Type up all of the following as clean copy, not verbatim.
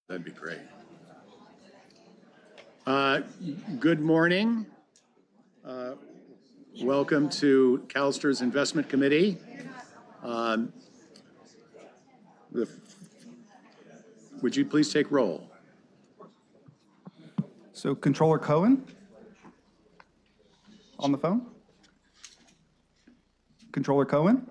That'd be great. Good morning. Welcome to CalSTRS Investment Committee. Would you please take roll? So Controller Cohen on the phone? Controller Cohen?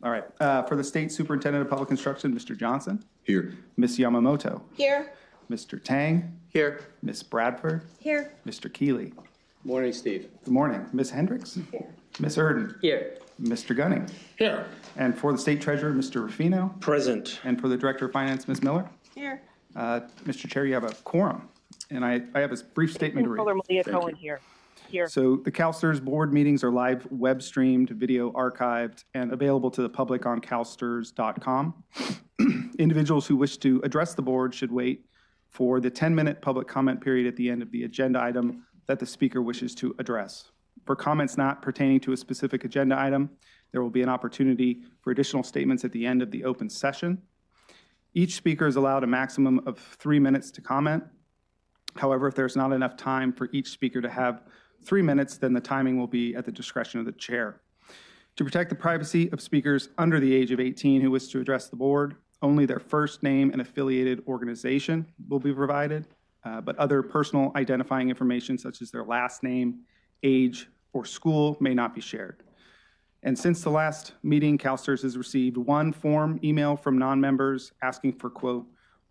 All right. For the State Superintendent of Public Instruction, Mr. Johnson. Here. Ms. Yamamoto. Here. Mr. Tang. Here. Ms. Bradford. Here. Mr. Keeley. Morning, Steve. Good morning. Ms. Hendricks. Here. Ms. Erden. Here. Mr. Gunning. Here. And for the State Treasurer, Mr. Rufino. Present. And for the Director of Finance, Ms. Miller. Here. Mr. Chair, you have a quorum. And I have a brief statement to read. Controller Malia Cohen here. Here. So the CalSTRS board meetings are live web streamed, video archived, and available to the public on calstrs.com. Individuals who wish to address the board should wait for the 10-minute public comment period at the end of the agenda item that the speaker wishes to address. For comments not pertaining to a specific agenda item, there will be an opportunity for additional statements at the end of the open session. Each speaker is allowed a maximum of 3 minutes to comment. However, if there's not enough time for each speaker to have 3 minutes, then the timing will be at the discretion of the chair. To protect the privacy of speakers under the age of 18 who wish to address the board, only their first name and affiliated organization will be provided, but other personal identifying information such as their last name, age, or school may not be shared. And since the last meeting, CalSTRS has received one form email from non-members asking for, quote,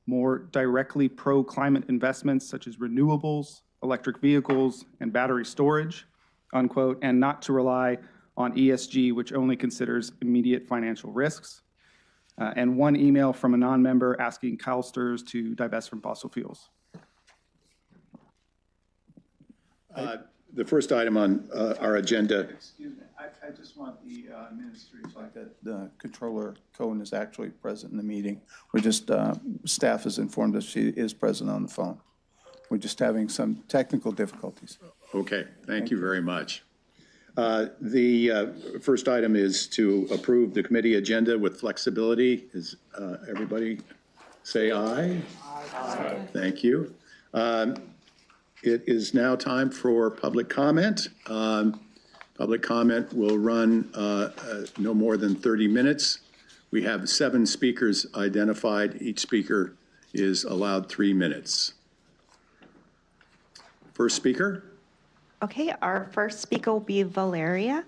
more directly pro-climate investments such as renewables, electric vehicles, and battery storage, unquote, and not to rely on ESG, which only considers immediate financial risks. And one email from a non-member asking CalSTRS to divest from fossil fuels. The first item on our agenda. Excuse me, I just want the administrative that Controller Cohen is actually present in the meeting. We're just, staff has informed us she is present on the phone. We're just having some technical difficulties. Okay, thank you very much. The first item is to approve the committee agenda with flexibility. Is everybody say aye? Aye. Thank you. It is now time for public comment. Public comment will run no more than 30 minutes. We have 7 speakers identified. Each speaker is allowed 3 minutes. First speaker. Okay, our first speaker will be Valeria.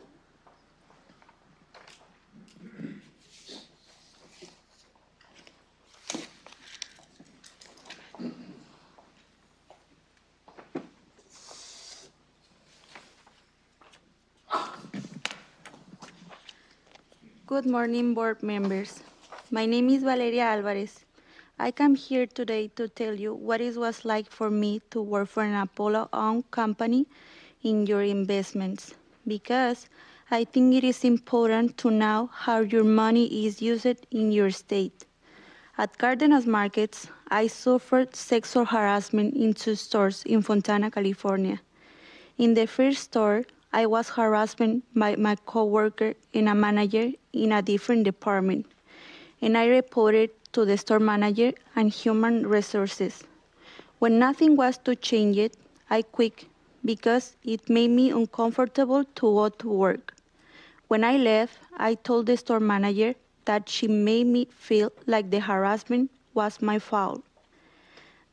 Good morning, board members. My name is Valeria Alvarez. I come here today to tell you what it was like for me to work for an Apollo-owned company in your investments, because I think it is important to know how your money is used in your state. At Cardenas Markets, I suffered sexual harassment in 2 stores in Fontana, California. In the first store, I was harassed by my coworker and a manager in a different department, and I reported to the store manager and human resources. When nothing was to change it, I quit because it made me uncomfortable to go to work. When I left, I told the store manager that she made me feel like the harassment was my fault.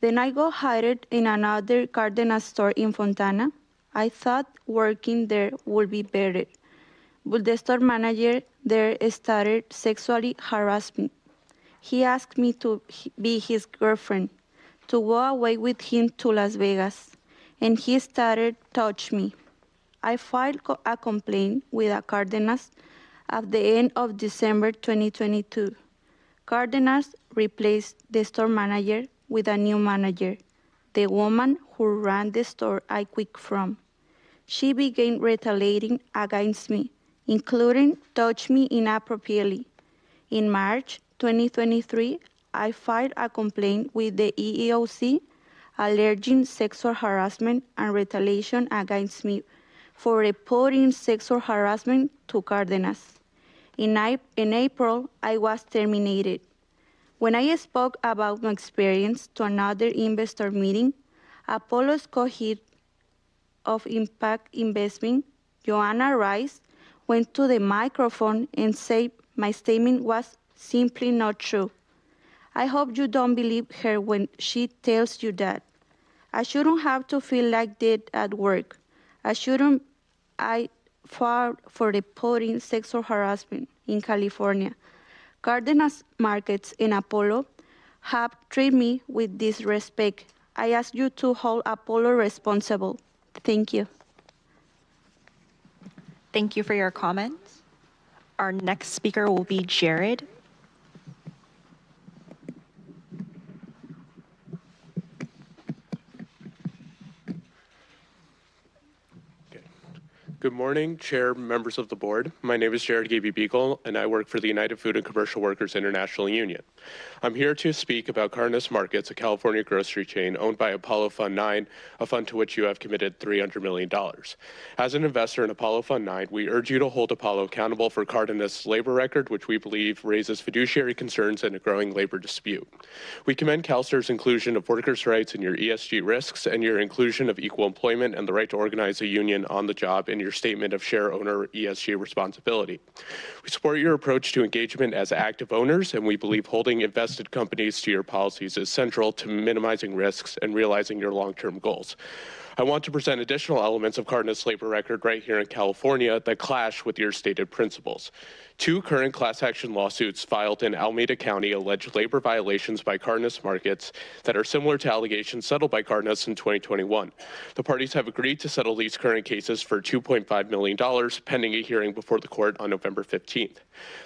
Then I got hired in another Cardenas store in Fontana. I thought working there would be better, but the store manager there started sexually harassing me. He asked me to be his girlfriend, to go away with him to Las Vegas, and he started touch me. I filed a complaint with a Cardenas at the end of December 2022. Cardenas replaced the store manager with a new manager, the woman who ran the store I quit from. She began retaliating against me, including touch me inappropriately. In March 2023, I filed a complaint with the EEOC alleging sexual harassment and retaliation against me for reporting sexual harassment to Cardenas. In April, I was terminated. When I spoke about my experience to another investor meeting, Apollo's co-head of Impact Investment, Joanna Rice, went to the microphone and said my statement was simply not true. I hope you don't believe her when she tells you that. I shouldn't have to feel like that at work. I filed for reporting sexual harassment in California. Cardenas Markets and Apollo have treated me with disrespect. I ask you to hold Apollo responsible. Thank you. Thank you for your comments. Our next speaker will be Jared. Good morning, Chair, members of the board. My name is Jared Gaby Beagle, and I work for the United Food and Commercial Workers International Union. I'm here to speak about Cardenas Markets, a California grocery chain owned by Apollo Fund 9, a fund to which you have committed $300 million. As an investor in Apollo Fund 9, we urge you to hold Apollo accountable for Cardenas' labor record, which we believe raises fiduciary concerns and a growing labor dispute. We commend CalSTRS' inclusion of workers' rights in your ESG risks and your inclusion of equal employment and the right to organize a union on the job in your statement of share owner ESG responsibility. We support your approach to engagement as active owners, and we believe holding invested companies to your policies is central to minimizing risks and realizing your long-term goals. I want to present additional elements of Cardenas' labor record right here in California that clash with your stated principles. 2 current class action lawsuits filed in Alameda County allege labor violations by Cardenas Markets that are similar to allegations settled by Cardenas in 2021. The parties have agreed to settle these current cases for $2.5 million, pending a hearing before the court on November 15th.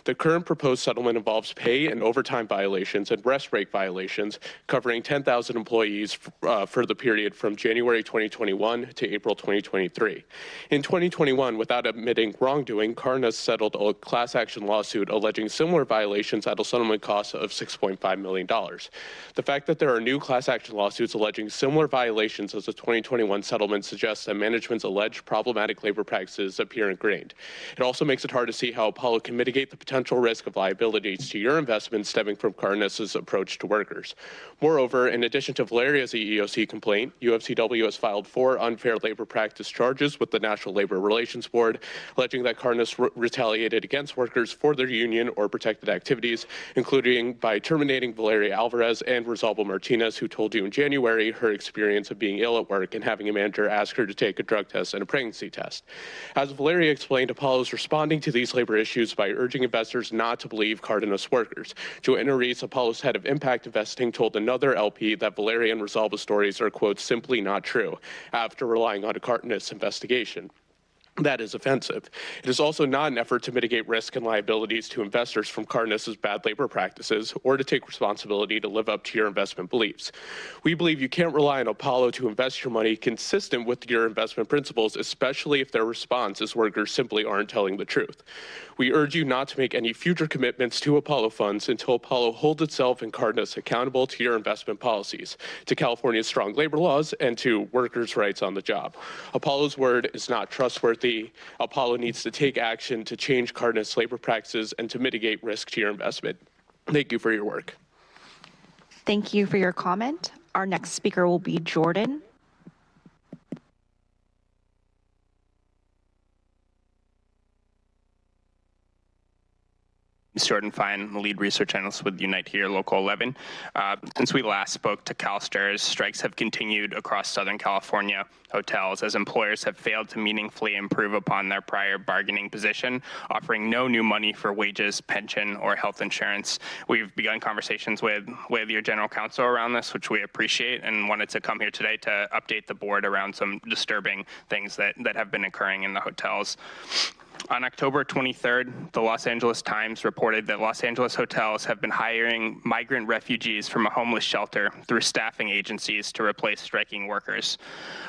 The current proposed settlement involves pay and overtime violations and rest break violations, covering 10,000 employees for the period from January 2021 to April 2023. In 2021, without admitting wrongdoing, Cardenas settled a class action lawsuit alleging similar violations at a settlement cost of $6.5 million. The fact that there are new class action lawsuits alleging similar violations as the 2021 settlement suggests that management's alleged problematic labor practices appear ingrained. It also makes it hard to see how Apollo can mitigate the potential risk of liabilities to your investments stemming from Cardenas' approach to workers. Moreover, in addition to Valeria's EEOC complaint, UFCW has filed 4 unfair labor practice charges with the National Labor Relations Board, alleging that Cardenas retaliated against workers for their union or protected activities, including by terminating Valeria Alvarez and Rosalba Martinez, who told you in January her experience of being ill at work and having a manager ask her to take a drug test and a pregnancy test. As Valeria explained, Apollo is responding to these labor issues by urging investors not to believe Cardenas workers. Joanna Reese, Apollo's head of impact investing, told another LP that Valeria and Rosalba's stories are, quote, simply not true, after relying on a Cardenas investigation. That is offensive. It is also not an effort to mitigate risk and liabilities to investors from Cardenas' bad labor practices or to take responsibility to live up to your investment beliefs. We believe you can't rely on Apollo to invest your money consistent with your investment principles, especially if their response is workers simply aren't telling the truth. We urge you not to make any future commitments to Apollo funds until Apollo holds itself and Cardenas accountable to your investment policies, to California's strong labor laws, and to workers' rights on the job. Apollo's word is not trustworthy. Apollo needs to take action to change Cardenas' labor practices and to mitigate risk to your investment. Thank you for your work. Thank you for your comment. Our next speaker will be Jordan. Jordan Fine, lead research analyst with Unite Here, Local 11. Since we last spoke to CalSTRS, strikes have continued across Southern California hotels as employers have failed to meaningfully improve upon their prior bargaining position, offering no new money for wages, pension, or health insurance. We've begun conversations with your general counsel around this, which we appreciate, and wanted to come here today to update the board around some disturbing things that have been occurring in the hotels. On October 23rd, the Los Angeles Times reported that Los Angeles hotels have been hiring migrant refugees from a homeless shelter through staffing agencies to replace striking workers.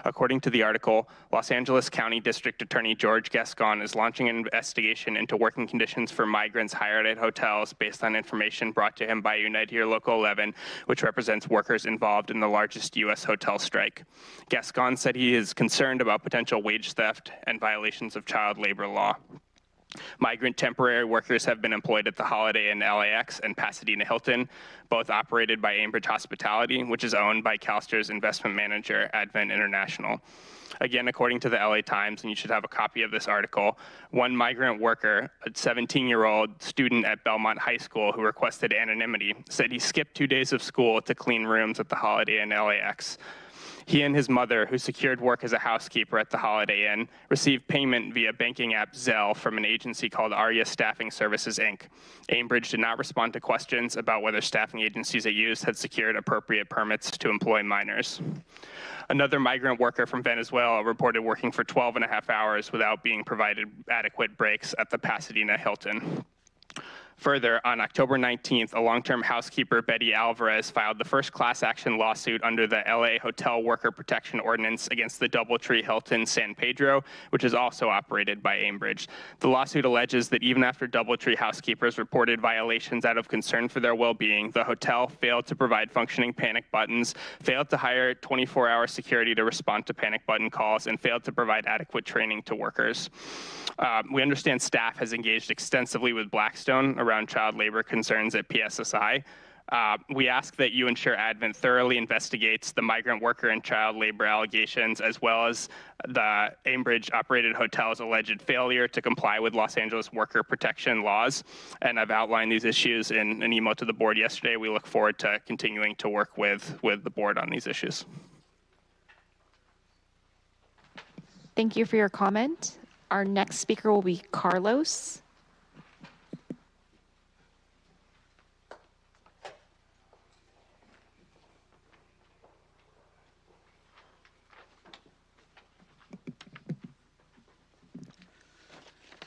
According to the article, Los Angeles County District Attorney George Gascon is launching an investigation into working conditions for migrants hired at hotels based on information brought to him by Unite Here Local 11, which represents workers involved in the largest U.S. hotel strike. Gascon said he is concerned about potential wage theft and violations of child labor law. Migrant temporary workers have been employed at the Holiday Inn LAX and Pasadena Hilton, both operated by Ambridge Hospitality, which is owned by CalSTRS investment manager Advent International. Again, according to the LA Times, and you should have a copy of this article, one migrant worker, a 17-year-old student at Belmont High School who requested anonymity, said he skipped 2 days of school to clean rooms at the Holiday Inn LAX. He and his mother, who secured work as a housekeeper at the Holiday Inn, received payment via banking app Zelle from an agency called Aria Staffing Services, Inc. Ambridge did not respond to questions about whether staffing agencies it used had secured appropriate permits to employ minors. Another migrant worker from Venezuela reported working for 12.5 hours without being provided adequate breaks at the Pasadena Hilton. Further, on October 19th, a long-term housekeeper, Betty Alvarez, filed the first class action lawsuit under the LA Hotel Worker Protection Ordinance against the DoubleTree Hilton San Pedro, which is also operated by Ambridge. The lawsuit alleges that even after DoubleTree housekeepers reported violations out of concern for their well-being, the hotel failed to provide functioning panic buttons, failed to hire 24-hour security to respond to panic button calls, and failed to provide adequate training to workers. We understand staff has engaged extensively with Blackstone around child labor concerns at PSSI. We ask that you ensure Advent thoroughly investigates the migrant worker and child labor allegations, as well as the Ambridge-operated hotel's alleged failure to comply with Los Angeles worker protection laws. And I've outlined these issues in an email to the board yesterday. We look forward to continuing to work with the board on these issues. Thank you for your comment. Our next speaker will be Carlos.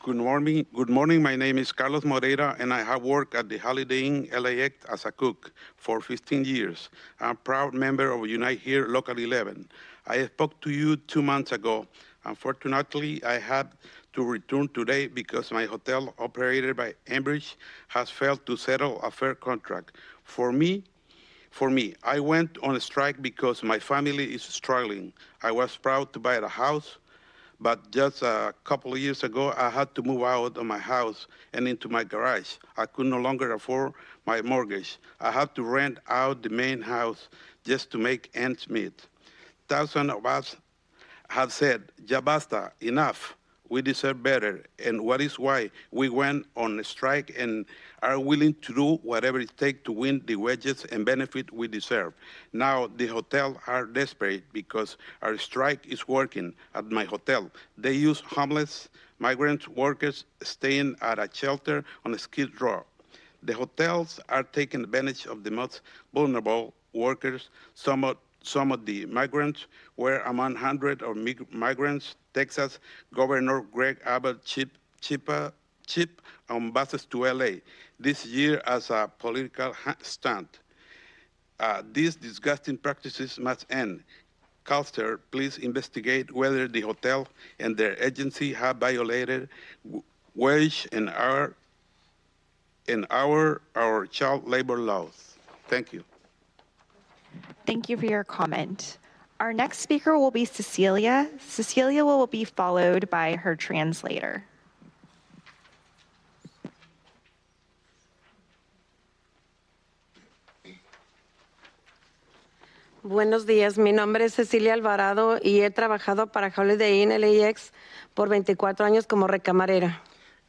Good morning. My name is Carlos Moreira, and I have worked at the Holiday Inn LAX as a cook for 15 years. I'm a proud member of Unite Here Local 11. I spoke to you 2 months ago. Unfortunately, I had to return today because my hotel, operated by Ambridge, has failed to settle a fair contract. For me, I went on a strike because my family is struggling. I was proud to buy a house, but just a couple of years ago, I had to move out of my house and into my garage. I could no longer afford my mortgage. I had to rent out the main house just to make ends meet. Thousands of us have said, ya basta, enough. We deserve better, and what is why we went on a strike and are willing to do whatever it takes to win the wages and benefit we deserve. Now the hotels are desperate because our strike is working at my hotel. They use homeless migrant workers staying at a shelter on a Skid Row. The hotels are taking advantage of the most vulnerable workers. Some of the migrants were among hundreds of migrants. Texas Governor Greg Abbott chip on buses to LA this year as a political stunt. These disgusting practices must end. CalSTRS, please investigate whether the hotel and their agency have violated wage and our child labor laws. Thank you. Thank you for your comment. Our next speaker will be Cecilia. Cecilia will be followed by her translator. Buenos días, mi nombre es Cecilia Alvarado y he trabajado para Holiday Inn LAX por 24 años como recamarera.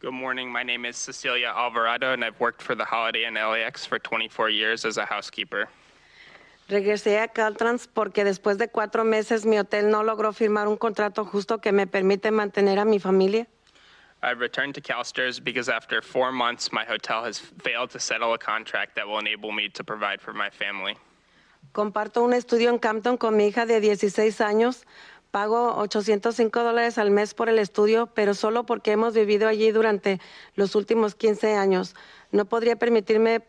Good morning. My name is Cecilia Alvarado, and I've worked for the Holiday Inn LAX for 24 years as a housekeeper. Regresé a Caltrans porque después de 4 meses mi hotel no logró firmar un contrato justo que me permite mantener a mi familia. I've returned to CalSTRS because after 4 months, my hotel has failed to settle a contract that will enable me to provide for my family. Comparto un estudio en Campton con mi hija de 16 años. Pago $805 al mes por el estudio, pero solo porque hemos vivido allí durante los últimos 15 años. No podría permitirme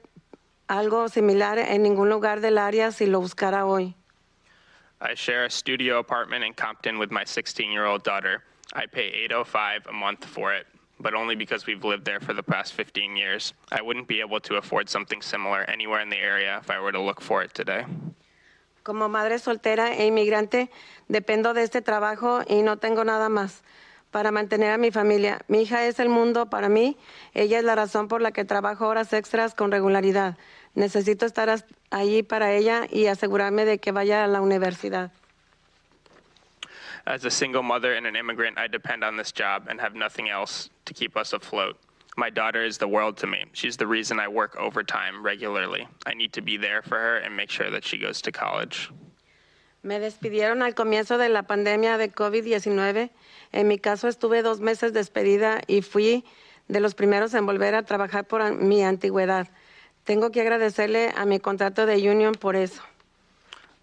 algo similar en ningún lugar del área si lo buscara hoy. I share a studio apartment in Compton with my 16-year-old daughter. I pay $805 a month for it, but only because we've lived there for the past 15 years. I wouldn't be able to afford something similar anywhere in the area if I were to look for it today. Como madre soltera e inmigrante, dependo de este trabajo y no tengo nada más para mantener a mi familia. Mi hija es el mundo para mí. Ella es la razón por la que trabajo horas extras con regularidad. Necesito estar allí para ella y asegurarme de que vaya a la universidad. As a single mother and an immigrant, I depend on this job and have nothing else to keep us afloat. My daughter is the world to me. She's the reason I work overtime regularly. I need to be there for her and make sure that she goes to college. Me despidieron al comienzo de la pandemia de COVID-19. En mi caso, estuve 2 meses despedida y fui de los primeros en volver a trabajar por mi antigüedad. Tengo que agradecerle a mi contrato de union por eso.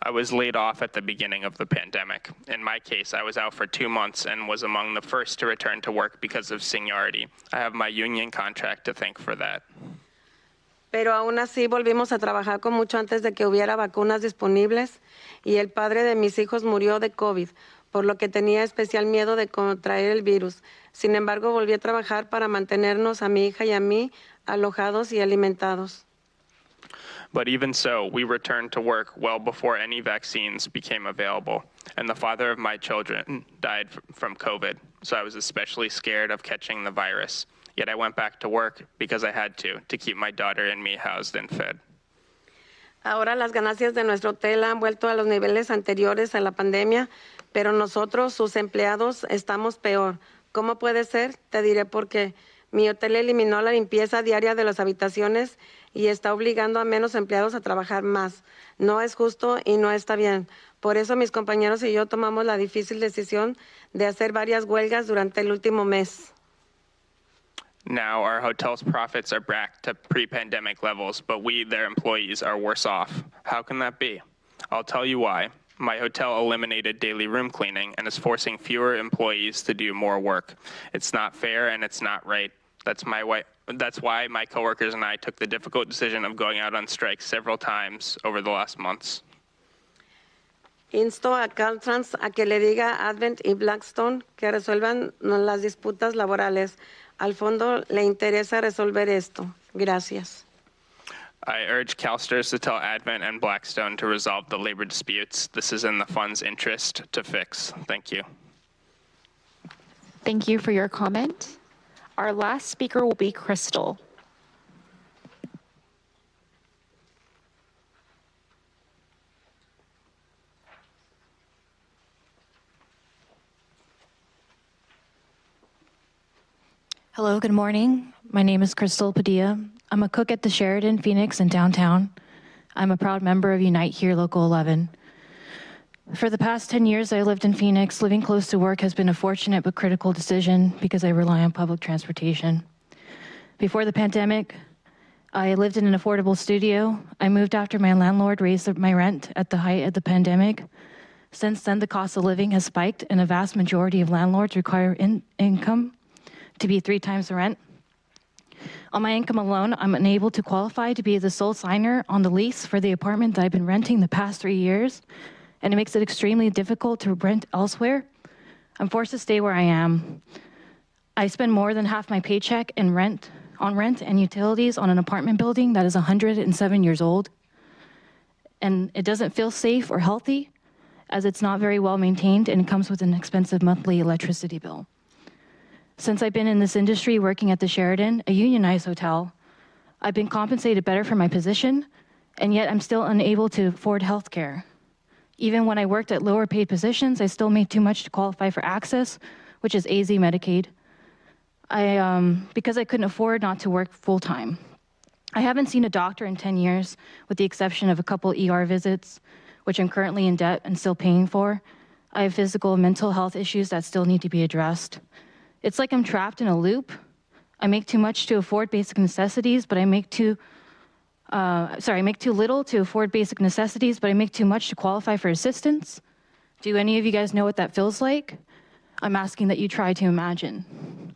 I was laid off at the beginning of the pandemic. In my case, I was out for 2 months and was among the first to return to work because of seniority. I have my union contract to thank for that. Pero aún así volvimos a trabajar con mucho antes de que hubiera vacunas disponibles y el padre de mis hijos murió de COVID, por lo que tenía especial miedo de contraer el virus. Sin embargo, volví a trabajar para mantenernos a mi hija y a mí alojados y alimentados. But even so, we returned to work well before any vaccines became available, and the father of my children died from COVID, so I was especially scared of catching the virus. Yet I went back to work because I had to keep my daughter and me housed and fed. Ahora las ganancias de nuestro hotel han vuelto a los niveles anteriores a la pandemia, pero nosotros, sus empleados, estamos peor. ¿Cómo puede ser? Te diré por qué. Mi hotel eliminó la limpieza diaria de las habitaciones y está obligando a menos empleados a trabajar más. No es justo y no está bien. Por eso mis compañeros y yo tomamos la difícil decisión de hacer varias huelgas durante el último mes. Now our hotel's profits are back to pre-pandemic levels, but we, their employees, are worse off. How can that be? I'll tell you why. My hotel eliminated daily room cleaning and is forcing fewer employees to do more work. It's not fair and it's not right. That's why my coworkers and I took the difficult decision of going out on strike several times over the last months. Insto a Caltrans a que le diga a Advent y Blackstone que resuelvan las disputas laborales. Al fondo le interesa resolver esto. Gracias. I urge CalSTRS to tell Advent and Blackstone to resolve the labor disputes. This is in the fund's interest to fix. Thank you. Thank you for your comment. Our last speaker will be Crystal. Hello, good morning. My name is Crystal Padilla. I'm a cook at the Sheraton Phoenix in downtown. I'm a proud member of Unite Here Local 11. For the past 10 years, I lived in Phoenix. Living close to work has been a fortunate but critical decision because I rely on public transportation. Before the pandemic, I lived in an affordable studio. I moved after my landlord raised my rent at the height of the pandemic. Since then, the cost of living has spiked, and a vast majority of landlords require income to be 3 times the rent. On my income alone, I'm unable to qualify to be the sole signer on the lease for the apartment that I've been renting the past 3 years, and it makes it extremely difficult to rent elsewhere. I'm forced to stay where I am. I spend more than half my paycheck on rent and utilities on an apartment building that is 107 years old, and it doesn't feel safe or healthy as it's not very well maintained and it comes with an expensive monthly electricity bill. Since I've been in this industry working at the Sheraton, a unionized hotel, I've been compensated better for my position, and yet I'm still unable to afford health care. Even when I worked at lower paid positions, I still made too much to qualify for access, which is AZ Medicaid. because I couldn't afford not to work full-time. I haven't seen a doctor in 10 years, with the exception of a couple ER visits, which I'm currently in debt and still paying for. I have physical and mental health issues that still need to be addressed. It's like I'm trapped in a loop. I make too much to afford basic necessities, but I make too little to afford basic necessities, but I make too much to qualify for assistance. Do any of you guys know what that feels like? I'm asking that you try to imagine.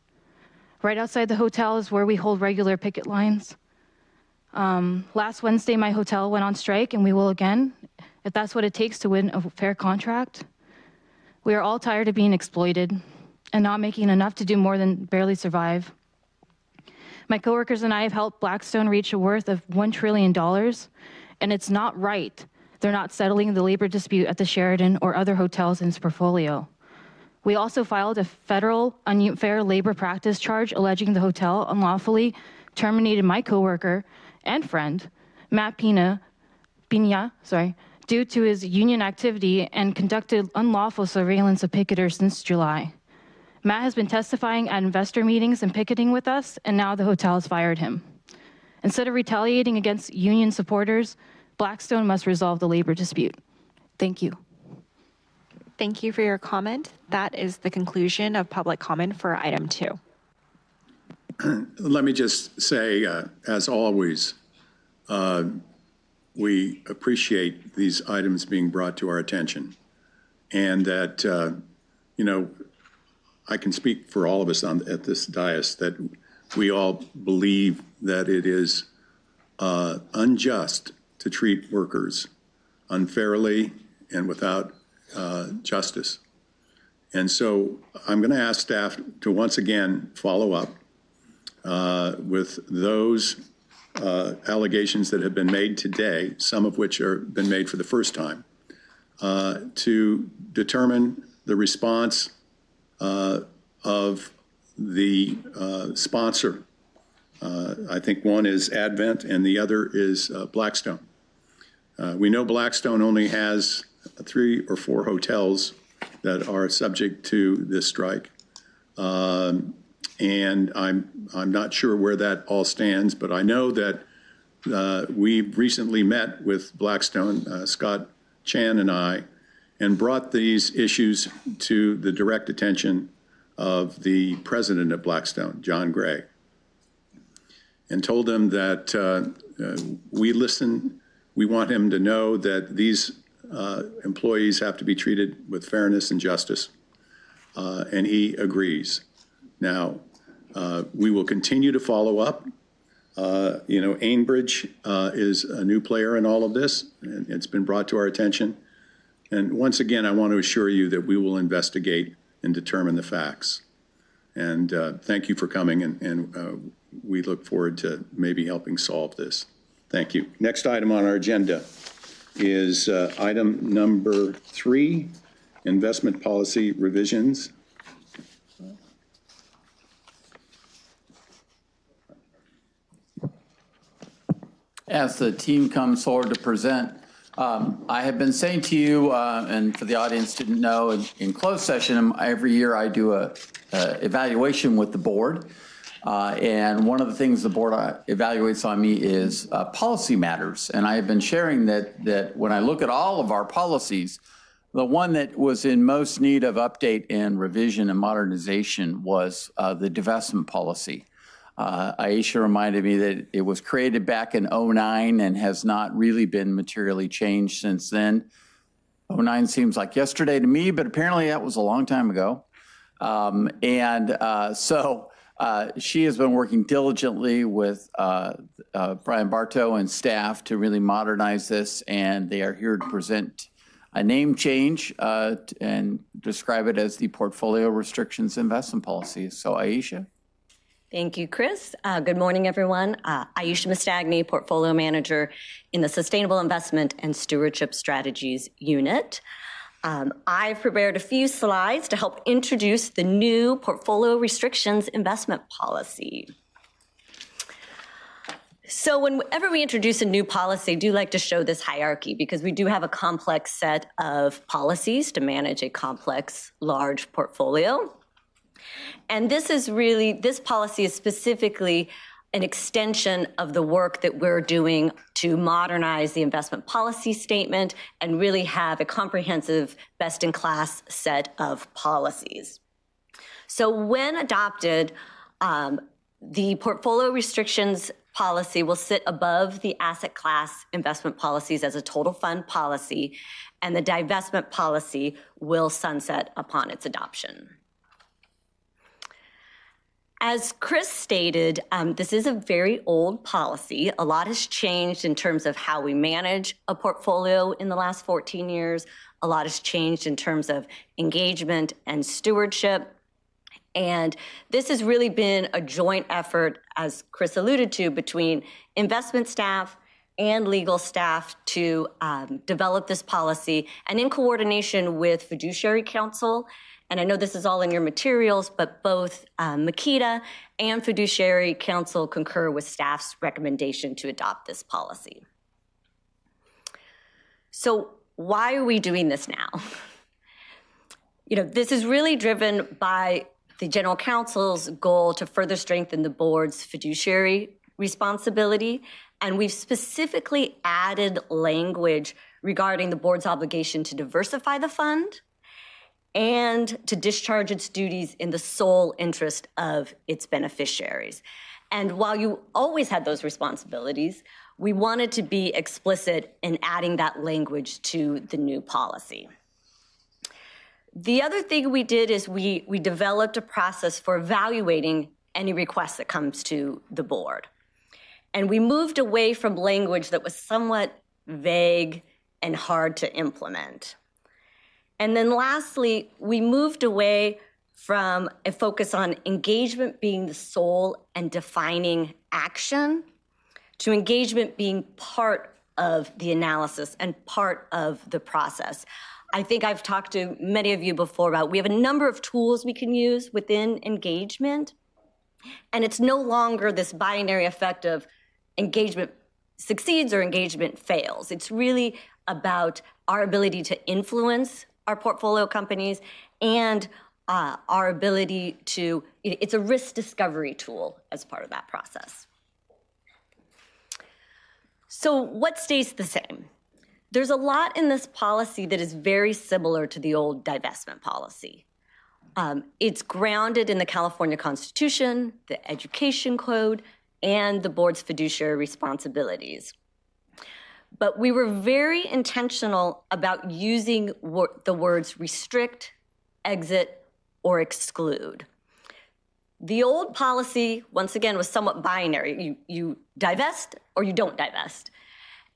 Right outside the hotel is where we hold regular picket lines. Last Wednesday, my hotel went on strike, and we will again, if that's what it takes to win a fair contract. We are all tired of being exploited and not making enough to do more than barely survive. My coworkers and I have helped Blackstone reach a worth of $1 trillion, and it's not right they're not settling the labor dispute at the Sheraton or other hotels in its portfolio. We also filed a federal unfair labor practice charge alleging the hotel unlawfully terminated my coworker and friend, Matt Pina, due to his union activity and conducted unlawful surveillance of picketers since July. Matt has been testifying at investor meetings and picketing with us, and now the hotel has fired him. Instead of retaliating against union supporters, Blackstone must resolve the labor dispute. Thank you. Thank you for your comment. That is the conclusion of public comment for item 2. Let me just say, as always, we appreciate these items being brought to our attention, and that, I can speak for all of us at this dais that we all believe that it is unjust to treat workers unfairly and without justice. And so I'm going to ask staff to once again follow up with those allegations that have been made today, some of which have been made for the first time, to determine the response of the sponsor. I think one is Advent and the other is Blackstone. We know Blackstone only has 3 or 4 hotels that are subject to this strike. And I'm not sure where that all stands, but I know that we recently met with Blackstone, Scott Chan and I, and brought these issues to the direct attention of the president of Blackstone, John Gray, and told him that we listen. We want him to know that these employees have to be treated with fairness and justice, and he agrees. Now, we will continue to follow up. Aimbridge is a new player in all of this, and it's been brought to our attention. And once again, I want to assure you that we will investigate and determine the facts. And thank you for coming, and we look forward to maybe helping solve this. Thank you. Next item on our agenda is item number 3, investment policy revisions. As the team comes forward to present, I have been saying to you, and for the audience didn't know, in closed session, every year I do a evaluation with the board. And one of the things the board evaluates on me is policy matters. And I have been sharing that when I look at all of our policies, the one that was in most need of update and revision and modernization was the divestment policy. Aisha reminded me that it was created back in 2009 and has not really been materially changed since then. 2009 seems like yesterday to me, but apparently that was a long time ago. So she has been working diligently with Brian Bartow and staff to really modernize this, and they are here to present a name change and describe it as the portfolio restrictions investment policy. So Aisha. Thank you, Chris. Good morning, everyone. Aisha Mastagni, Portfolio Manager in the Sustainable Investment and Stewardship Strategies Unit. I've prepared a few slides to help introduce the new Portfolio Restrictions Investment Policy. So whenever we introduce a new policy, I do like to show this hierarchy because we do have a complex set of policies to manage a complex, large portfolio. And this policy is specifically an extension of the work that we're doing to modernize the investment policy statement and really have a comprehensive best-in-class set of policies. So when adopted, the portfolio restrictions policy will sit above the asset class investment policies as a total fund policy, and the divestment policy will sunset upon its adoption. As Chris stated, this is a very old policy. A lot has changed in terms of how we manage a portfolio in the last 14 years. A lot has changed in terms of engagement and stewardship. And this has really been a joint effort, as Chris alluded to, between investment staff and legal staff to develop this policy, and in coordination with fiduciary counsel. And I know this is all in your materials, but both Makita and fiduciary counsel concur with staff's recommendation to adopt this policy. So why are we doing this now? This is really driven by the general counsel's goal to further strengthen the board's fiduciary responsibility. And we've specifically added language regarding the board's obligation to diversify the fund and to discharge its duties in the sole interest of its beneficiaries. And while you always had those responsibilities, we wanted to be explicit in adding that language to the new policy. The other thing we did is we developed a process for evaluating any request that comes to the board. And we moved away from language that was somewhat vague and hard to implement. And then lastly, we moved away from a focus on engagement being the sole and defining action to engagement being part of the analysis and part of the process. I think I've talked to many of you before about we have a number of tools we can use within engagement, and it's no longer this binary effect of engagement succeeds or engagement fails. It's really about our ability to influence our portfolio companies and our ability to, it's a risk discovery tool as part of that process. So what stays the same? There's a lot in this policy that is very similar to the old divestment policy. It's grounded in the California Constitution, the Education Code, and the board's fiduciary responsibilities. But we were very intentional about using the words restrict, exit, or exclude. The old policy, once again, was somewhat binary. You divest or you don't divest.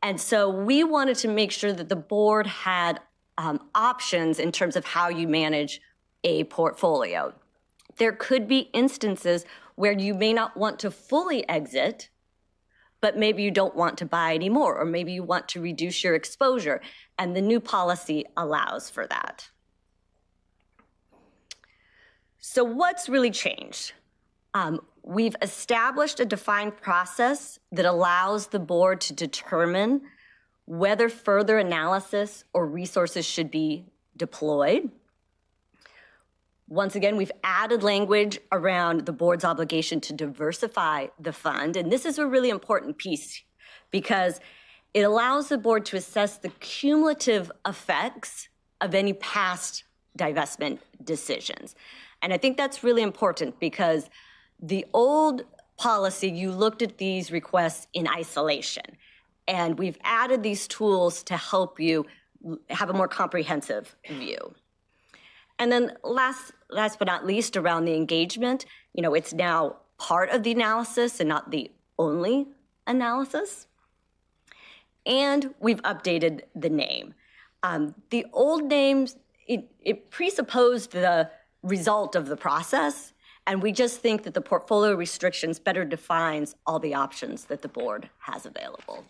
And so we wanted to make sure that the board had options in terms of how you manage a portfolio. There could be instances where you may not want to fully exit, but maybe you don't want to buy anymore, or maybe you want to reduce your exposure, and the new policy allows for that. So what's really changed? We've established a defined process that allows the board to determine whether further analysis or resources should be deployed. Once again, we've added language around the board's obligation to diversify the fund. And this is a really important piece because it allows the board to assess the cumulative effects of any past divestment decisions. And I think that's really important because the old policy, you looked at these requests in isolation. And we've added these tools to help you have a more comprehensive view. And then last but not least, around the engagement, it's now part of the analysis and not the only analysis. And we've updated the name. The old names, it presupposed the result of the process, and we just think that the portfolio restrictions better defines all the options that the board has available.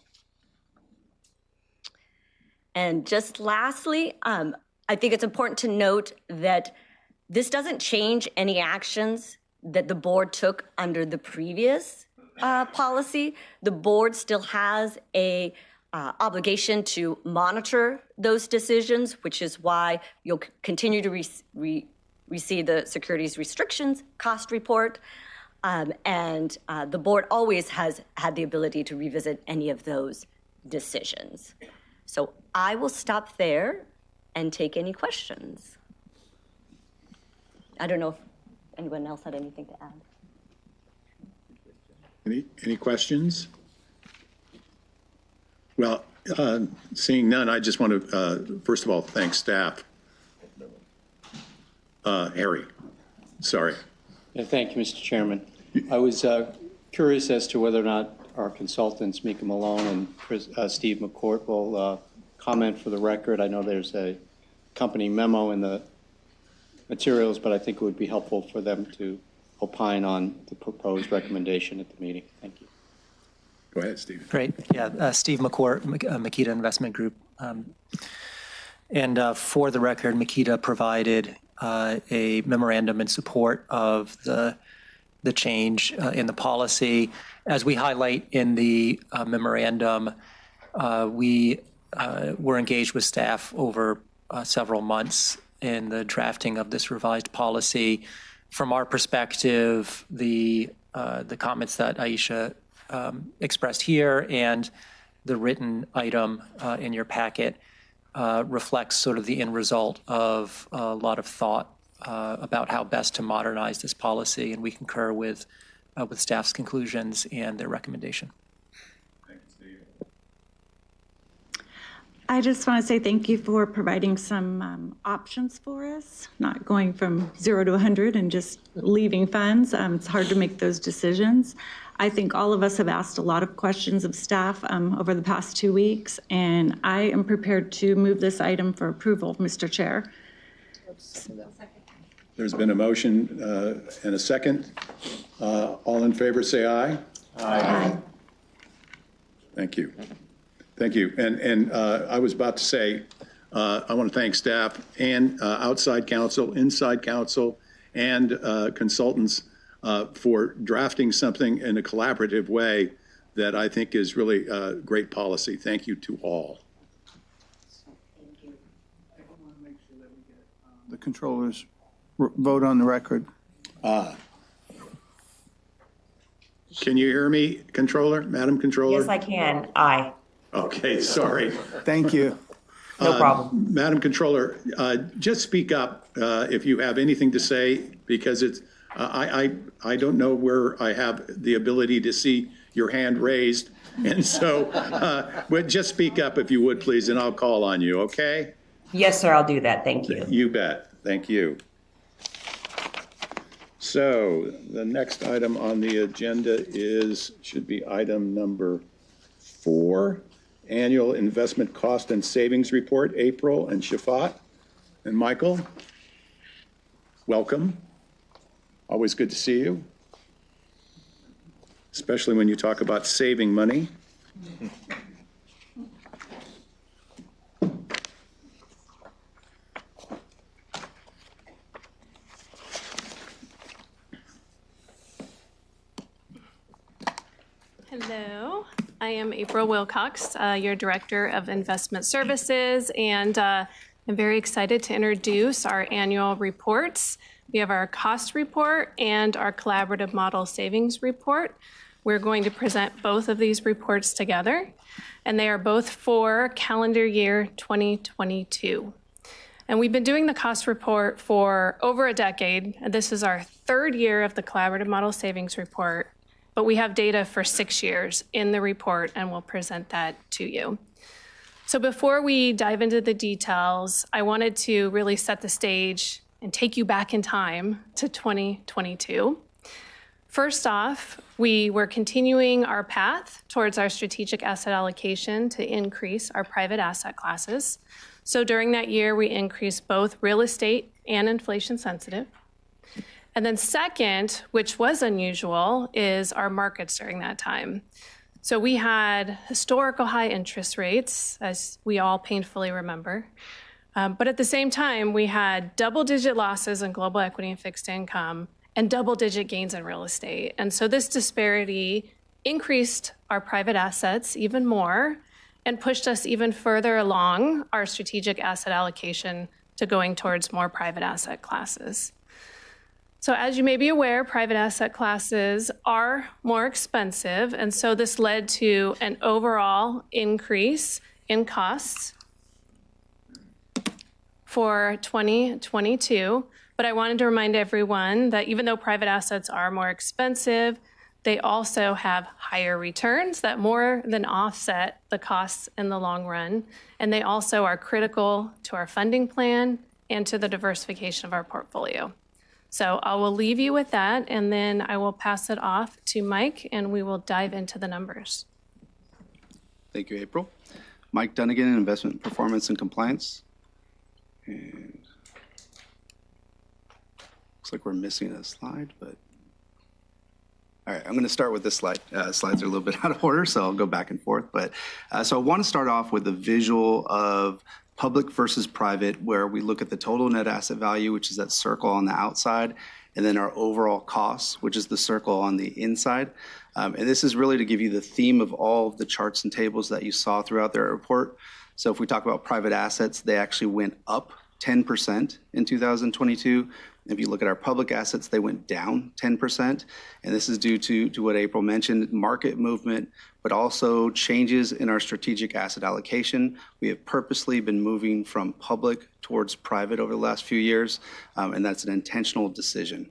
And just lastly, I think it's important to note that this doesn't change any actions that the board took under the previous policy. The board still has a obligation to monitor those decisions, which is why you'll continue to receive the securities restrictions cost report, and the board always has had the ability to revisit any of those decisions. So I will stop there and take any questions. I don't know if anyone else had anything to add. Any questions? Well, seeing none, I just want to, first of all, thank staff. Harry, sorry. Yeah, thank you, Mr. Chairman. I was curious as to whether or not our consultants, Mika Malone and Steve McCourt, will comment for the record. I know there's a company memo in the materials, but I think it would be helpful for them to opine on the proposed recommendation at the meeting. Thank you. Go ahead, Steve. Great. Yeah, Steve McCourt, Makita Investment Group. And for the record, Makita provided a memorandum in support of the change in the policy. As we highlight in the memorandum, we were engaged with staff over several months in the drafting of this revised policy. From our perspective, the comments that Aisha expressed here and the written item in your packet reflects sort of the end result of a lot of thought about how best to modernize this policy, and we concur with staff's conclusions and their recommendation. Thank you, Steve. I just want to say thank you for providing some options for us, not going from 0 to 100 and just leaving funds. It's hard to make those decisions. I think all of us have asked a lot of questions of staff over the past 2 weeks, and I am prepared to move this item for approval, Mr. Chair. There's been a motion and a second. All in favor, say aye. Aye. Thank you. Thank you. And I was about to say, I want to thank staff and outside counsel, inside counsel, and consultants for drafting something in a collaborative way that I think is really great policy. Thank you to all. Thank you. I want to make sure that we get the controllers vote on the record. Can you hear me, Controller, Madam Controller? Yes, I can. Aye. Okay, sorry. Thank you. No problem. Madam Controller, just speak up if you have anything to say, because it's I don't know where I have the ability to see your hand raised, and so but just speak up if you would, please, and I'll call on you. Okay? Yes, sir. I'll do that. Thank you. You bet. Thank you. So the next item on the agenda should be item number 4. Annual Investment Cost and Savings Report, April and Shafat. And Michael, welcome. Always good to see you, especially when you talk about saving money. Hello, I am April Wilcox, your Director of Investment Services, and I'm very excited to introduce our annual reports. We have our cost report and our collaborative model savings report. We're going to present both of these reports together, and they are both for calendar year 2022. And we've been doing the cost report for over a decade, and this is our 3rd year of the collaborative model savings report. But we have data for 6 years in the report, and we'll present that to you. So before we dive into the details, I wanted to really set the stage and take you back in time to 2022. First off, we were continuing our path towards our strategic asset allocation to increase our private asset classes. So during that year, we increased both real estate and inflation sensitive. And then second, which was unusual, is our markets during that time. So we had historical high interest rates, as we all painfully remember. But at the same time, we had double-digit losses in global equity and fixed income and double-digit gains in real estate. And so this disparity increased our private assets even more and pushed us even further along our strategic asset allocation to going towards more private asset classes. So as you may be aware, private asset classes are more expensive, and so this led to an overall increase in costs for 2022. But I wanted to remind everyone that even though private assets are more expensive, they also have higher returns that more than offset the costs in the long run. And they also are critical to our funding plan and to the diversification of our portfolio. So I will leave you with that, and then I will pass it off to Mike, and we will dive into the numbers. Thank you, April. Mike Dunnigan, Investment Performance and Compliance. And looks like we're missing a slide, but all right, I'm going to start with this slide. Slides are a little bit out of order, so I'll go back and forth. But so I want to start off with a visual of public versus private, where we look at the total net asset value, which is that circle on the outside, and then our overall costs, which is the circle on the inside. And this is really to give you the theme of all of the charts and tables that you saw throughout their report. So if we talk about private assets, they actually went up 10% in 2022. If you look at our public assets, they went down 10%. And this is due to what April mentioned, market movement, but also changes in our strategic asset allocation. We have purposely been moving from public towards private over the last few years, and that's an intentional decision.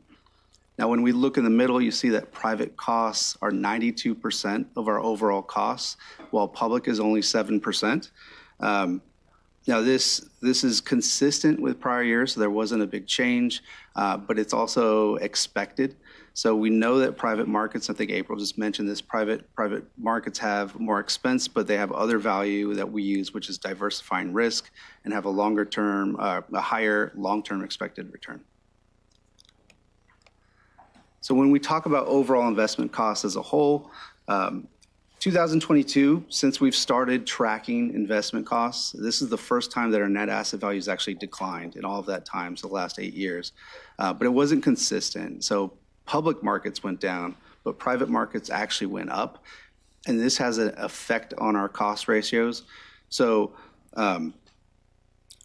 Now, when we look in the middle, you see that private costs are 92% of our overall costs, while public is only 7%. Now, this is consistent with prior years, so there wasn't a big change, but it's also expected. So we know that private markets, I think April just mentioned this, private markets have more expense, but they have other value that we use, which is diversifying risk and have a longer term, a higher long-term expected return. So when we talk about overall investment costs as a whole, 2022, since we've started tracking investment costs, this is the first time that our net asset values actually declined in all of that time, so the last 8 years. But it wasn't consistent. So public markets went down, but private markets actually went up. And this has an effect on our cost ratios. So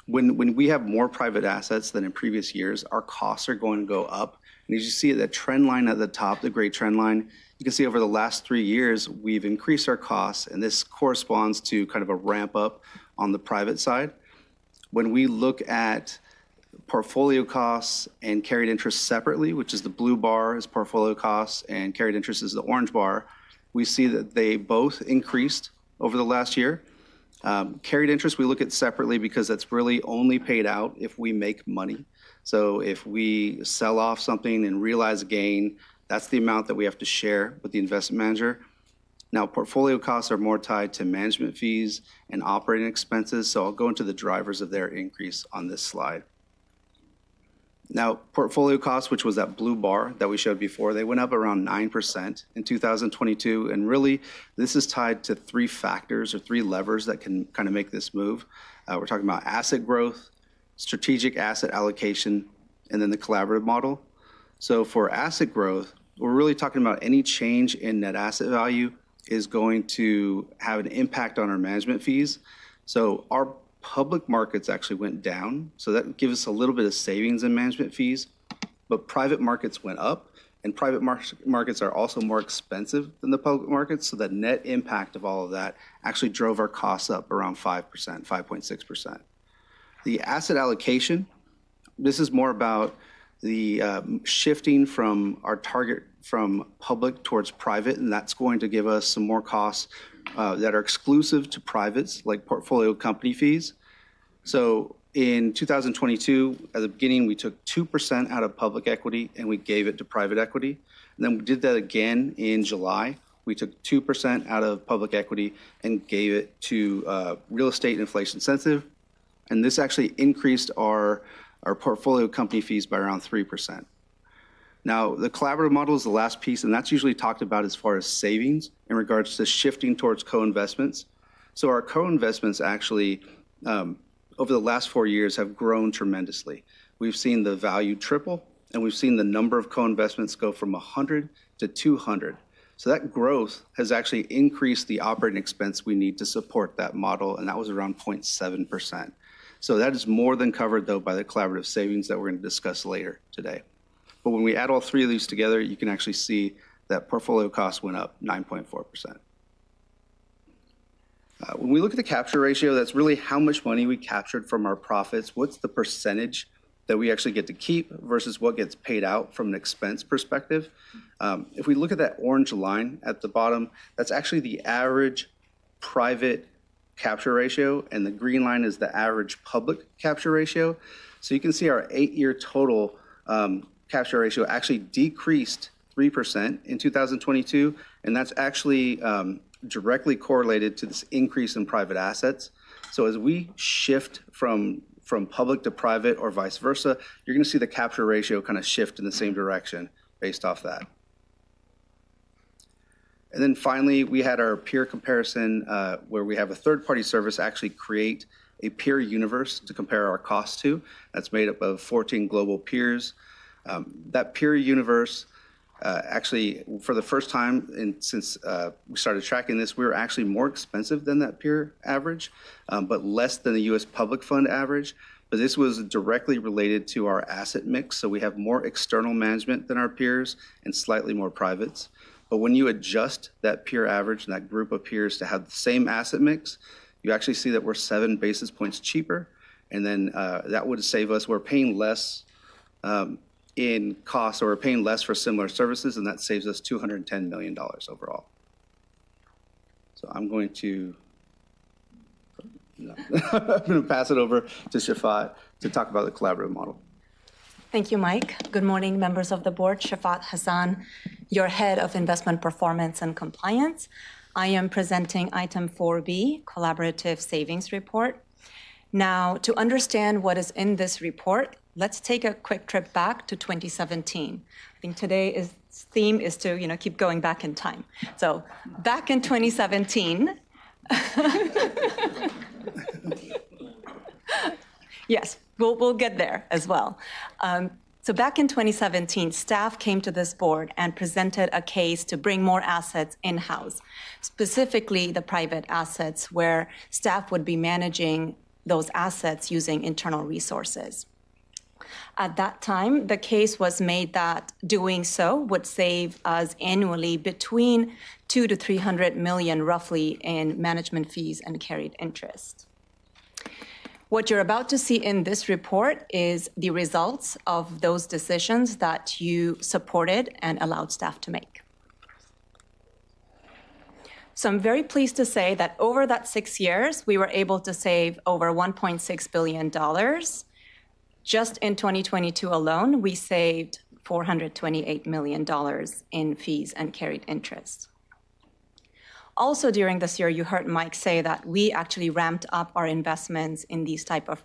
when we have more private assets than in previous years, our costs are going to go up. And as you see that trend line at the top, the gray trend line, you can see over the last 3 years, we've increased our costs, and this corresponds to kind of a ramp up on the private side. When we look at portfolio costs and carried interest separately, which is the blue bar is portfolio costs and carried interest is the orange bar, we see that they both increased over the last year. Carried interest we look at separately because that's really only paid out if we make money. So if we sell off something and realize a gain, that's the amount that we have to share with the investment manager. Now, portfolio costs are more tied to management fees and operating expenses, so I'll go into the drivers of their increase on this slide. Now, portfolio costs, which was that blue bar that we showed before, they went up around 9% in 2022, and really, this is tied to 3 factors or 3 levers that can kind of make this move. We're talking about asset growth, strategic asset allocation, and then the collaborative model. So for asset growth, we're really talking about any change in net asset value is going to have an impact on our management fees. So our public markets actually went down, so that gives us a little bit of savings in management fees, but private markets went up, and private markets are also more expensive than the public markets, so the net impact of all of that actually drove our costs up around 5%, 5.6%. The asset allocation, this is more about the shifting from our target from public towards private, and that's going to give us some more costs that are exclusive to privates, like portfolio company fees. So in 2022, at the beginning, we took 2% out of public equity and we gave it to private equity. And then we did that again in July. We took 2% out of public equity and gave it to real estate and inflation sensitive. And this actually increased our portfolio company fees by around 3%. Now, the collaborative model is the last piece, and that's usually talked about as far as savings in regards to shifting towards co-investments. So our co-investments actually, over the last 4 years, have grown tremendously. We've seen the value triple, and we've seen the number of co-investments go from 100 to 200. So that growth has actually increased the operating expense we need to support that model, and that was around 0.7%. So that is more than covered, though, by the collaborative savings that we're going to discuss later today. But when we add all three of these together, you can actually see that portfolio cost went up 9.4%. When we look at the capture ratio, that's really how much money we captured from our profits. What's the percentage that we actually get to keep versus what gets paid out from an expense perspective? If we look at that orange line at the bottom, that's actually the average private capture ratio, and the green line is the average public capture ratio. So you can see our 8-year total capture ratio actually decreased 3% in 2022, and that's actually directly correlated to this increase in private assets. So as we shift from public to private or vice versa, you're going to see the capture ratio kind of shift in the same direction based off that. And then finally, we had our peer comparison where we have a third-party service actually create a peer universe to compare our costs to. That's made up of 14 global peers. That peer universe actually, for the first time since we started tracking this, we were actually more expensive than that peer average, but less than the U.S. public fund average. But this was directly related to our asset mix. So we have more external management than our peers and slightly more privates. But when you adjust that peer average and that group of peers to have the same asset mix, you actually see that we're 7 basis points cheaper. And then that would save us, we're paying less in costs, or we're paying less for similar services, and that saves us $210 million overall. So I'm going to pass it over to Shafat to talk about the collaborative model. Thank you, Mike. Good morning, members of the board. Shafat Hassan, your head of investment performance and compliance. I am presenting item 4B, collaborative savings report. Now, to understand what is in this report, let's take a quick trip back to 2017. I think today's theme is to keep going back in time. So back in 2017, yes, we'll get there as well. So back in 2017, staff came to this board and presented a case to bring more assets in-house, specifically the private assets where staff would be managing those assets using internal resources. At that time, the case was made that doing so would save us annually between $200 to $300 million roughly in management fees and carried interest. What you're about to see in this report is the results of those decisions that you supported and allowed staff to make. So I'm very pleased to say that over that 6 years, we were able to save over $1.6 billion. Just in 2022 alone, we saved $428 million in fees and carried interest. Also during this year, you heard Mike say that we actually ramped up our investments in these type of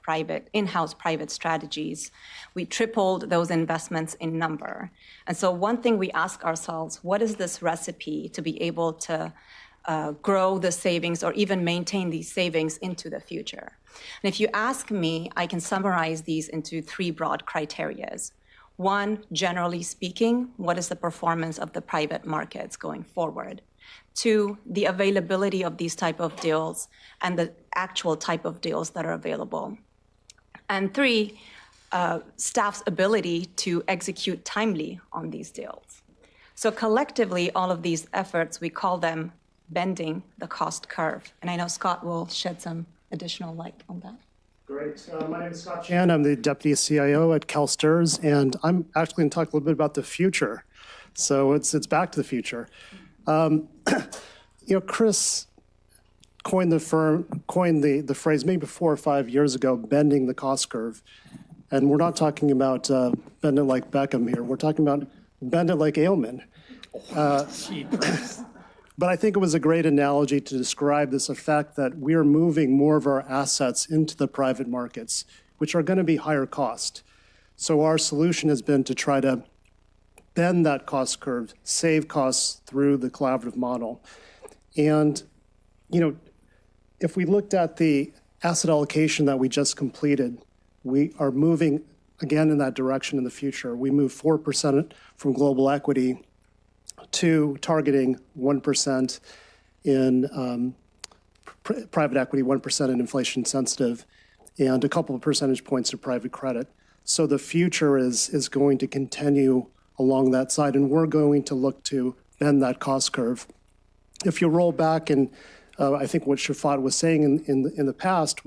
in-house private strategies. We tripled those investments in number. And so one thing we ask ourselves, what is this recipe to be able to grow the savings or even maintain these savings into the future? And if you ask me, I can summarize these into 3 broad criterias. 1, generally speaking, what is the performance of the private markets going forward? 2, the availability of these type of deals and the actual type of deals that are available. And 3, staff's ability to execute timely on these deals. So collectively, all of these efforts, we call them bending the cost curve. And I know Scott will shed some additional light on that. Great. My name is Scott Chan. I'm the Deputy CIO at CalSTRS, and I'm actually going to talk a little bit about the future. So it's back to the future. Chris coined the phrase maybe 4 or 5 years ago, bending the cost curve. And we're not talking about bend it like Beckham here. We're talking about bend it like Ailman. But I think it was a great analogy to describe this effect that we are moving more of our assets into the private markets, which are going to be higher cost. So our solution has been to try to bend that cost curve, save costs through the collaborative model. And, if we looked at the asset allocation that we just completed, we are moving again in that direction in the future. We move 4% from global equity to targeting 1% in private equity, 1% in inflation sensitive, and a couple of percentage points to private credit. So the future is going to continue along that side, and we're going to look to bend that cost curve. If you roll back, and I think what Shafat was saying in the past,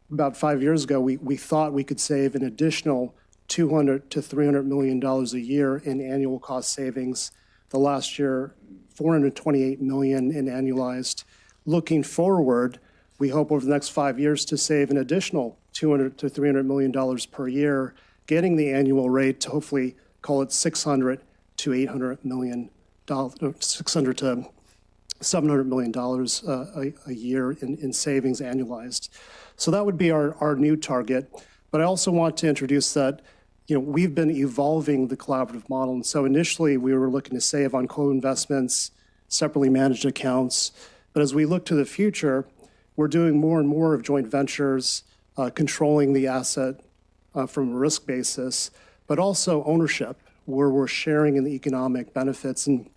about 5 years ago, we thought we could save an additional $200 to $300 million a year in annual cost savings. The last year, $428 million in annualized. Looking forward, we hope over the next 5 years to save an additional $200 to $300 million per year, getting the annual rate to hopefully call it $600 to $800 million, $600 to $700 million a year in savings annualized. So that would be our new target. But I also want to introduce that, we've been evolving the collaborative model. And so initially we were looking to save on co-investments, separately managed accounts. But as we look to the future, we're doing more and more of joint ventures, controlling the asset from a risk basis, but also ownership, where we're sharing in the economic benefits. And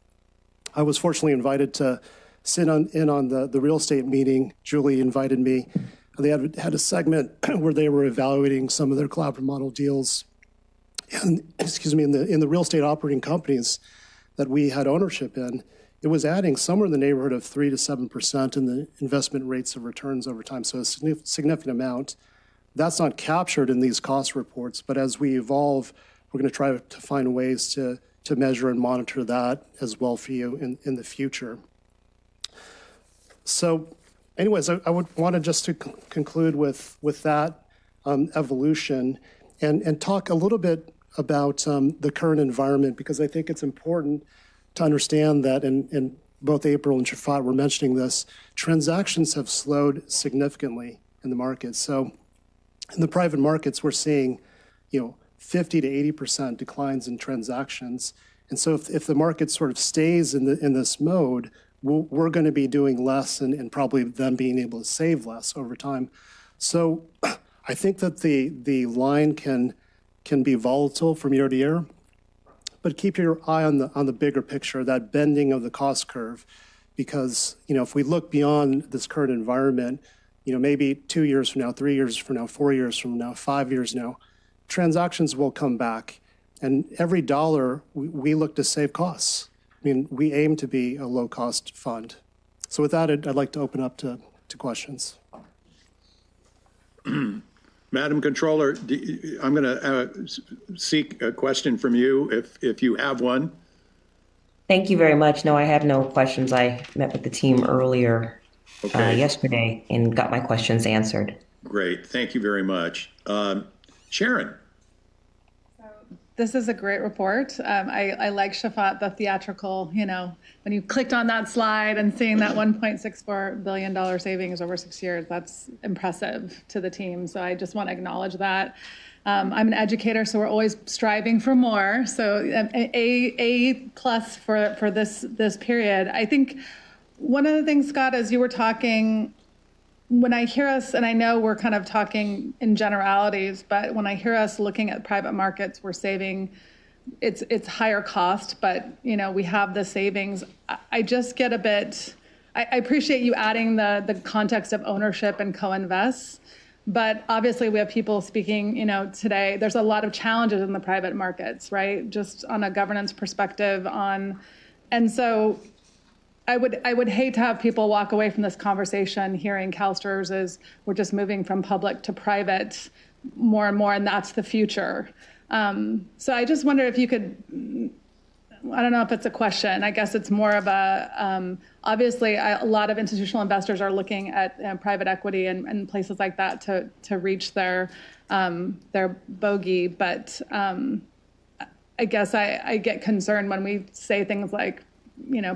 I was fortunately invited to sit in on the real estate meeting. Julie invited me. They had a segment where they were evaluating some of their collaborative model deals, and in the real estate operating companies that we had ownership in. It was adding somewhere in the neighborhood of 3 to 7% in the investment rates of returns over time, so a significant amount. That's not captured in these cost reports, but as we evolve, we're going to try to find ways to measure and monitor that as well for you in the future. So anyways, I would want to just to conclude with that evolution and talk a little bit about the current environment, because I think it's important to understand that, and both April and Shafat were mentioning this, transactions have slowed significantly in the market. So in the private markets, we're seeing, 50 to 80% declines in transactions. And so if the market sort of stays in this mode, we're going to be doing less and probably them being able to save less over time. So I think that the line can be volatile from year to year, but keep your eye on the bigger picture, that bending of the cost curve, because if we look beyond this current environment, maybe 2 years from now, 3 years from now, 4 years from now, 5 years now, transactions will come back, and every dollar we look to save costs. We aim to be a low-cost fund. So with that, I'd like to open up to questions. Madam Controller, I'm going to seek a question from you if you have one. Thank you very much. No, I have no questions. I met with the team earlier yesterday and got my questions answered. Great. Thank you very much. Sharon. This is a great report. I like Shafat, the theatrical, when you clicked on that slide and seeing that $1.64 billion savings over 6 years, that's impressive to the team. So I just want to acknowledge that. I'm an educator, so we're always striving for more. So A plus for this period. I think one of the things, Scott, as you were talking, when I hear us, and I know we're kind of talking in generalities, but when I hear us looking at private markets, we're saving, it's higher cost, but we have the savings. I just get a bit, I appreciate you adding the context of ownership and co-invest, but obviously we have people speaking, today. There's a lot of challenges in the private markets, right? Just on a governance perspective and so I would hate to have people walk away from this conversation hearing CalSTRS is we're just moving from public to private more and more, and that's the future. So I just wonder if you could, I don't know if it's a question. I guess it's more of a, obviously a lot of institutional investors are looking at private equity and places like that to reach their bogey. But I guess I get concerned when we say things like,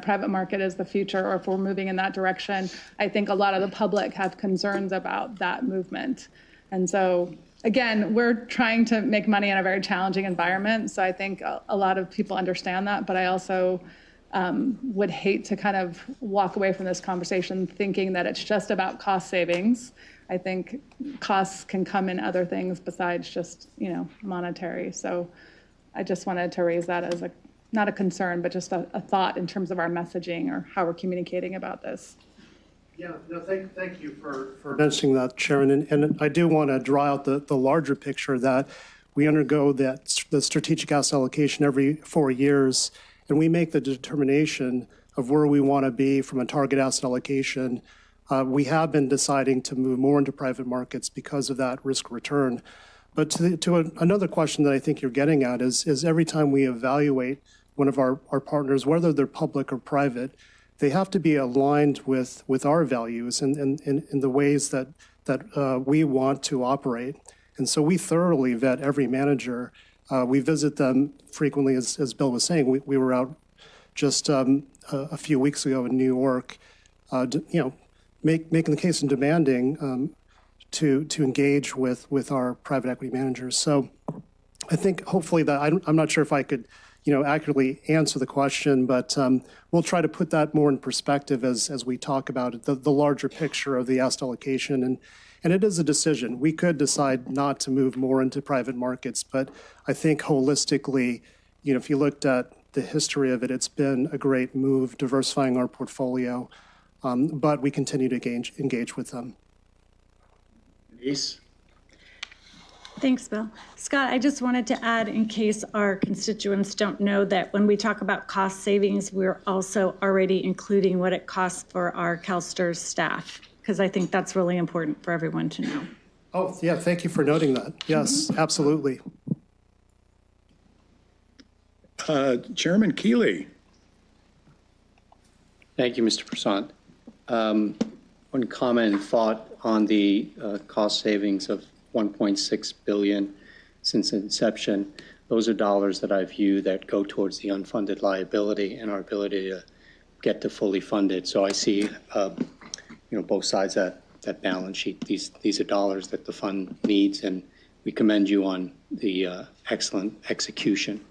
private market is the future, or if we're moving in that direction. I think a lot of the public have concerns about that movement. And so, again, we're trying to make money in a very challenging environment. So I think a lot of people understand that, but I also would hate to kind of walk away from this conversation thinking that it's just about cost savings. I think costs can come in other things besides just, monetary. So I just wanted to raise that as not a concern, but just a thought in terms of our messaging or how we're communicating about this. Yeah, no, thank you for mentioning that, Sharon. And I do want to draw out the larger picture that We undergo the strategic asset allocation every 4 years, and we make the determination of where we want to be from a target asset allocation. We have been deciding to move more into private markets because of that risk return. But another question that I think you're getting at is every time we evaluate one of our partners, whether they're public or private, they have to be aligned with our values and in the ways that we want to operate. And so we thoroughly vet every manager. We visit them frequently, as Bill was saying. We were out just a few weeks ago in New York, making the case and demanding to engage with our private equity managers. So I think hopefully that I'm not sure if I could accurately answer the question, but we'll try to put that more in perspective as we talk about it, the larger picture of the asset allocation. And it is a decision. We could decide not to move more into private markets, but I think holistically, if you looked at the history of it, it's been a great move, diversifying our portfolio, but we continue to engage with them. Denise? Thanks, Bill. Scott, I just wanted to add, in case our constituents don't know, that when we talk about cost savings, we're also already including what it costs for our CalSTRS staff, because I think that's really important for everyone to know. Oh, yeah, thank you for noting that. Yes, absolutely. Chairman Keeley. Thank you, Mr. Prasad. One comment and thought on the cost savings of $1.6 billion since inception. Those are dollars that I view that go towards the unfunded liability and our ability to get to fully funded. So I see, both sides of that balance sheet. These are dollars that the fund needs, and we commend you on the excellent execution.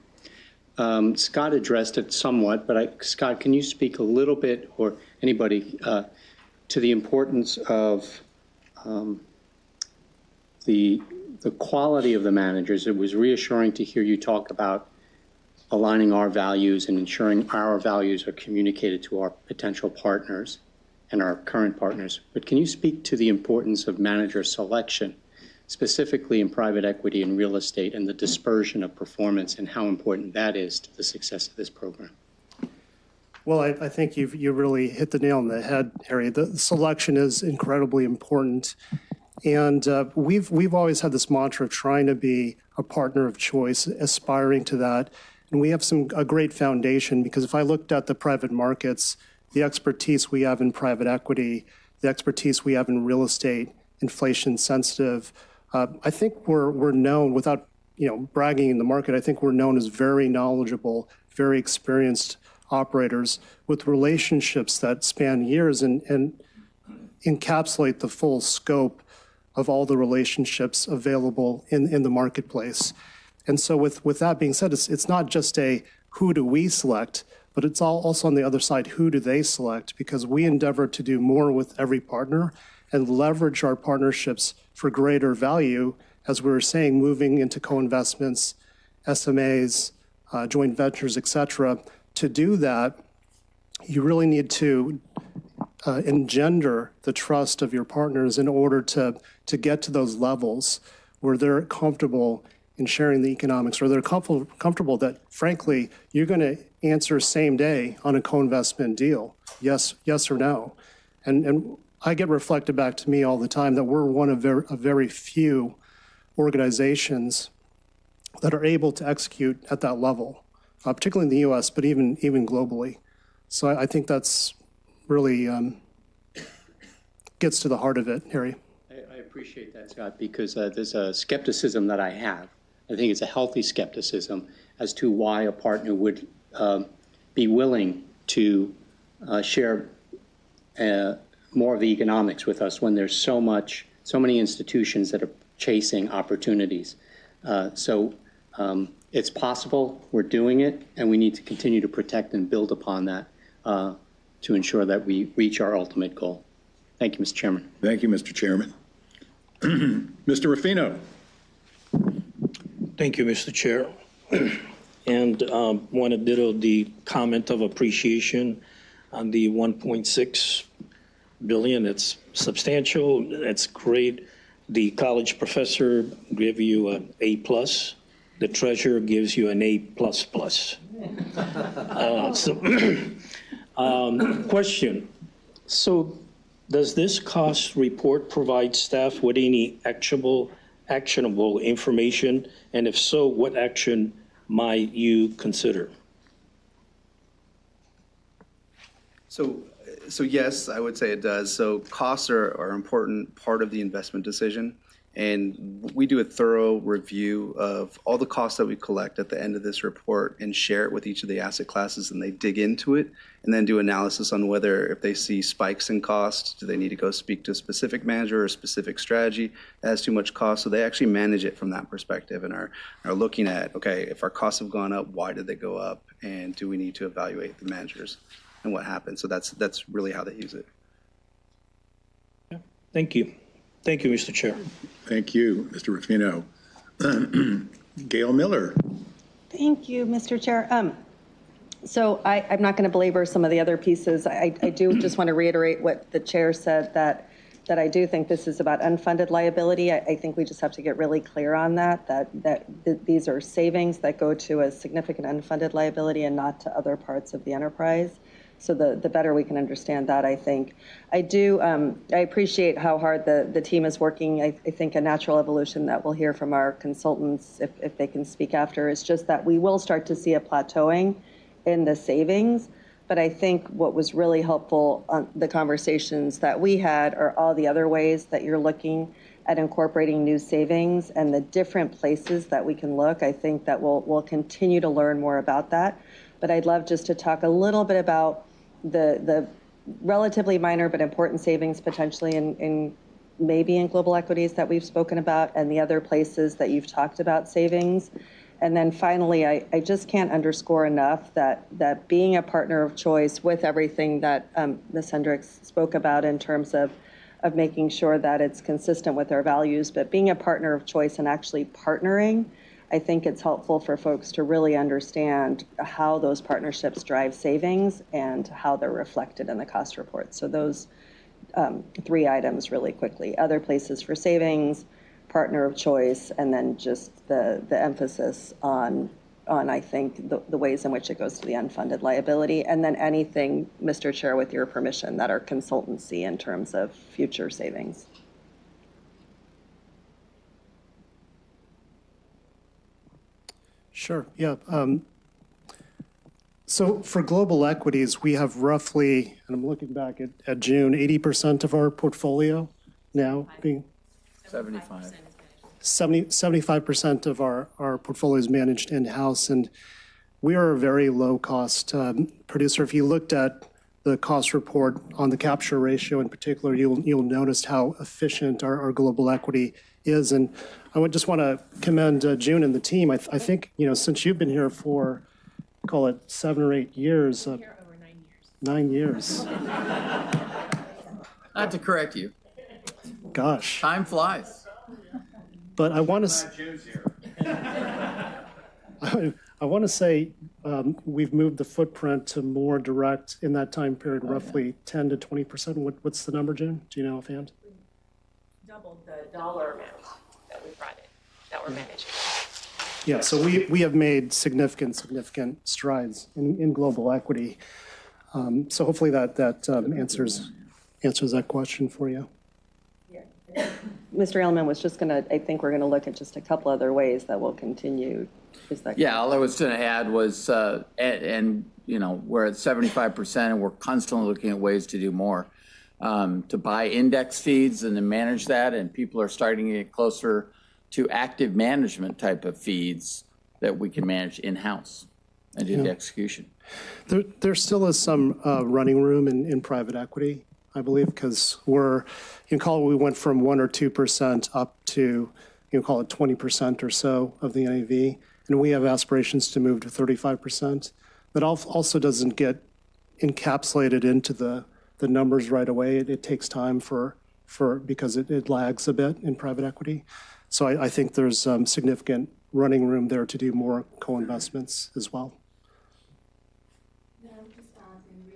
Scott addressed it somewhat, but Scott, can you speak a little bit, or anybody, to the importance of the quality of the managers? It was reassuring to hear you talk about aligning our values and ensuring our values are communicated to our potential partners and our current partners. But can you speak to the importance of manager selection, specifically in private equity and real estate, and the dispersion of performance and how important that is to the success of this program? Well, I think you really hit the nail on the head, Harry. The selection is incredibly important. And we've always had this mantra of trying to be a partner of choice, aspiring to that. And we have a great foundation, because if I looked at the private markets, the expertise we have in private equity, the expertise we have in real estate, inflation sensitive, I think we're known, without bragging in the market, I think we're known as very knowledgeable, very experienced operators with relationships that span years and encapsulate the full scope of all the relationships available in the marketplace. And so with that being said, it's not just a who do we select, but it's also on the other side, who do they select? Because we endeavor to do more with every partner and leverage our partnerships for greater value, as we were saying, moving into co-investments, SMAs, joint ventures, et cetera. To do that, you really need to engender the trust of your partners in order to get to those levels where they're comfortable in sharing the economics, or they're comfortable that, frankly, you're going to answer same day on a co-investment deal, yes or no. And I get reflected back to me all the time that we're one of very few organizations that are able to execute at that level, particularly in the U.S., but even globally. So I think that's really gets to the heart of it, Harry. I appreciate that, Scott, because there's a skepticism that I have. I think it's a healthy skepticism as to why a partner would be willing to share more of the economics with us when there's so many institutions that are chasing opportunities. So it's possible, we're doing it, and we need to continue to protect and build upon that to ensure that we reach our ultimate goal. Thank you, Mr. Chairman. Thank you, Mr. Chairman. Mr. Ruffino. Thank you, Mr. Chair. And want to ditto the comment of appreciation on the $1.6 billion. It's substantial. It's great the college professor give you an A+, the treasurer gives you an A++. Question. So does this cost report provide staff with any actionable information? And if so, what action might you consider? So yes, I would say it does. So costs are an important part of the investment decision. And we do a thorough review of all the costs that we collect at the end of this report and share it with each of the asset classes, and they dig into it and then do analysis on whether if they see spikes in cost, do they need to go speak to a specific manager or a specific strategy that has too much cost. So they actually manage it from that perspective and are looking at, okay, if our costs have gone up, why did they go up? And do we need to evaluate the managers and what happened? So that's really how they use it. Thank you. Thank you, Mr. Chair. Thank you, Mr. Rufino. Gail Miller. Thank you, Mr. Chair. So I'm not going to belabor some of the other pieces. I do just want to reiterate what the chair said, that I do think this is about unfunded liability. I think we just have to get really clear on that these are savings that go to a significant unfunded liability and not to other parts of the enterprise. So the better we can understand that, I think. I appreciate how hard the team is working. I think a natural evolution that we'll hear from our consultants, if they can speak after, is just that we will start to see a plateauing in the savings. But I think what was really helpful on the conversations that we had are all the other ways that you're looking at incorporating new savings and the different places that we can look. I think that we'll continue to learn more about that. But I'd love just to talk a little bit about the relatively minor but important savings potentially in maybe in global equities that we've spoken about, and the other places that you've talked about savings. And then finally, I just can't underscore enough that being a partner of choice with everything that Ms. Hendricks spoke about in terms of making sure that it's consistent with our values, but being a partner of choice and actually partnering, I think it's helpful for folks to really understand how those partnerships drive savings and how they're reflected in the cost report. So those three items really quickly: other places for savings, partner of choice, and then just the emphasis on I think the ways in which it goes to the unfunded liability, and then anything, Mr. Chair, with your permission, that our consultants see in terms of future savings. Sure, yeah. So for global equities, we have roughly, and I'm looking back at June, 80% of our portfolio now being 75% of our portfolio is managed in-house, and we are a very low-cost producer. If you looked at the cost report on the capture ratio in particular, you'll notice how efficient our global equity is. And I would just want to commend June and the team. I think, since you've been here for, call it 7 or 8 years. Here over 9 years. 9 years. Not to correct you. Gosh. Time flies. But I want to say we've moved the footprint to more direct in that time period, roughly 10 to 20%. What's the number, June? Do you know offhand? Doubled the dollar amount that we brought in, that we're managing. Yeah, so we have made significant strides in global equity. So hopefully that answers that question for you. Mr. Edelman was just I think we're going to look at just a couple other ways that will continue. Yeah, all I was going to add was, we're at 75% and we're constantly looking at ways to do more, to buy index feeds and to manage that. And people are starting to get closer to active management type of feeds that we can manage in-house and do the execution. There still is some running room in private equity, I believe, because we went from 1 or 2% up to, call it 20% or so of the NAV. And we have aspirations to move to 35%. That also doesn't get encapsulated into the numbers right away. It takes time because it lags a bit in private equity. So I think there's significant running room there to do more co-investments as well. No, just in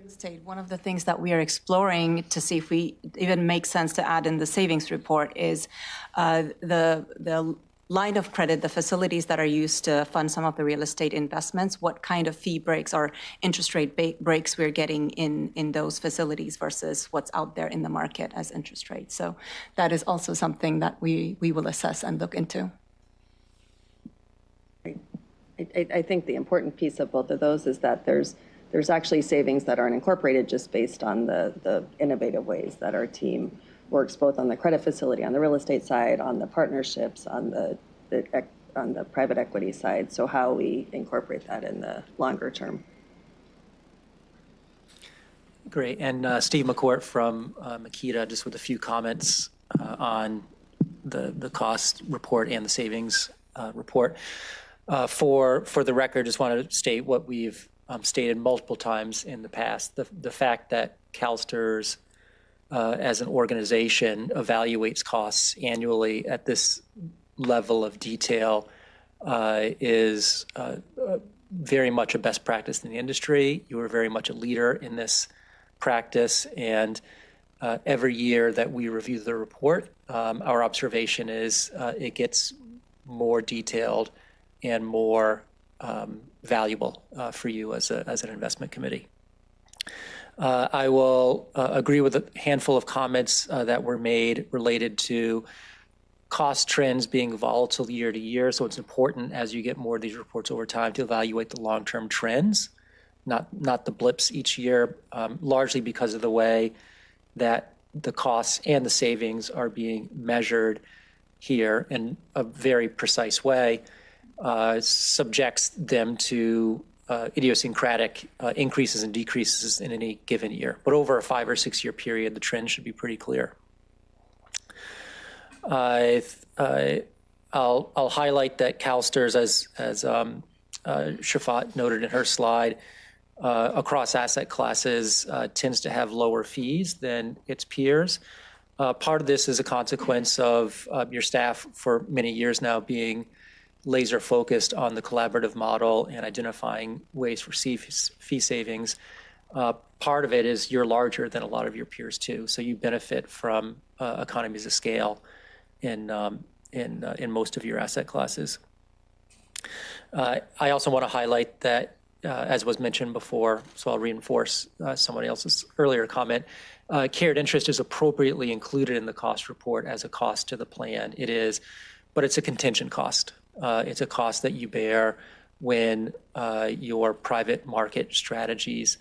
estate, one of the things that we are exploring to see if we even make sense to add in the savings report is the line of credit, the facilities that are used to fund some of the real estate investments, what kind of fee breaks or interest rate breaks we're getting in those facilities versus what's out there in the market as interest rates. So that is also something that we will assess and look into. I think the important piece of both of those is that there's actually savings that aren't incorporated just based on the innovative ways that our team works both on the credit facility, on the real estate side, on the partnerships, on the private equity side. So how we incorporate that in the longer term. Great. And Steve McCourt from Makita, just with a few comments on the cost report and the savings report. For the record, just want to state what we've stated multiple times in the past. The fact that CalSTRS as an organization evaluates costs annually at this level of detail is very much a best practice in the industry. You are very much a leader in this practice, and every year that we review the report, our observation is it gets more detailed and more valuable for you as an investment committee. I will agree with a handful of comments that were made related to cost trends being volatile year to year. So it's important as you get more of these reports over time to evaluate the long-term trends, not the blips each year, largely because of the way that the costs and the savings are being measured here in a very precise way, subjects them to idiosyncratic increases and decreases in any given year. But over a 5 or 6 year period, the trend should be pretty clear. I'll highlight that CalSTRS, as Shafat noted in her slide, across asset classes tends to have lower fees than its peers. Part of this is a consequence of your staff for many years now being laser focused on the collaborative model and identifying ways for fee savings. Part of it is you're larger than a lot of your peers too, so you benefit from economies of scale in most of your asset classes. I also want to highlight that, as was mentioned before, so I'll reinforce someone else's earlier comment, carried interest is appropriately included in the cost report as a cost to the plan. It is, but it's a contingent cost. It's a cost that you bear when your private market strategies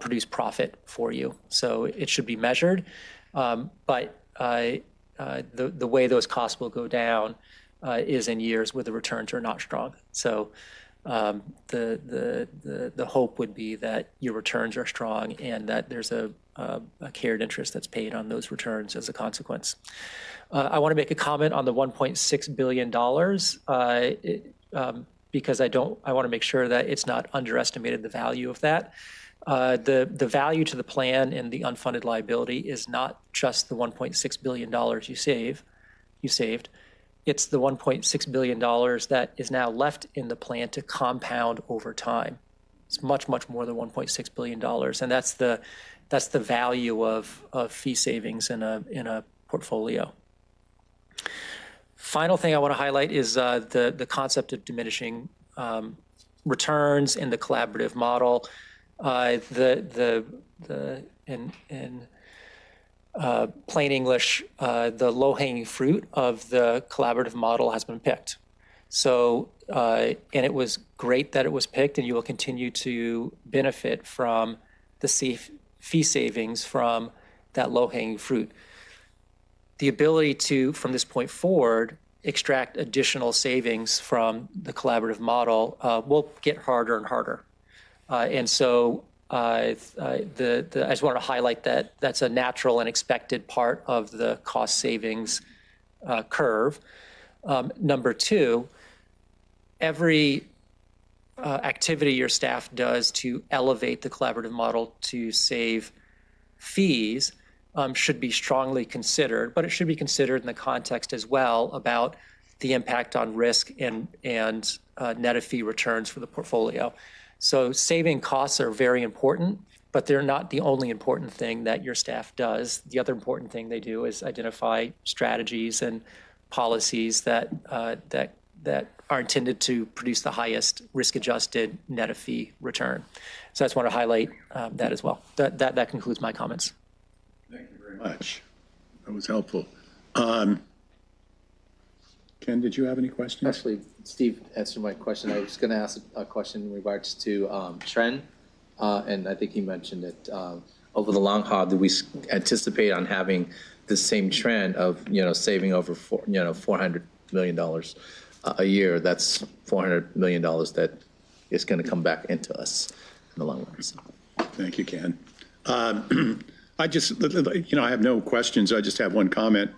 produce profit for you. So it should be measured, but the way those costs will go down is in years where the returns are not strong. So the hope would be that your returns are strong and that there's a carried interest that's paid on those returns as a consequence. I want to make a comment on the $1.6 billion because I want to make sure that it's not underestimated the value of that. The value to the plan and the unfunded liability is not just the $1.6 billion you saved. It's the $1.6 billion that is now left in the plan to compound over time. It's much, much more than $1.6 billion, and that's the value of fee savings in a portfolio. Final thing I want to highlight is the concept of diminishing returns in the collaborative model. In plain English, the low-hanging fruit of the collaborative model has been picked. So, and it was great that it was picked, and you will continue to benefit from the fee savings from that low-hanging fruit. The ability to, from this point forward, extract additional savings from the collaborative model will get harder and harder. And so I just want to highlight that that's a natural and expected part of the cost savings curve. Number two, every activity your staff does to elevate the collaborative model to save fees should be strongly considered, but it should be considered in the context as well about the impact on risk and net of fee returns for the portfolio. So saving costs are very important, but they're not the only important thing that your staff does. The other important thing they do is identify strategies and policies that are intended to produce the highest risk-adjusted net of fee return. So I just want to highlight that as well. That concludes my comments. Thank you very much. That was helpful. Ken, did you have any questions? Actually, Steve answered my question. I was going to ask a question in regards to trend, and I think he mentioned it. Over the long haul, do we anticipate on having the same trend of saving over $400 million a year? That's $400 million that is going to come back into us in the long run. So. Thank you, Ken. I just, I have no questions. I just have one comment.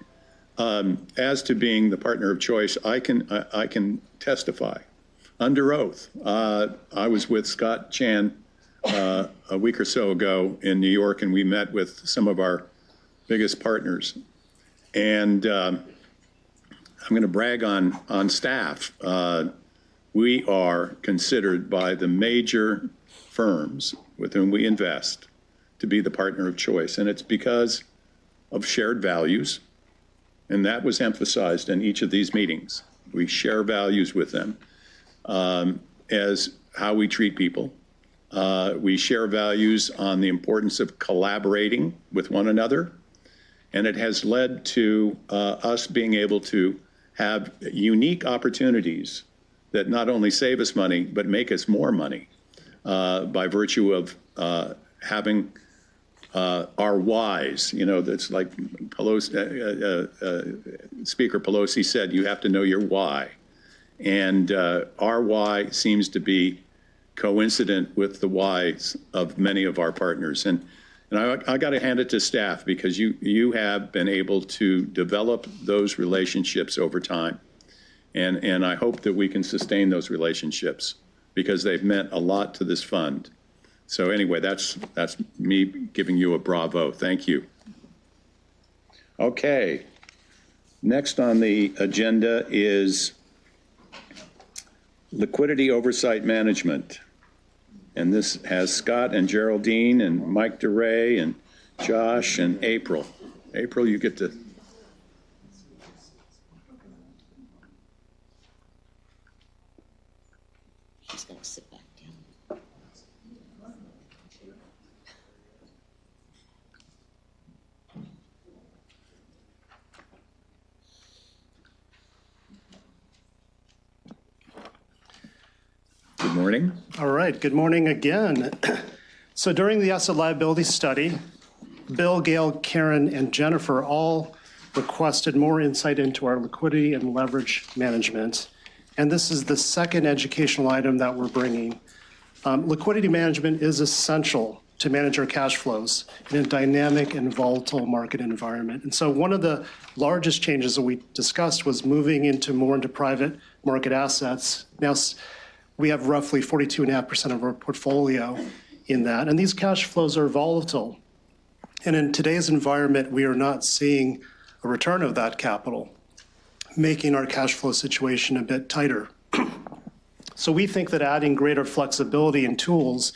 As to being the partner of choice, I can testify under oath. I was with Scott Chan a week or so ago in New York, and we met with some of our biggest partners. And I'm going to brag on staff. We are considered by the major firms with whom we invest to be the partner of choice, and it's because of shared values. And that was emphasized in each of these meetings. We share values with them as how we treat people. We share values on the importance of collaborating with one another. And it has led to us being able to have unique opportunities that not only save us money, but make us more money by virtue of having our whys. That's like Speaker Pelosi said, you have to know your why. And our why seems to be coincident with the whys of many of our partners. And I got to hand it to staff, because you have been able to develop those relationships over time. And I hope that we can sustain those relationships, because they've meant a lot to this fund. So anyway, that's me giving you a bravo. Thank you. Okay. Next on the agenda is liquidity oversight management. And this has Scott and Geraldine and Mike DeRay and Josh and April. April, you get to. She's going to sit back down. Good morning. All right, good morning again. So during the asset liability study, Bill, Gail, Karen, and Jennifer all requested more insight into our liquidity and leverage management. And this is the second educational item that we're bringing. Liquidity management is essential to manage our cash flows in a dynamic and volatile market environment. And so one of the largest changes that we discussed was moving more into private market assets. Now, we have roughly 42.5% of our portfolio in that, and these cash flows are volatile. And in today's environment, we are not seeing a return of that capital, making our cash flow situation a bit tighter. So we think that adding greater flexibility and tools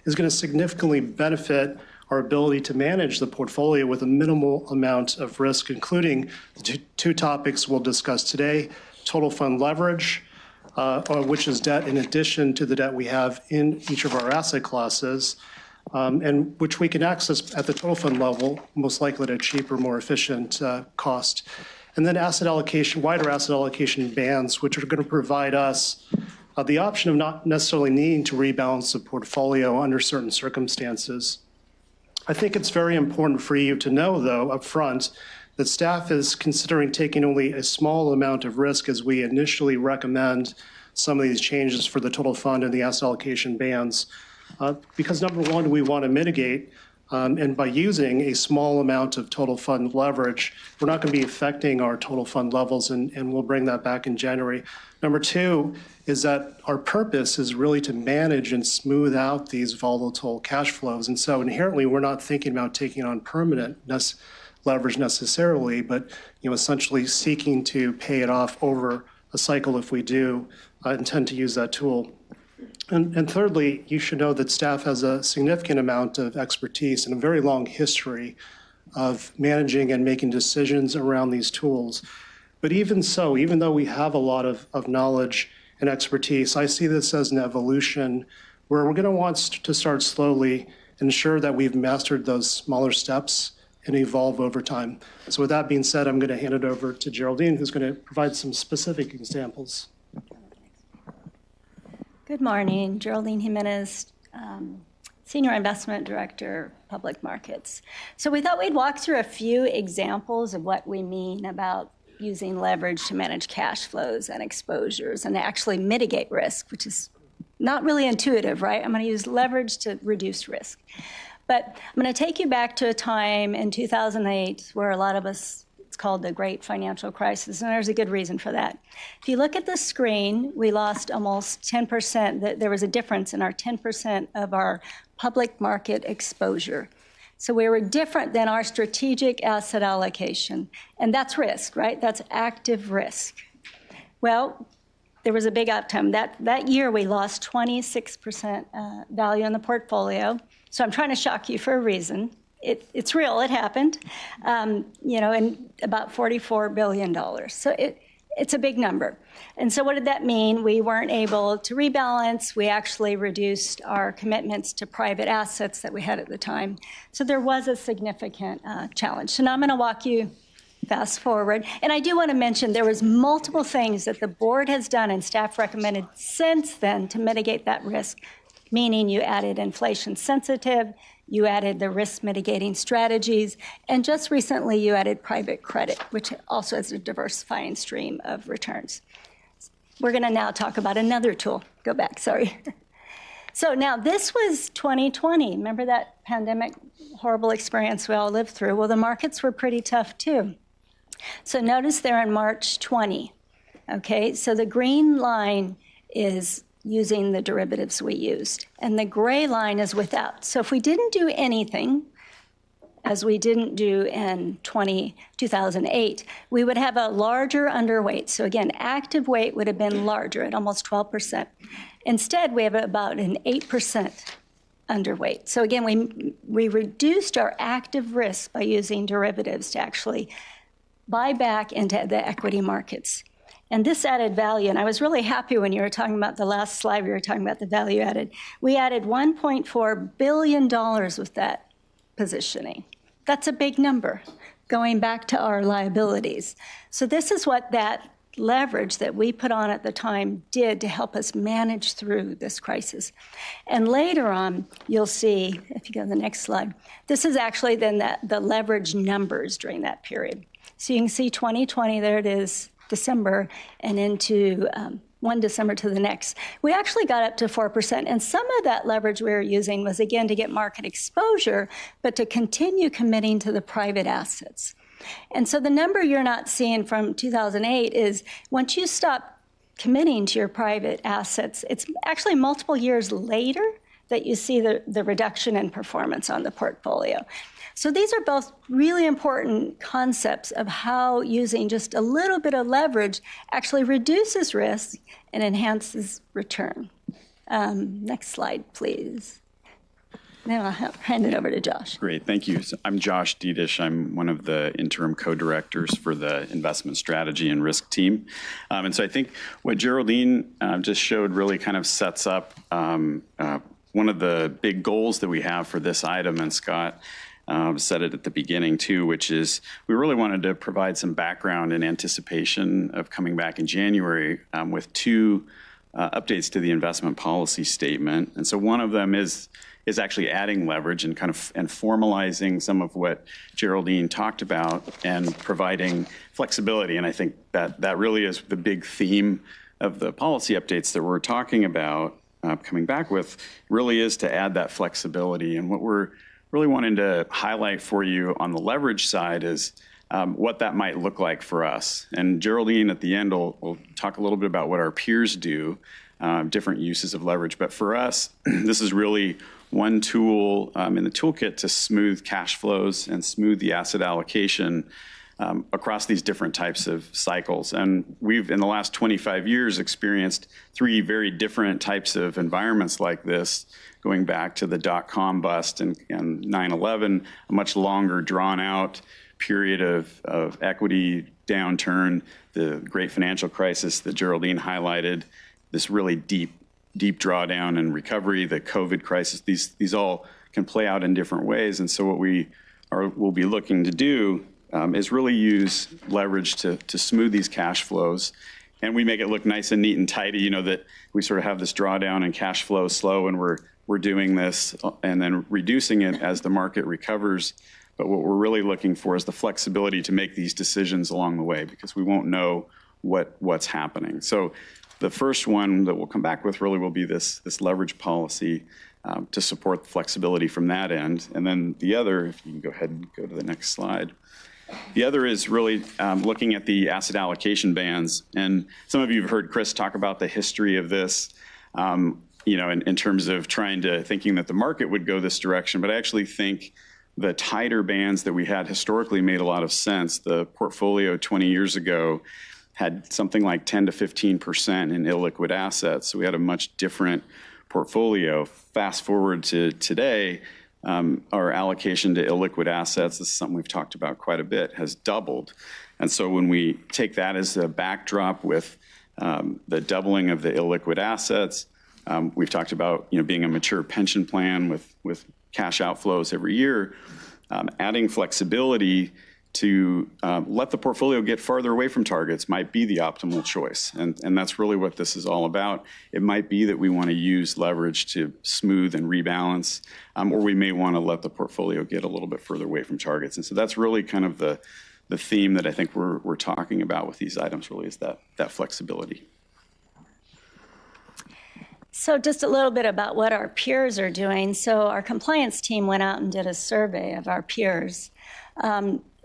is going to significantly benefit our ability to manage the portfolio with a minimal amount of risk, including the two topics we'll discuss today: total fund leverage, which is debt in addition to the debt we have in each of our asset classes, and which we can access at the total fund level, most likely at a cheaper, more efficient cost. And then asset allocation, wider asset allocation bands, which are going to provide us the option of not necessarily needing to rebalance the portfolio under certain circumstances. I think it's very important for you to know, though, up front, that staff is considering taking only a small amount of risk as we initially recommend some of these changes for the total fund and the asset allocation bands. Because number one, we want to mitigate, and by using a small amount of total fund leverage, we're not going to be affecting our total fund levels, and we'll bring that back in January. Number two is that our purpose is really to manage and smooth out these volatile cash flows. And so inherently, we're not thinking about taking on permanent leverage necessarily, but essentially seeking to pay it off over a cycle if we do intend to use that tool. And thirdly, you should know that staff has a significant amount of expertise and a very long history of managing and making decisions around these tools. But even so, even though we have a lot of knowledge and expertise, I see this as an evolution where we're going to want to start slowly, ensure that we've mastered those smaller steps and evolve over time. So with that being said, I'm going to hand it over to Geraldine, who's going to provide some specific examples. Good morning, Geraldine Jimenez, Senior Investment Director, Public Markets. So we thought we'd walk through a few examples of what we mean about using leverage to manage cash flows and exposures and actually mitigate risk, which is not really intuitive, right? I'm going to use leverage to reduce risk. But I'm going to take you back to a time in 2008 where a lot of us, it's called the Great Financial Crisis, and there's a good reason for that. If you look at the screen, we lost almost 10%. There was a difference in our 10% of our public market exposure. So we were different than our strategic asset allocation. And that's risk, right? That's active risk. Well, there was a big outcome. That year, we lost 26% value in the portfolio. So I'm trying to shock you for a reason. It's real, it happened, and about $44 billion. So it's a big number. And so what did that mean? We weren't able to rebalance. We actually reduced our commitments to private assets that we had at the time. So there was a significant challenge. So now I'm going to walk you fast forward. And I do want to mention there was multiple things that the board has done and staff recommended since then to mitigate that risk, meaning you added inflation sensitive, you added the risk mitigating strategies, and just recently you added private credit, which also has a diversifying stream of returns. We're going to now talk about another tool. Go back, sorry. So now this was 2020. Remember that pandemic horrible experience we all lived through? Well, the markets were pretty tough too. So notice there in March 20, okay? So the green line is using the derivatives we used, and the gray line is without. So if we didn't do anything, as we didn't do in 2008, we would have a larger underweight. So again, active weight would have been larger at almost 12%. Instead, we have about an 8% underweight. So again, we reduced our active risk by using derivatives to actually buy back into the equity markets. And this added value, and I was really happy when you were talking about the last slide, we were talking about the value added. We added $1.4 billion with that positioning. That's a big number, going back to our liabilities. So this is what that leverage that we put on at the time did to help us manage through this crisis. And later on, you'll see, if you go to the next slide, this is actually then the leverage numbers during that period. So you can see 2020, there it is, December, and into one December to the next. We actually got up to 4%, and some of that leverage we were using was, again, to get market exposure, but to continue committing to the private assets. And so the number you're not seeing from 2008 is once you stop committing to your private assets, it's actually multiple years later that you see the reduction in performance on the portfolio. So these are both really important concepts of how using just a little bit of leverage actually reduces risk and enhances return. Next slide, please. Now I'll hand it over to Josh. Great, thank you. So I'm Josh Diedish. I'm one of the interim co-directors for the investment strategy and risk team. And so I think what Geraldine just showed really kind of sets up one of the big goals that we have for this item, and Scott said it at the beginning too, which is we really wanted to provide some background in anticipation of coming back in January with two updates to the investment policy statement. And so one of them is actually adding leverage and formalizing some of what Geraldine talked about and providing flexibility. And I think that really is the big theme of the policy updates that we're talking about coming back with, really is to add that flexibility. And what we're really wanting to highlight for you on the leverage side is what that might look like for us. And Geraldine at the end will talk a little bit about what our peers do, different uses of leverage. But for us, this is really one tool in the toolkit to smooth cash flows and smooth the asset allocation across these different types of cycles. And we've, in the last 25 years, experienced 3 very different types of environments like this, going back to the dot-com bust and 9/11, a much longer, drawn-out period of equity downturn, the great financial crisis that Geraldine highlighted, this really deep drawdown and recovery, the COVID crisis. These all can play out in different ways. And so what we'll be looking to do is really use leverage to smooth these cash flows. And we make it look nice and neat and tidy, you know, that we sort of have this drawdown and cash flow slow, and we're doing this and then reducing it as the market recovers. But what we're really looking for is the flexibility to make these decisions along the way, because we won't know what's happening. So the first one that we'll come back with really will be this leverage policy to support the flexibility from that end. And then the other, if you can go ahead and go to the next slide. The other is really looking at the asset allocation bands. And some of you have heard Chris talk about the history of this, you know, in terms of thinking that the market would go this direction. But I actually think the tighter bands that we had historically made a lot of sense. The portfolio 20 years ago had something like 10 to 15% in illiquid assets. So we had a much different portfolio. Fast forward to today, our allocation to illiquid assets, this is something we've talked about quite a bit, has doubled. And so when we take that as a backdrop with the doubling of the illiquid assets, we've talked about, you know, being a mature pension plan with cash outflows every year, adding flexibility to let the portfolio get farther away from targets might be the optimal choice. And that's really what this is all about. It might be that we want to use leverage to smooth and rebalance, or we may want to let the portfolio get a little bit further away from targets. And so that's really kind of the theme that I think we're talking about with these items, really, is that flexibility. So just a little bit about what our peers are doing. So our compliance team went out and did a survey of our peers.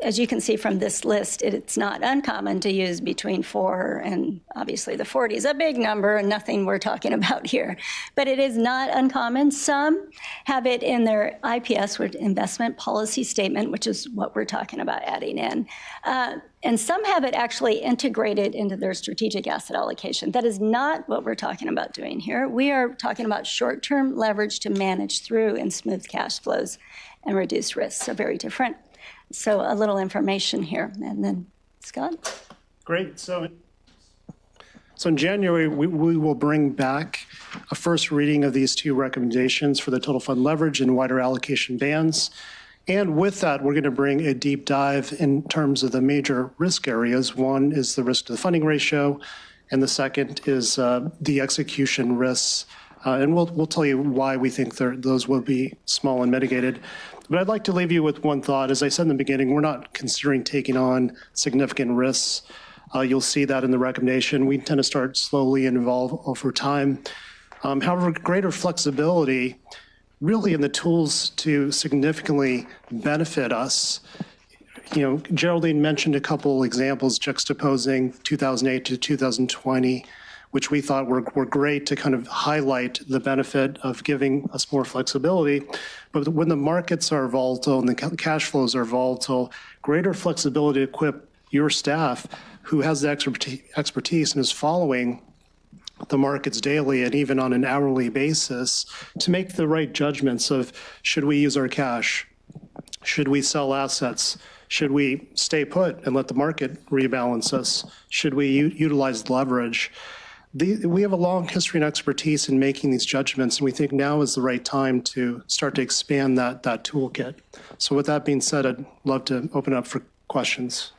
As you can see from this list, it's not uncommon to use between 4 and obviously the 40 is a big number and nothing we're talking about here. But it is not uncommon. Some have it in their IPS, with investment policy statement, which is what we're talking about adding in. And some have it actually integrated into their strategic asset allocation. That is not what we're talking about doing here. We are talking about short-term leverage to manage through and smooth cash flows and reduce risk. So very different. So a little information here. And then Scott? Great. So in January, we will bring back a first reading of these 2 recommendations for the total fund leverage and wider allocation bands. And with that, we're going to bring a deep dive in terms of the major risk areas. One is the risk to the funding ratio, and the second is the execution risks. And we'll tell you why we think those will be small and mitigated. But I'd like to leave you with one thought. As I said in the beginning, we're not considering taking on significant risks. You'll see that in the recommendation. We tend to start slowly and evolve over time. However, greater flexibility really in the tools to significantly benefit us. You know, Geraldine mentioned a couple examples juxtaposing 2008 to 2020, which we thought were great to kind of highlight the benefit of giving us more flexibility. But when the markets are volatile and the cash flows are volatile, greater flexibility to equip your staff who has the expertise and is following the markets daily and even on an hourly basis to make the right judgments of, should we use our cash? Should we sell assets? Should we stay put and let the market rebalance us? Should we utilize leverage? We have a long history and expertise in making these judgments, and we think now is the right time to start to expand that toolkit. So with that being said, I'd love to open up for questions.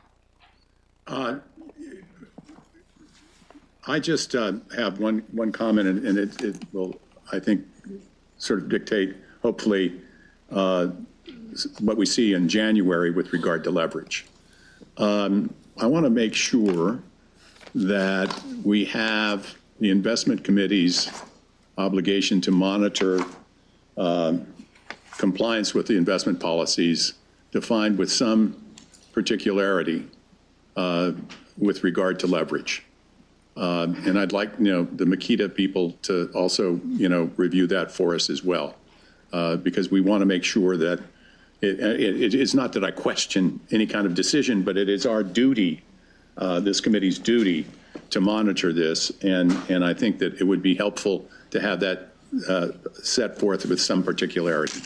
I just have one comment, and it will, I think, sort of dictate, hopefully, what we see in January with regard to leverage. I want to make sure that we have the investment committee's obligation to monitor compliance with the investment policies defined with some particularity with regard to leverage. And I'd like, the Makita people to also, review that for us as well, because we want to make sure that, It's not that I question any kind of decision, but it is our duty, this committee's duty, to monitor this, and I think that it would be helpful to have that set forth with some particularity.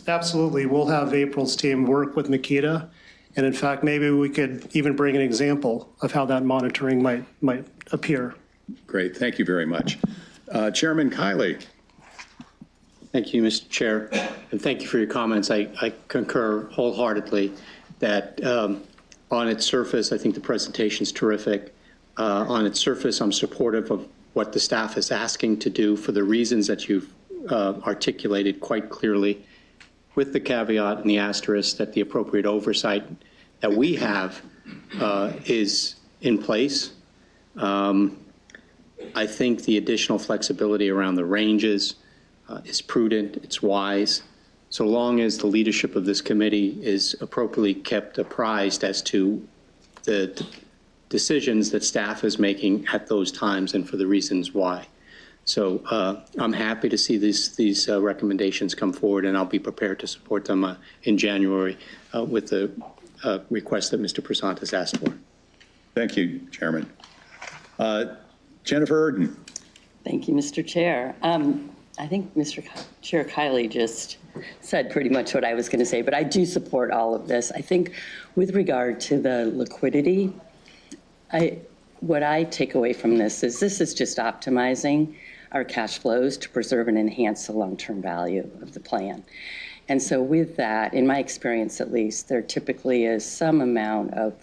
Absolutely. We'll have April's team work with Makita, and in fact, maybe we could even bring an example of how that monitoring might appear. Great. Thank you very much. Chairman Kiley. Thank you, Mr. Chair, and thank you for your comments. I concur wholeheartedly that on its surface, I think the presentation is terrific. On its surface, I'm supportive of what the staff is asking to do for the reasons that you've articulated quite clearly, with the caveat and the asterisk that the appropriate oversight that we have is in place. I think the additional flexibility around the ranges is prudent, it's wise, so long as the leadership of this committee is appropriately kept apprised as to the decisions that staff is making at those times and for the reasons why. So I'm happy to see these recommendations come forward, and I'll be prepared to support them in January with the request that Mr. Prasad has asked for. Thank you, Chairman. Jennifer Erden. Thank you, Mr. Chair. I think Mr. Chair Kiley just said pretty much what I was going to say, but I do support all of this. I think with regard to the liquidity, what I take away from this is just optimizing our cash flows to preserve and enhance the long-term value of the plan. And so with that, in my experience at least, there typically is some amount of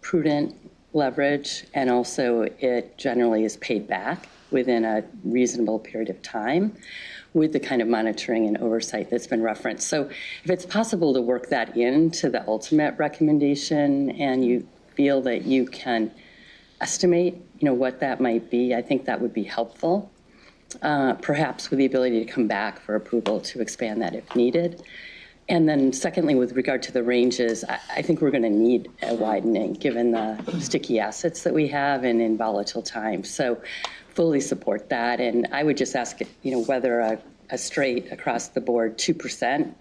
prudent leverage, and also it generally is paid back within a reasonable period of time with the kind of monitoring and oversight that's been referenced. So if it's possible to work that into the ultimate recommendation and you feel that you can estimate, what that might be, I think that would be helpful. Perhaps with the ability to come back for approval to expand that if needed. And then secondly, with regard to the ranges, I think we're going to need a widening given the sticky assets that we have and in volatile times. So fully support that. And I would just ask, whether a straight across the board 2%,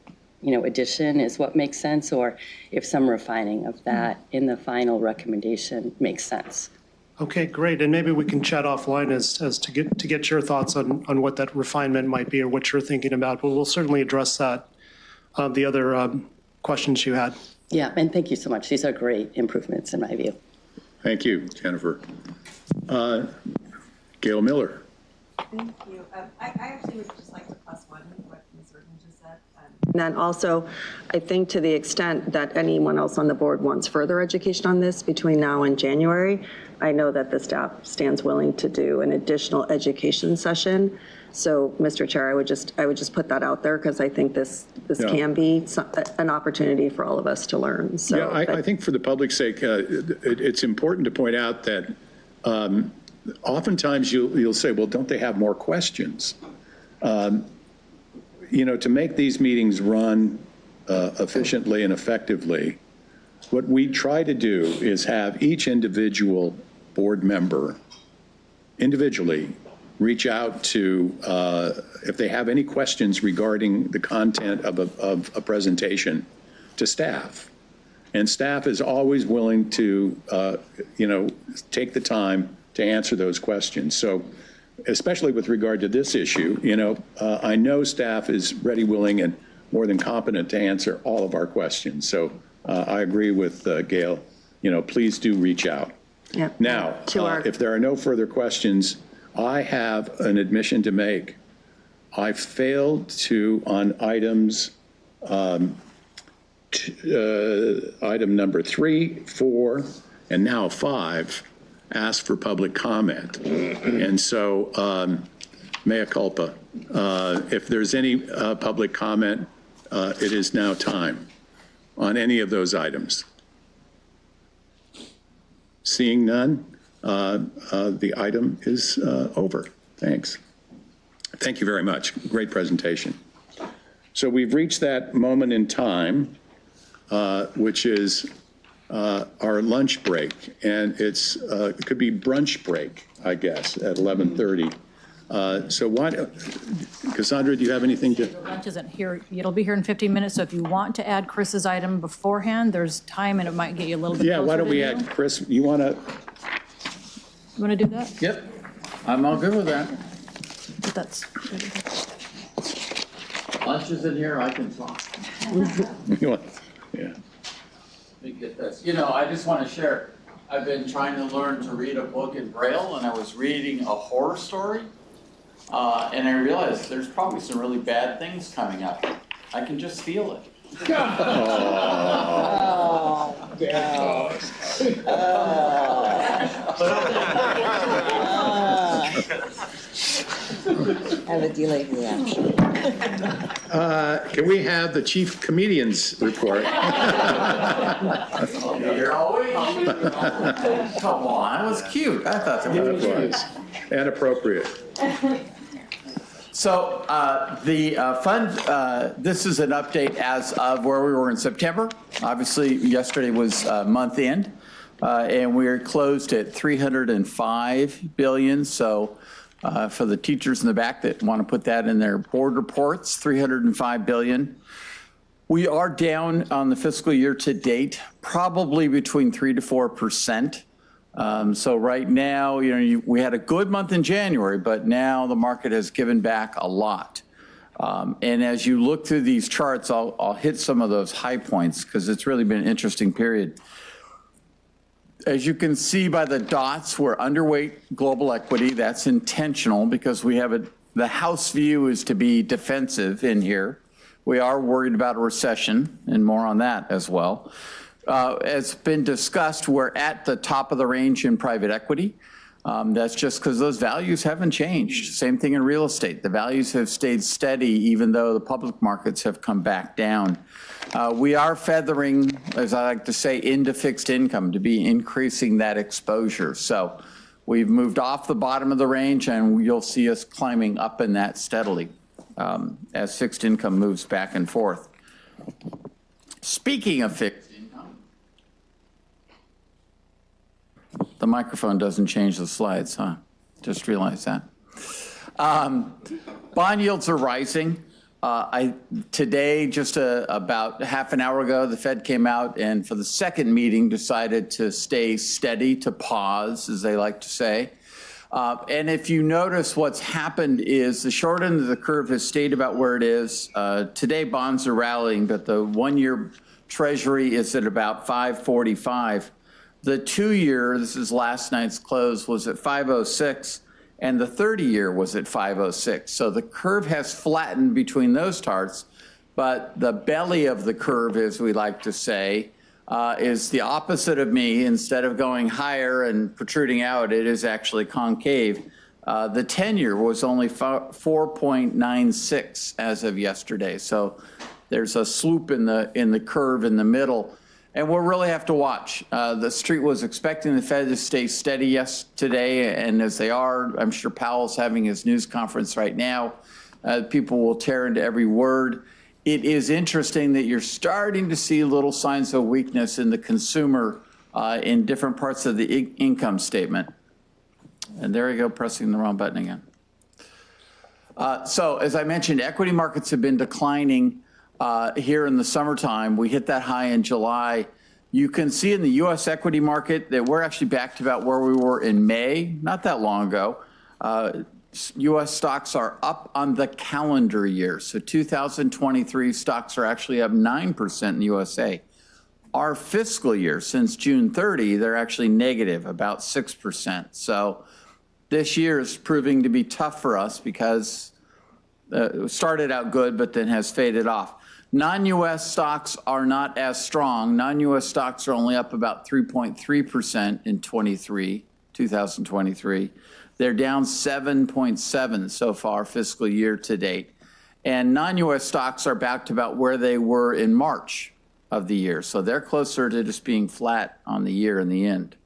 addition is what makes sense, or if some refining of that in the final recommendation makes sense. Okay, great. And maybe we can chat offline as to get your thoughts on what that refinement might be or what you're thinking about. But we'll certainly address that, the other questions you had. Yeah, and thank you so much. These are great improvements in my view. Thank you, Jennifer. Gail Miller. Thank you. I actually would just like to plus one what Ms. Erden just said. And then also, I think to the extent that anyone else on the board wants further education on this between now and January, I know that the staff stands willing to do an additional education session. So, Mr. Chair, I would just put that out there because I think this can be an opportunity for all of us to learn. So, yeah, I think for the public's sake, it's important to point out that oftentimes you'll say, well, don't they have more questions? To make these meetings run efficiently and effectively, what we try to do is have each individual board member individually reach out to, if they have any questions regarding the content of a presentation, to staff. And staff is always willing to, take the time to answer those questions. So especially with regard to this issue, I know staff is ready, willing, and more than competent to answer all of our questions. So I agree with Gail, please do reach out. Yep. Now, if there are no further questions, I have an admission to make. I failed to, on items, item number 3, 4, and now 5, ask for public comment. And so, mea culpa. If there's any public comment, it is now time on any of those items. Seeing none, the item is over. Thanks. Thank you very much. Great presentation. So we've reached that moment in time, which is our lunch break, and it could be brunch break, I guess, at 11:30. So what, Cassandra, do you have anything to? Lunch isn't here. It'll be here in 15 minutes. So if you want to add Chris's item beforehand, there's time and it might get you a little bit Yeah, closer why don't to we you. add, Chris, you want to? You want to do that? Yep, I'm all good with that. But that's. Lunch is in here, I can talk. You want- Yeah. Let me get this. You know, I just want to share, I've been trying to learn to read a book in Braille, and I was reading a horror story, and I realized there's probably some really bad things coming up. I can just feel it. Have a delayed reaction. Can we have the chief comedian's report? Come on, that was cute. I thought that was cute. And appropriate. So the fund, this is an update as of where we were in September. Obviously, yesterday was month end, and we're closed at $305 billion. So for the teachers in the back that want to put that in their board reports, $305 billion. We are down on the fiscal year to date, probably between 3 to 4%. So right now, we had a good month in January, but now the market has given back a lot. And as you look through these charts, I'll hit some of those high points because it's really been an interesting period. As you can see by the dots, we're underweight global equity. That's intentional because we have the house view is to be defensive in here. We are worried about a recession and more on that as well. As been discussed, we're at the top of the range in private equity. That's just because those values haven't changed. Same thing in real estate. The values have stayed steady even though the public markets have come back down. We are feathering, as I like to say, into fixed income to be increasing that exposure. So we've moved off the bottom of the range and you'll see us climbing up in that steadily as fixed income moves back and forth. Speaking of fixed income, the microphone doesn't change the slides, huh? Just realized that. Bond yields are rising. Today, just about half an hour ago, the Fed came out and for the second meeting decided to stay steady, to pause, as they like to say. And if you notice what's happened is the short end of the curve has stayed about where it is. Today, bonds are rallying, but the one-year Treasury is at about 545. The 2-year, this is last night's close, was at 506. And the 30-year was at 506. So the curve has flattened between those charts, but the belly of the curve, as we like to say, is the opposite of me. Instead of going higher and protruding out, it is actually concave. The 10-year was only 4.96 as of yesterday. So there's a slope in the curve in the middle. And we'll really have to watch. The street was expecting the Fed to stay steady yesterday, and as they are, I'm sure Powell's having his news conference right now. People will tear into every word. It is interesting that you're starting to see little signs of weakness in the consumer in different parts of the income statement. And there you go, pressing the wrong button again. So as I mentioned, equity markets have been declining here in the summertime. We hit that high in July. You can see in the U.S. equity market that we're actually back to about where we were in May, not that long ago. U.S. stocks are up on the calendar year. So 2023 stocks are actually up 9% in the USA. Our fiscal year, since June 30, they're actually negative, about 6%. So this year is proving to be tough for us because it started out good, but then has faded off. Non-U.S. stocks are not as strong. Non-U.S. stocks are only up about 3.3% in 2023. They're down 7.7 so far fiscal year to date. And non-U.S. stocks are back to about where they were in March of the year. So they're closer to just being flat on the year in the end.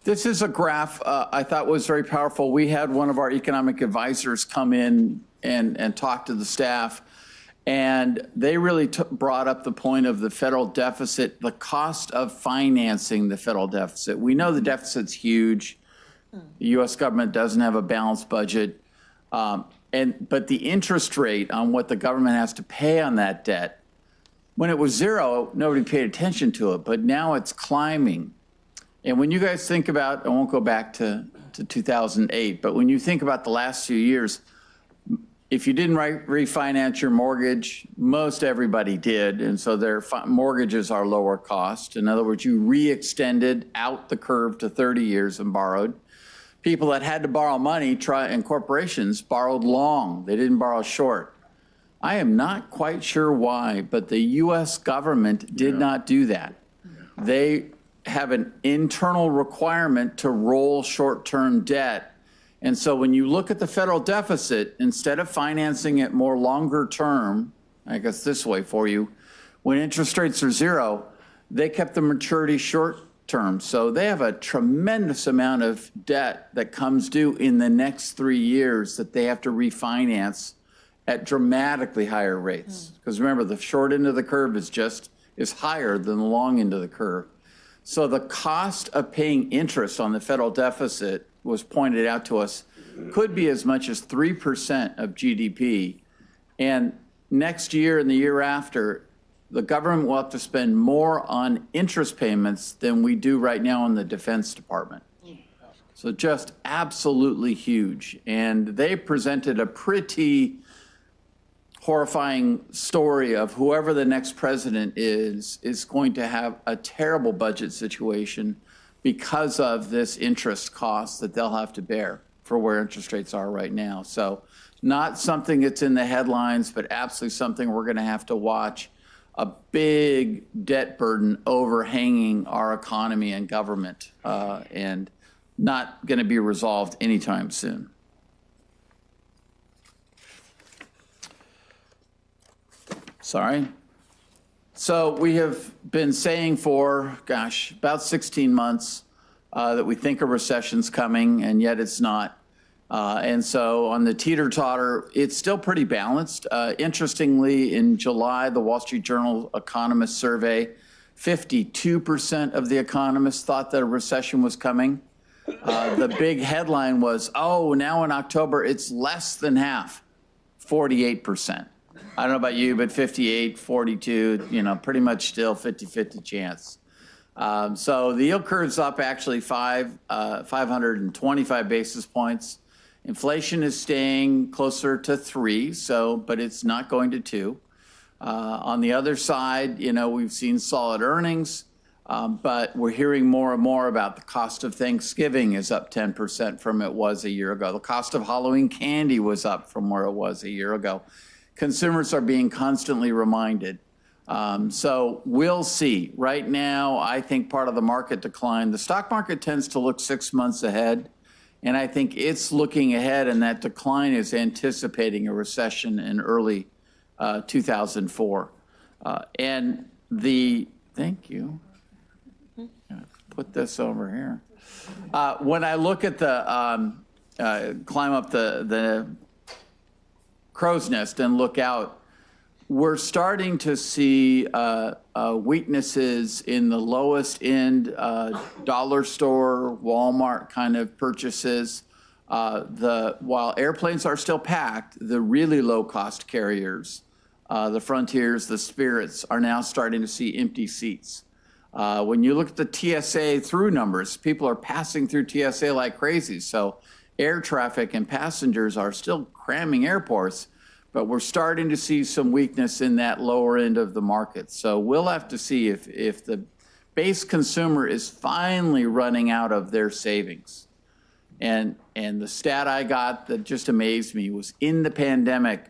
This is a graph I thought was very powerful. We had one of our economic advisors come in and talk to the staff, and they really brought up the point of the federal deficit, the cost of financing the federal deficit. We know the deficit's huge. The U.S. government doesn't have a balanced budget. But the interest rate on what the government has to pay on that debt, when it was zero, nobody paid attention to it, but now it's climbing. And when you guys think about, I won't go back to 2008, but when you think about the last few years, if you didn't refinance your mortgage, most everybody did, and so their mortgages are lower cost. In other words, you re-extended out the curve to 30 years and borrowed. People that had to borrow money, and corporations borrowed long. They didn't borrow short. I am not quite sure why, but the U.S. government did not do that. They have an internal requirement to roll short-term debt. And so when you look at the federal deficit, instead of financing it more longer term, I guess this way for you, when interest rates are zero, they kept the maturity short term. So they have a tremendous amount of debt that comes due in the next 3 years that they have to refinance at dramatically higher rates. Because remember, the short end of the curve is higher than the long end of the curve. So the cost of paying interest on the federal deficit was pointed out to us could be as much as 3% of GDP. And next year and the year after, the government will have to spend more on interest payments than we do right now in the Defense Department. So just absolutely huge. And they presented a pretty horrifying story of whoever the next president is going to have a terrible budget situation because of this interest cost that they'll have to bear for where interest rates are right now. So not something that's in the headlines, but absolutely something we're going to have to watch. A big debt burden overhanging our economy and government, and not going to be resolved anytime soon. Sorry. So we have been saying for, about 16 months that we think a recession's coming, and yet it's not. And so on the teeter-totter, it's still pretty balanced. Interestingly, in July, the Wall Street Journal Economist Survey, 52% of the economists thought that a recession was coming. The big headline was, oh, now in October, it's less than half, 48%. I don't know about you, but 58, 42, pretty much still 50-50 chance. So the yield curve's up actually 525 basis points. Inflation is staying closer to 3, but it's not going to 2. On the other side, we've seen solid earnings, but we're hearing more and more about the cost of Thanksgiving is up 10% from it was a year ago. The cost of Halloween candy was up from where it was a year ago. Consumers are being constantly reminded. So we'll see. Right now, I think part of the market decline, the stock market tends to look 6 months ahead. And I think it's looking ahead, and that decline is anticipating a recession in early 2004. Thank you. Put this over here. When I look at the, climb up the crow's nest and look out, we're starting to see weaknesses in the lowest end dollar store, Walmart kind of purchases. While airplanes are still packed, the really low cost carriers, the Frontiers, the Spirits, are now starting to see empty seats. When you look at the TSA through numbers, people are passing through TSA like crazy. So air traffic and passengers are still cramming airports. But we're starting to see some weakness in that lower end of the market. So we'll have to see if the base consumer is finally running out of their savings. And the stat I got that just amazed me was in the pandemic,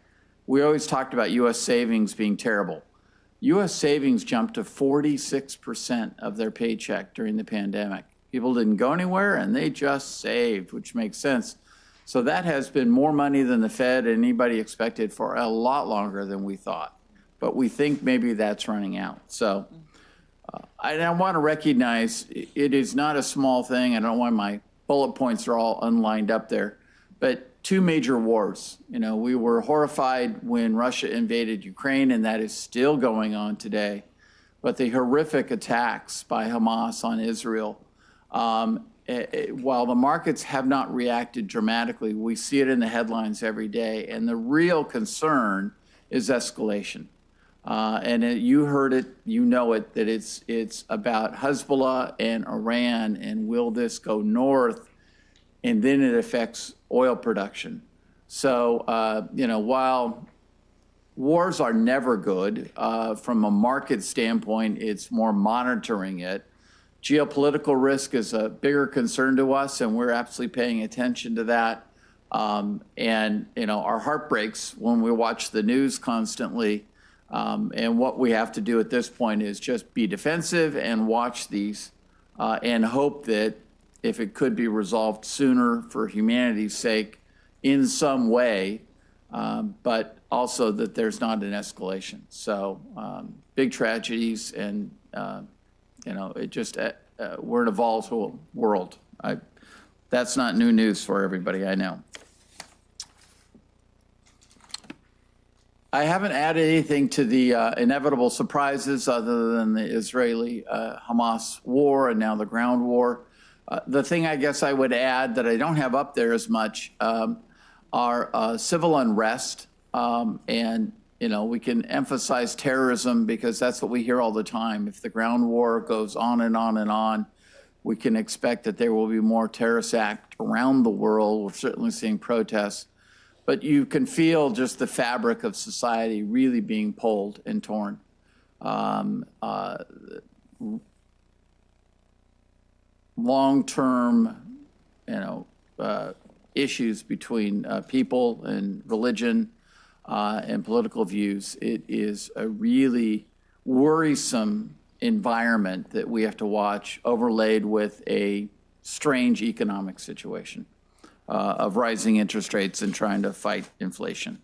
we always talked about U.S. savings being terrible. U.S. savings jumped to 46% of their paycheck during the pandemic. People didn't go anywhere and they just saved, which makes sense. So that has been more money than the Fed and anybody expected for a lot longer than we thought. But we think maybe that's running out. So I want to recognize it is not a small thing. I don't know why my bullet points are all unlined up there. But 2 major wars. We were horrified when Russia invaded Ukraine, and that is still going on today. But the horrific attacks by Hamas on Israel, while the markets have not reacted dramatically, we see it in the headlines every day. And the real concern is escalation. You heard it, you know it, that it's about Hezbollah and Iran, and will this go north? And then it affects oil production. So, while wars are never good, from a market standpoint, it's more monitoring it. Geopolitical risk is a bigger concern to us, and we're absolutely paying attention to that. Our heart breaks when we watch the news constantly. And what we have to do at this point is just be defensive and watch these and hope that if it could be resolved sooner for humanity's sake in some way, but also that there's not an escalation. So big tragedies, and it just we're in a volatile world. That's not new news for everybody, I know. I haven't added anything to the inevitable surprises other than the Israeli-Hamas war and now the ground war. The thing I guess I would add that I don't have up there as much are civil unrest. We can emphasize terrorism because that's what we hear all the time. If the ground war goes on and on and on, we can expect that there will be more terrorist acts around the world. We're certainly seeing protests. But you can feel just the fabric of society really being pulled and torn. Long-term, issues between people and religion and political views. It is a really worrisome environment that we have to watch, overlaid with a strange economic situation of rising interest rates and trying to fight inflation.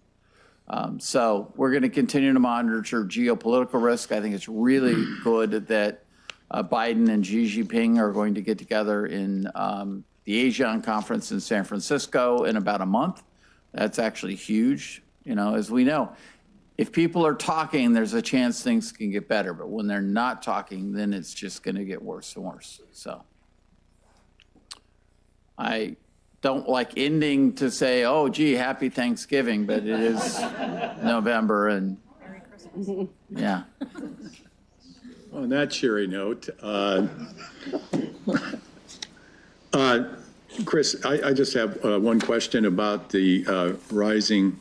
So we're going to continue to monitor geopolitical risk. I think it's really good that Biden and Xi Jinping are going to get together in the ASEAN conference in San Francisco in about a month. That's actually huge. As we know, if people are talking, there's a chance things can get better. But when they're not talking, then it's just going to get worse and worse. So I don't like ending to say, oh, gee, happy Thanksgiving, but it is November and Merry Christmas. Yeah. On that cheery note, Chris, I just have one question about the rising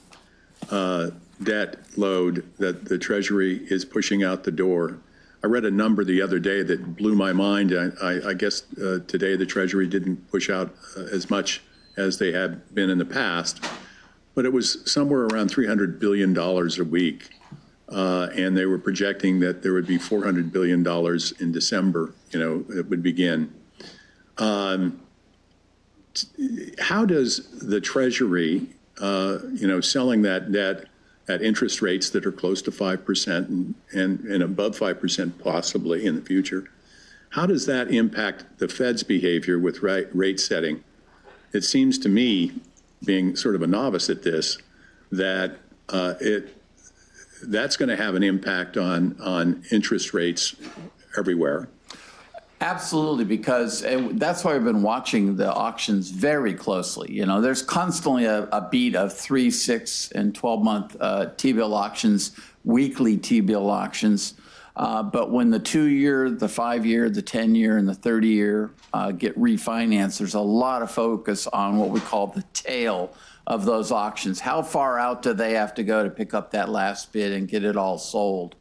debt load that the Treasury is pushing out the door. I read a number the other day that blew my mind. I guess today the Treasury didn't push out as much as they had been in the past, but it was somewhere around $300 billion a week. And they were projecting that there would be $400 billion in December, it would begin. How does the Treasury, selling that debt at interest rates that are close to 5% and above 5% possibly in the future, how does that impact the Fed's behavior with rate setting? It seems to me, being sort of a novice at this, that that's going to have an impact on interest rates everywhere. Absolutely, because that's why I've been watching the auctions very closely. There's constantly a beat of 3, 6, and 12-month T-bill auctions, weekly T-bill auctions. But when the 2-year, the 5-year, the 10-year, and the 30-year get refinanced, there's a lot of focus on what we call the tail of those auctions. How far out do they have to go to pick up that last bid and get it all sold?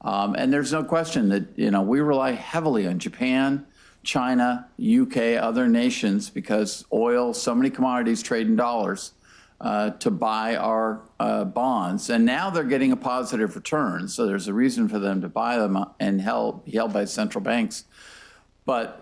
And there's no question that, we rely heavily on Japan, China, UK, other nations, because oil, so many commodities trade in dollars to buy our bonds. And now they're getting a positive return. So there's a reason for them to buy them and be held by central banks. But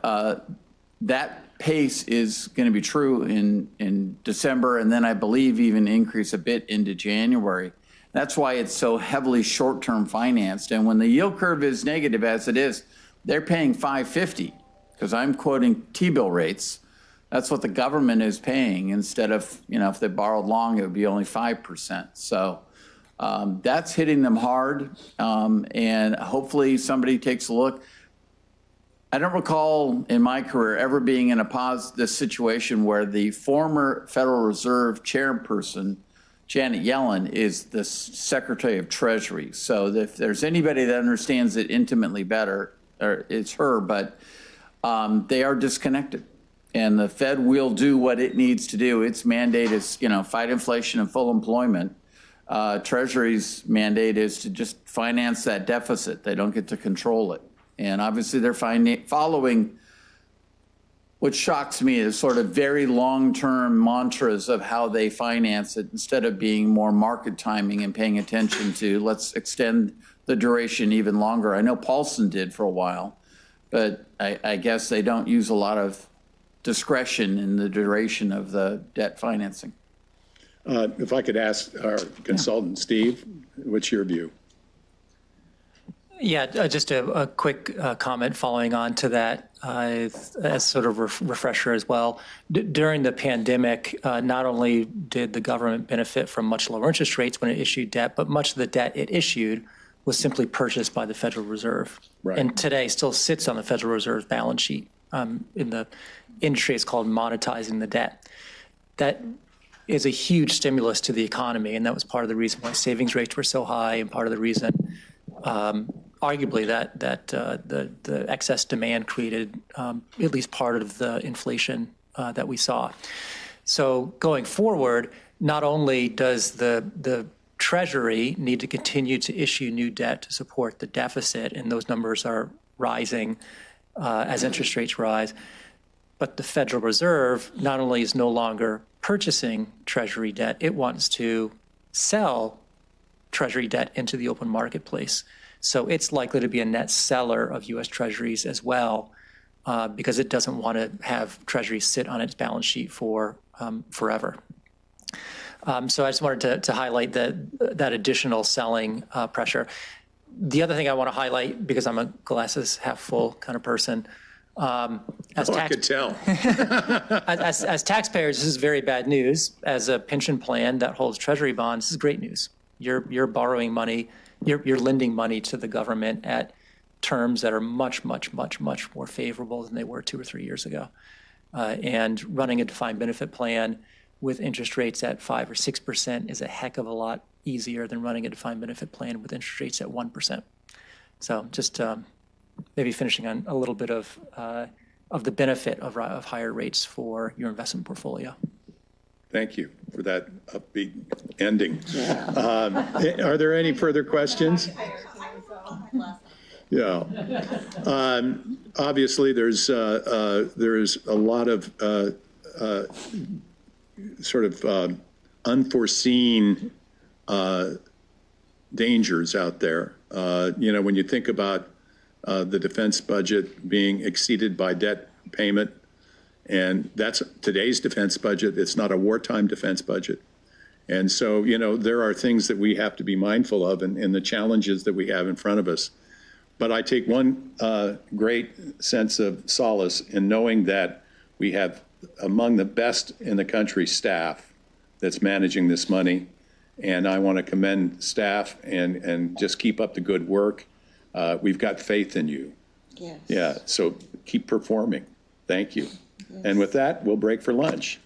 that pace is going to be true in December, and then I believe even increase a bit into January. That's why it's so heavily short-term financed. And when the yield curve is negative, as it is, they're paying 5.50, because I'm quoting T-bill rates. That's what the government is paying, instead of, if they borrowed long, it would be only 5%. So that's hitting them hard, and hopefully somebody takes a look. I don't recall in my career ever being in this situation where the former Federal Reserve chairperson, Janet Yellen, is the Secretary of Treasury. So if there's anybody that understands it intimately better, it's her, but they are disconnected. And the Fed will do what it needs to do. Its mandate is, fight inflation and full employment. Treasury's mandate is to just finance that deficit. They don't get to control it. And obviously they're following what shocks me is sort of very long-term mantras of how they finance it instead of being more market timing and paying attention to let's extend the duration even longer. I know Paulson did for a while, but I guess they don't use a lot of discretion in the duration of the debt financing. If I could ask our consultant, Steve, what's your view? Yeah, just a quick comment following on to that as sort of refresher as well. During the pandemic, not only did the government benefit from much lower interest rates when it issued debt, but much of the debt it issued was simply purchased by the Federal Reserve. Right. And today still sits on the Federal Reserve balance sheet. In the industry, it's called monetizing the debt. That is a huge stimulus to the economy, and that was part of the reason why savings rates were so high and part of the reason arguably that the excess demand created at least part of the inflation that we saw. So going forward, not only does the Treasury need to continue to issue new debt to support the deficit, and those numbers are rising as interest rates rise, but the Federal Reserve not only is no longer purchasing Treasury debt, it wants to sell Treasury debt into the open marketplace. So it's likely to be a net seller of U.S. Treasuries as well, because it doesn't want to have Treasuries sit on its balance sheet for forever. So I just wanted to highlight that additional selling pressure. The other thing I want to highlight, because I'm a glasses half full kind of person, I could tell. as taxpayers, this is very bad news. As a pension plan that holds Treasury bonds, this is great news. You're borrowing money, you're lending money to the government at terms that are much, much, much, much more favorable than they were 2 or 3 years ago. And running a defined benefit plan with interest rates at 5 or 6% is a heck of a lot easier than running a defined benefit plan with interest rates at 1%. So just maybe finishing on a little bit of the benefit of higher rates for your investment portfolio. Thank you for that upbeat ending. Are there any further questions? Yeah. Obviously, there's a lot of sort of unforeseen dangers out there. When you think about the defense budget being exceeded by debt payment, and that's today's defense budget. It's not a wartime defense budget. And so, there are things that we have to be mindful of and the challenges that we have in front of us. But I take one great sense of solace in knowing that we have among the best in the country staff that's managing this money. And I want to commend staff and just keep up the good work. We've got faith in you. Yes. Yeah, so keep performing. Thank you. Yes. And with that, we'll break for lunch.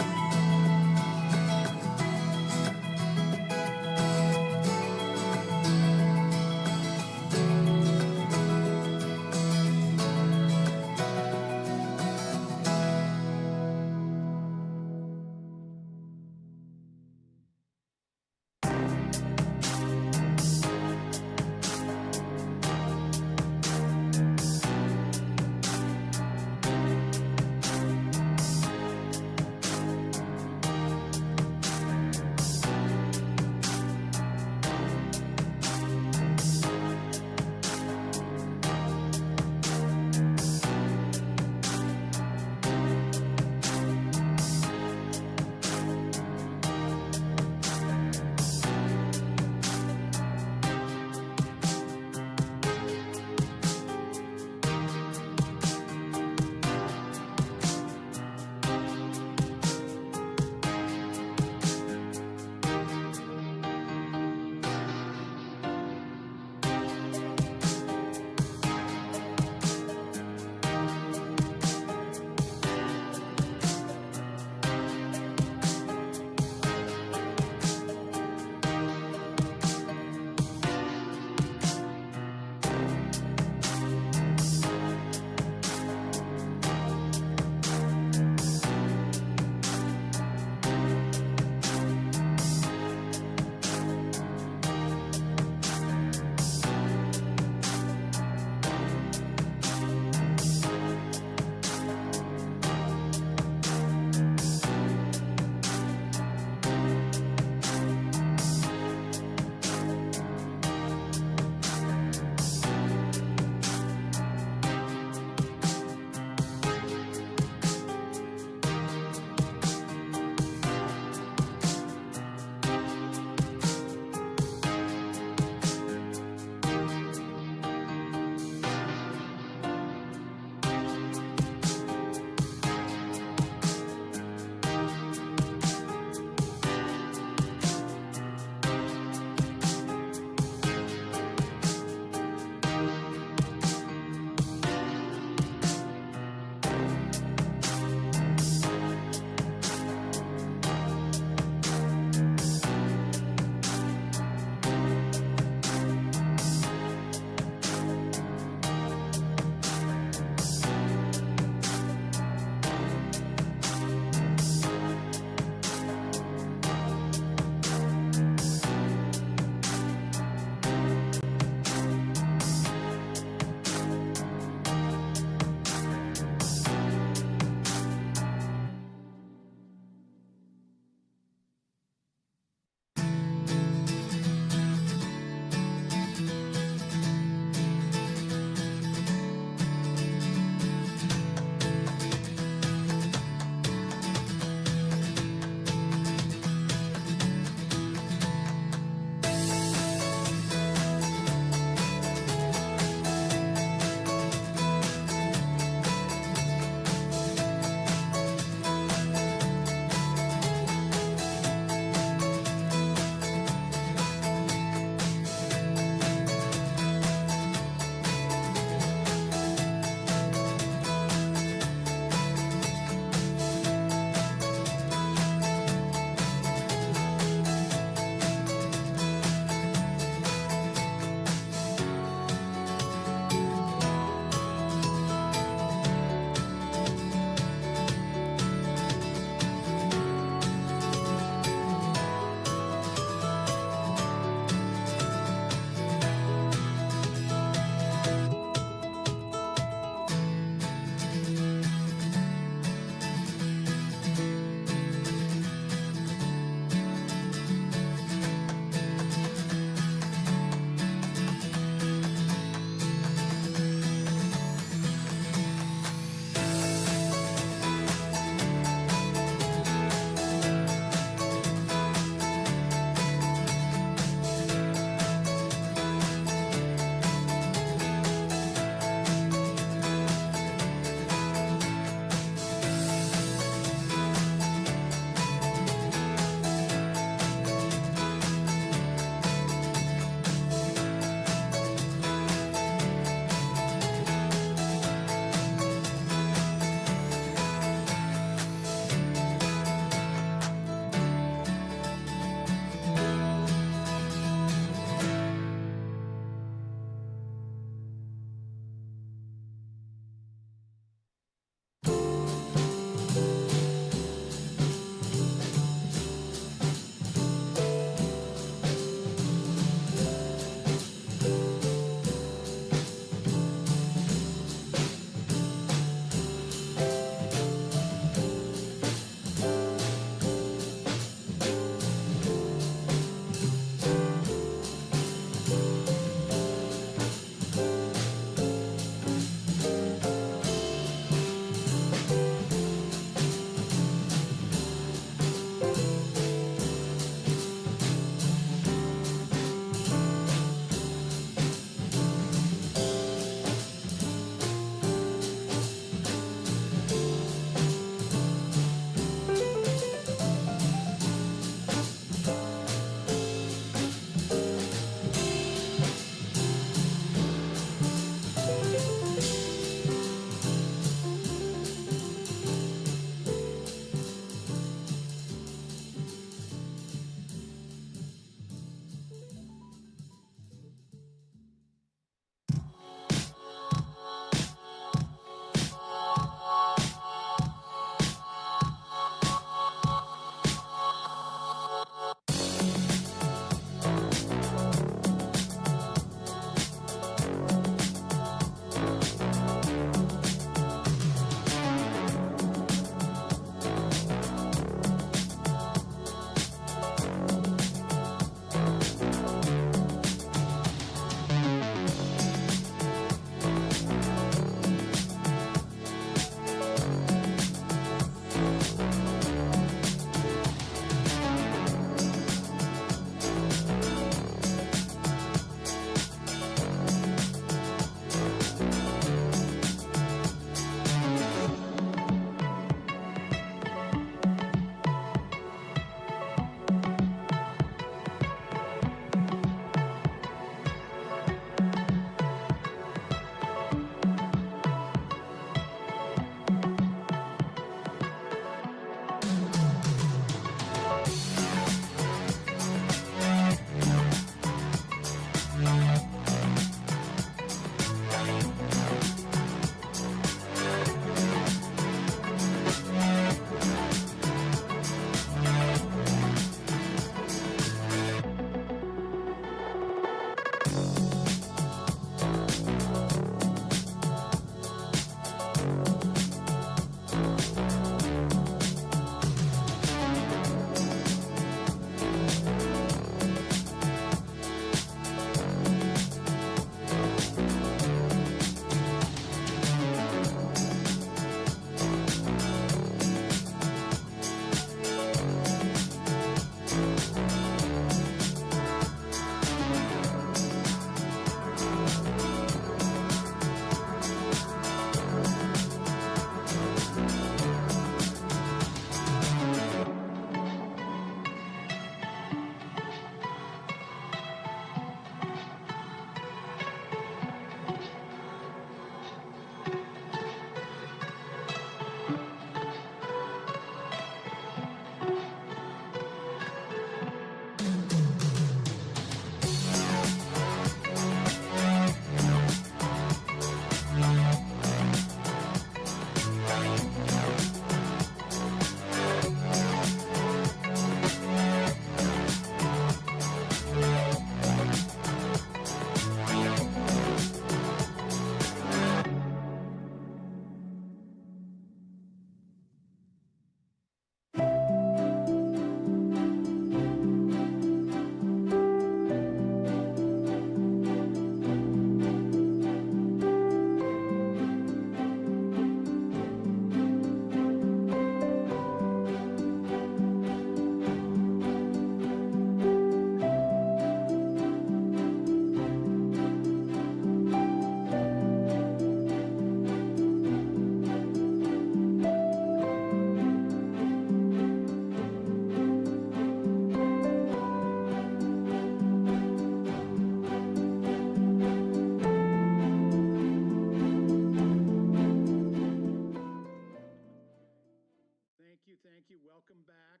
Thank you. Welcome back.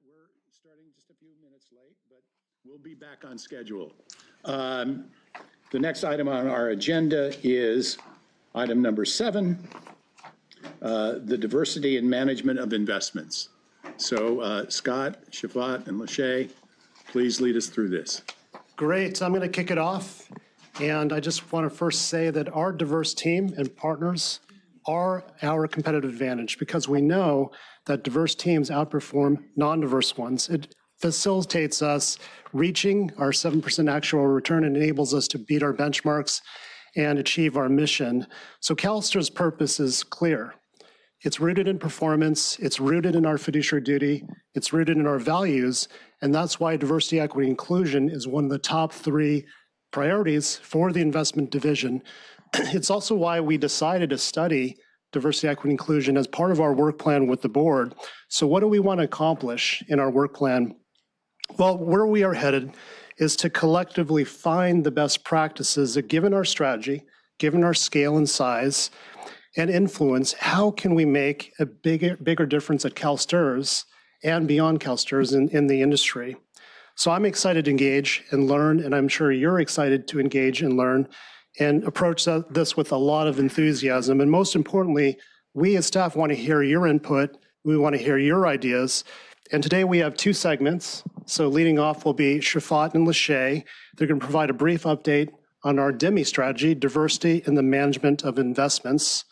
We're starting just a few minutes late, but we'll be back on schedule. The next item on our agenda is item number 7, the diversity and management of investments. So Scott, Shafat, and Lachey, please lead us through this. Great. I'm going to kick it off. And I just want to first say that our diverse team and partners are our competitive advantage because we know that diverse teams outperform non-diverse ones. It facilitates us reaching our 7% actual return and enables us to beat our benchmarks and achieve our mission. So CalSTRS' purpose is clear. It's rooted in performance, it's rooted in our fiduciary duty, it's rooted in our values, and that's why diversity, equity, inclusion is one of the top 3 priorities for the investment division. It's also why we decided to study diversity, equity, inclusion as part of our work plan with the board. So what do we want to accomplish in our work plan? Well, where we are headed is to collectively find the best practices that, given our strategy, given our scale and size and influence, how can we make a bigger difference at CalSTRS and beyond CalSTRS in the industry? So I'm excited to engage and learn, and I'm sure you're excited to engage and learn and approach this with a lot of enthusiasm. And most importantly, we as staff want to hear your input. We want to hear your ideas. And today we have 2 segments. So leading off will be Shafat and Lachey. They're going to provide a brief update on our DIMI strategy, diversity in the management of investments.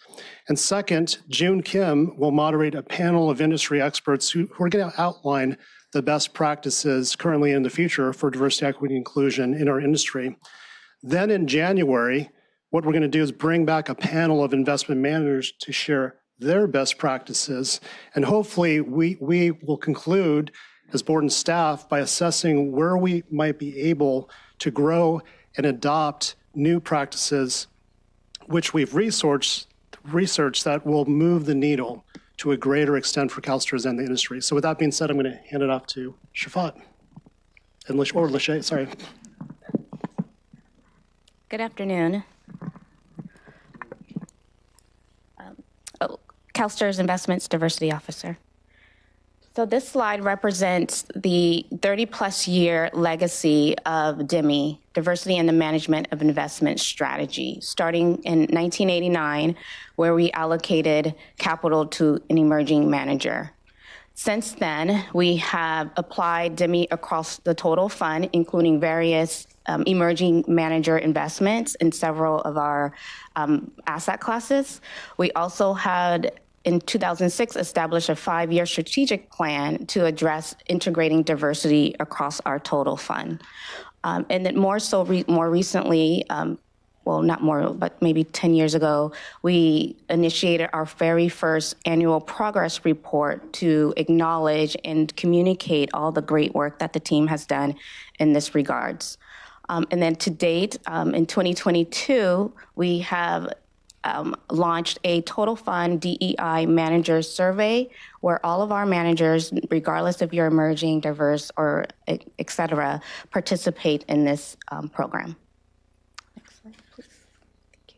And second, June Kim will moderate a panel of industry experts who are going to outline the best practices currently and in the future for diversity, equity, and inclusion in our industry. Then in January, what we're going to do is bring back a panel of investment managers to share their best practices. And hopefully we will conclude as board and staff by assessing where we might be able to grow and adopt new practices, which we've researched that will move the needle to a greater extent for CalSTRS and the industry. So with that being said, I'm going to hand it off to Shafat and Lachey, sorry. Good afternoon. CalSTRS Investments Diversity Officer. So this slide represents the 30-plus year legacy of DIMI, Diversity in the Management of Investment Strategy, starting in 1989, where we allocated capital to an emerging manager. Since then, we have applied DIMI across the total fund, including various emerging manager investments in several of our asset classes. We also had, in 2006, established a 5-year strategic plan to address integrating diversity across our total fund. And then more recently, well, not more, but maybe 10 years ago, we initiated our very first annual progress report to acknowledge and communicate all the great work that the team has done in this regards. And then to date, in 2022, we have launched a total fund DEI manager survey where all of our managers, regardless if you're emerging, diverse, or et cetera, participate in this program. Next slide, please. Thank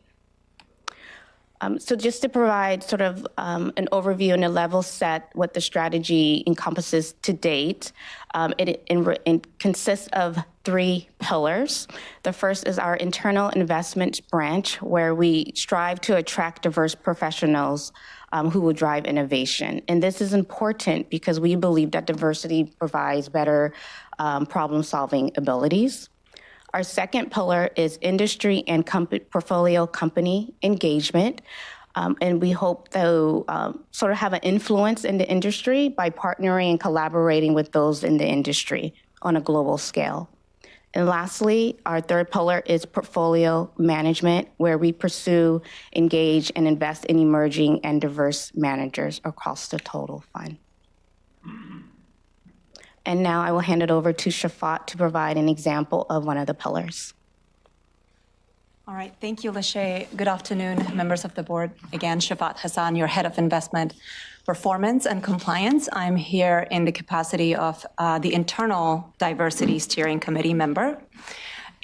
you. So just to provide sort of an overview and a level set what the strategy encompasses to date, it consists of 3 pillars. The first is our internal investments branch, where we strive to attract diverse professionals who will drive innovation. And this is important because we believe that diversity provides better problem-solving abilities. Our second pillar is industry and portfolio company engagement. And we hope to sort of have an influence in the industry by partnering and collaborating with those in the industry on a global scale. And lastly, our third pillar is portfolio management, where we pursue, engage, and invest in emerging and diverse managers across the total fund. And now I will hand it over to Shafat to provide an example of one of the pillars. All right, thank you, Lachey. Good afternoon, members of the board. Again, Shafat Hassan, your head of investment performance and compliance. I'm here in the capacity of the internal diversity steering committee member.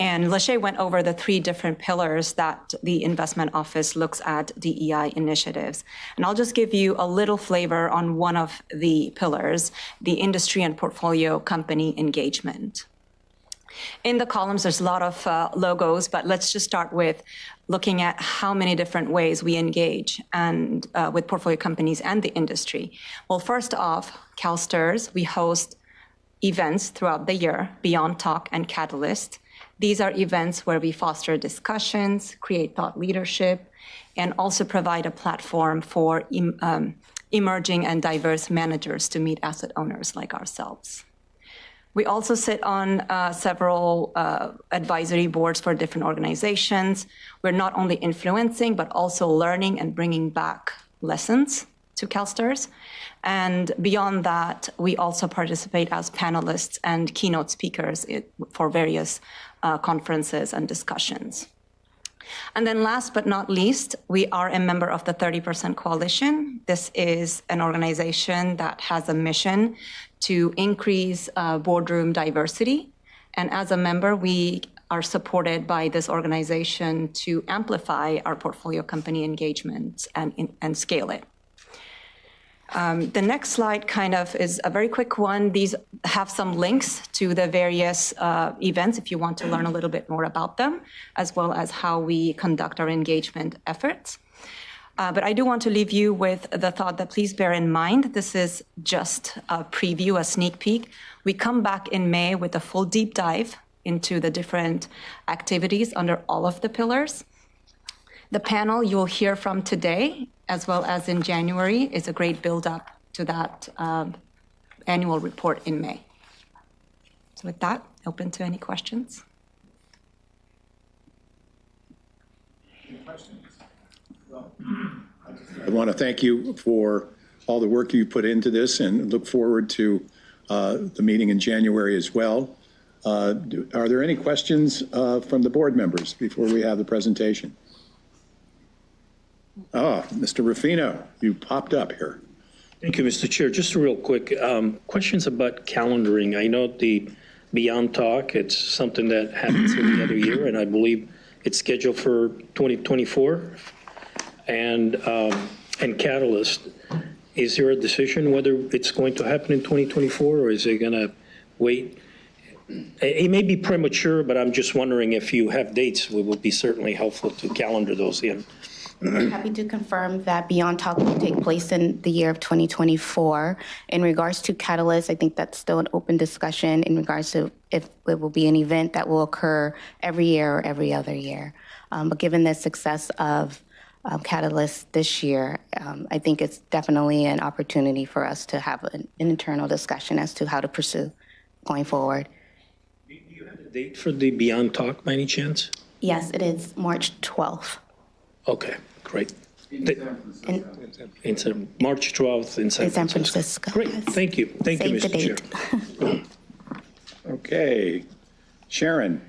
And Lachey went over the 3 different pillars that the investment office looks at DEI initiatives. And I'll just give you a little flavor on one of the pillars, the industry and portfolio company engagement. In the columns, there's a lot of logos, but let's just start with looking at how many different ways we engage and with portfolio companies and the industry. Well, first off, CalSTRS, we host events throughout the year, Beyond Talk and Catalyst. These are events where we foster discussions, create thought leadership, and also provide a platform for emerging and diverse managers to meet asset owners like ourselves. We also sit on several advisory boards for different organizations. We're not only influencing, but also learning and bringing back lessons to CalSTRS. And beyond that, we also participate as panelists and keynote speakers for various conferences and discussions. And then last but not least, we are a member of the 30% Coalition. This is an organization that has a mission to increase boardroom diversity. And as a member, we are supported by this organization to amplify our portfolio company engagement and scale it. The next slide kind of is a very quick one. These have some links to the various events if you want to learn a little bit more about them, as well as how we conduct our engagement efforts. But I do want to leave you with the thought that please bear in mind, this is just a preview, a sneak peek. We come back in May with a full deep dive into the different activities under all of the pillars. The panel you'll hear from today, as well as in January, is a great build-up to that annual report in May. So with that, open to any questions. Any questions? I want to thank you for all the work you put into this and look forward to the meeting in January as well. Are there any questions from the board members before we have the presentation? Mr. Ruffino, you popped up here. Thank you, Mr. Chair. Just real quick, questions about calendaring. I know the Beyond Talk, it's something that happens every other year, and I believe it's scheduled for 2024. And Catalyst, is there a decision whether it's going to happen in 2024, or is it going to wait? It may be premature, but I'm just wondering if you have dates, it would be certainly helpful to calendar those in. I'm happy to confirm that Beyond Talk will take place in the year of 2024. In regards to Catalyst, I think that's still an open discussion in regards to if it will be an event that will occur every year or every other year. But given the success of Catalyst this year, I think it's definitely an opportunity for us to have an internal discussion as to how to pursue going forward. Do you have a date for the Beyond Talk by any chance? Yes, it is March 12th. Okay, great. In March 12th in San Francisco. Great, thank you. Thank you, Mr. Chair. Okay, Sharon.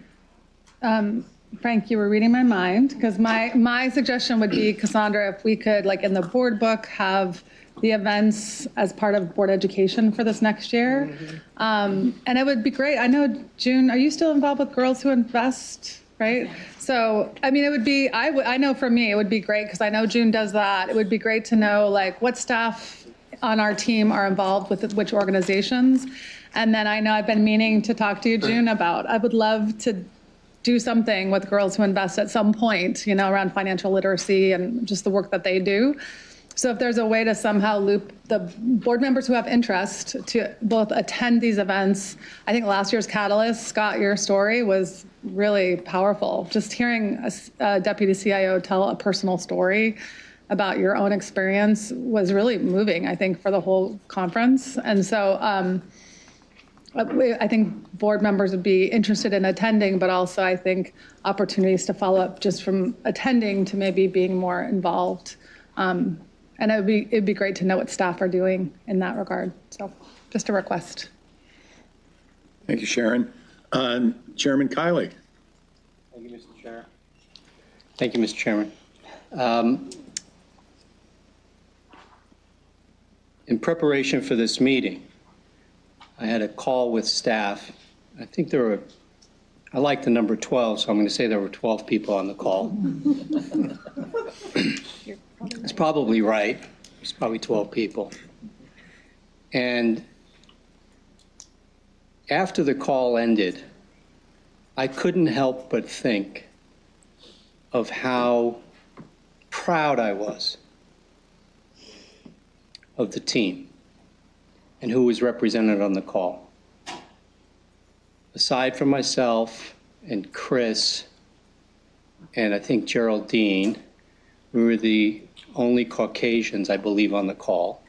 Frank, you were reading my mind, because my suggestion would be, Cassandra, if we could, like in the board book, have the events as part of board education for this next year. And it would be great. I know, June, are you still involved with Girls Who Invest, right? So, I mean, it would be, I know for me, it would be great, because I know June does that. It would be great to know, like, what staff on our team are involved with which organizations. And then I know I've been meaning to talk to you, June, about, I would love to do something with Girls Who Invest at some point, around financial literacy and just the work that they do. So if there's a way to somehow loop the board members who have interest to both attend these events. I think last year's Catalyst, Scott, your story was really powerful. Just hearing a deputy CIO tell a personal story about your own experience was really moving, I think, for the whole conference. And so I think board members would be interested in attending, but also I think opportunities to follow up just from attending to maybe being more involved. And it'd be great to know what staff are doing in that regard. So just a request. Thank you, Sharon. Chairman Kiley. Thank you, Mr. Chair. Thank you, Mr. Chairman. In preparation for this meeting, I had a call with staff. I think there were I like the number 12, so I'm going to say there were 12 people on the call. It's probably right. It's probably 12 people. And after the call ended, I couldn't help but think of how proud I was of the team and who was represented on the call. Aside from myself and Chris, and I think Geraldine, we were the only Caucasians, I believe, on the call.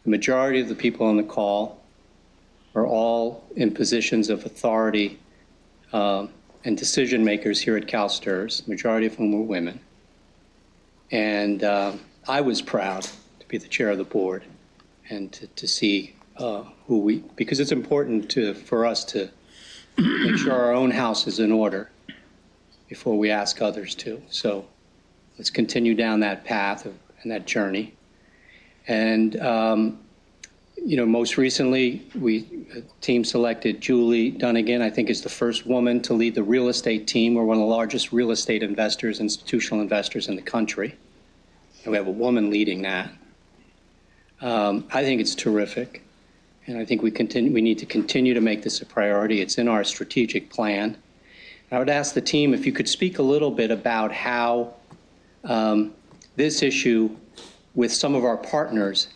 The majority of the people on the call are all in positions of authority and decision makers here at CalSTRS, the majority of whom were women. And I was proud to be the chair of the board and to see who we, because it's important for us to make sure our own house is in order before we ask others to. So let's continue down that path and that journey. And most recently, team selected Julie Dunnigan, I think is the first woman to lead the real estate team. We're one of the largest real estate investors, institutional investors in the country. And we have a woman leading that. I think it's terrific. And I think we need to continue to make this a priority. It's in our strategic plan. I would ask the team if you could speak a little bit about how this issue with some of our partners,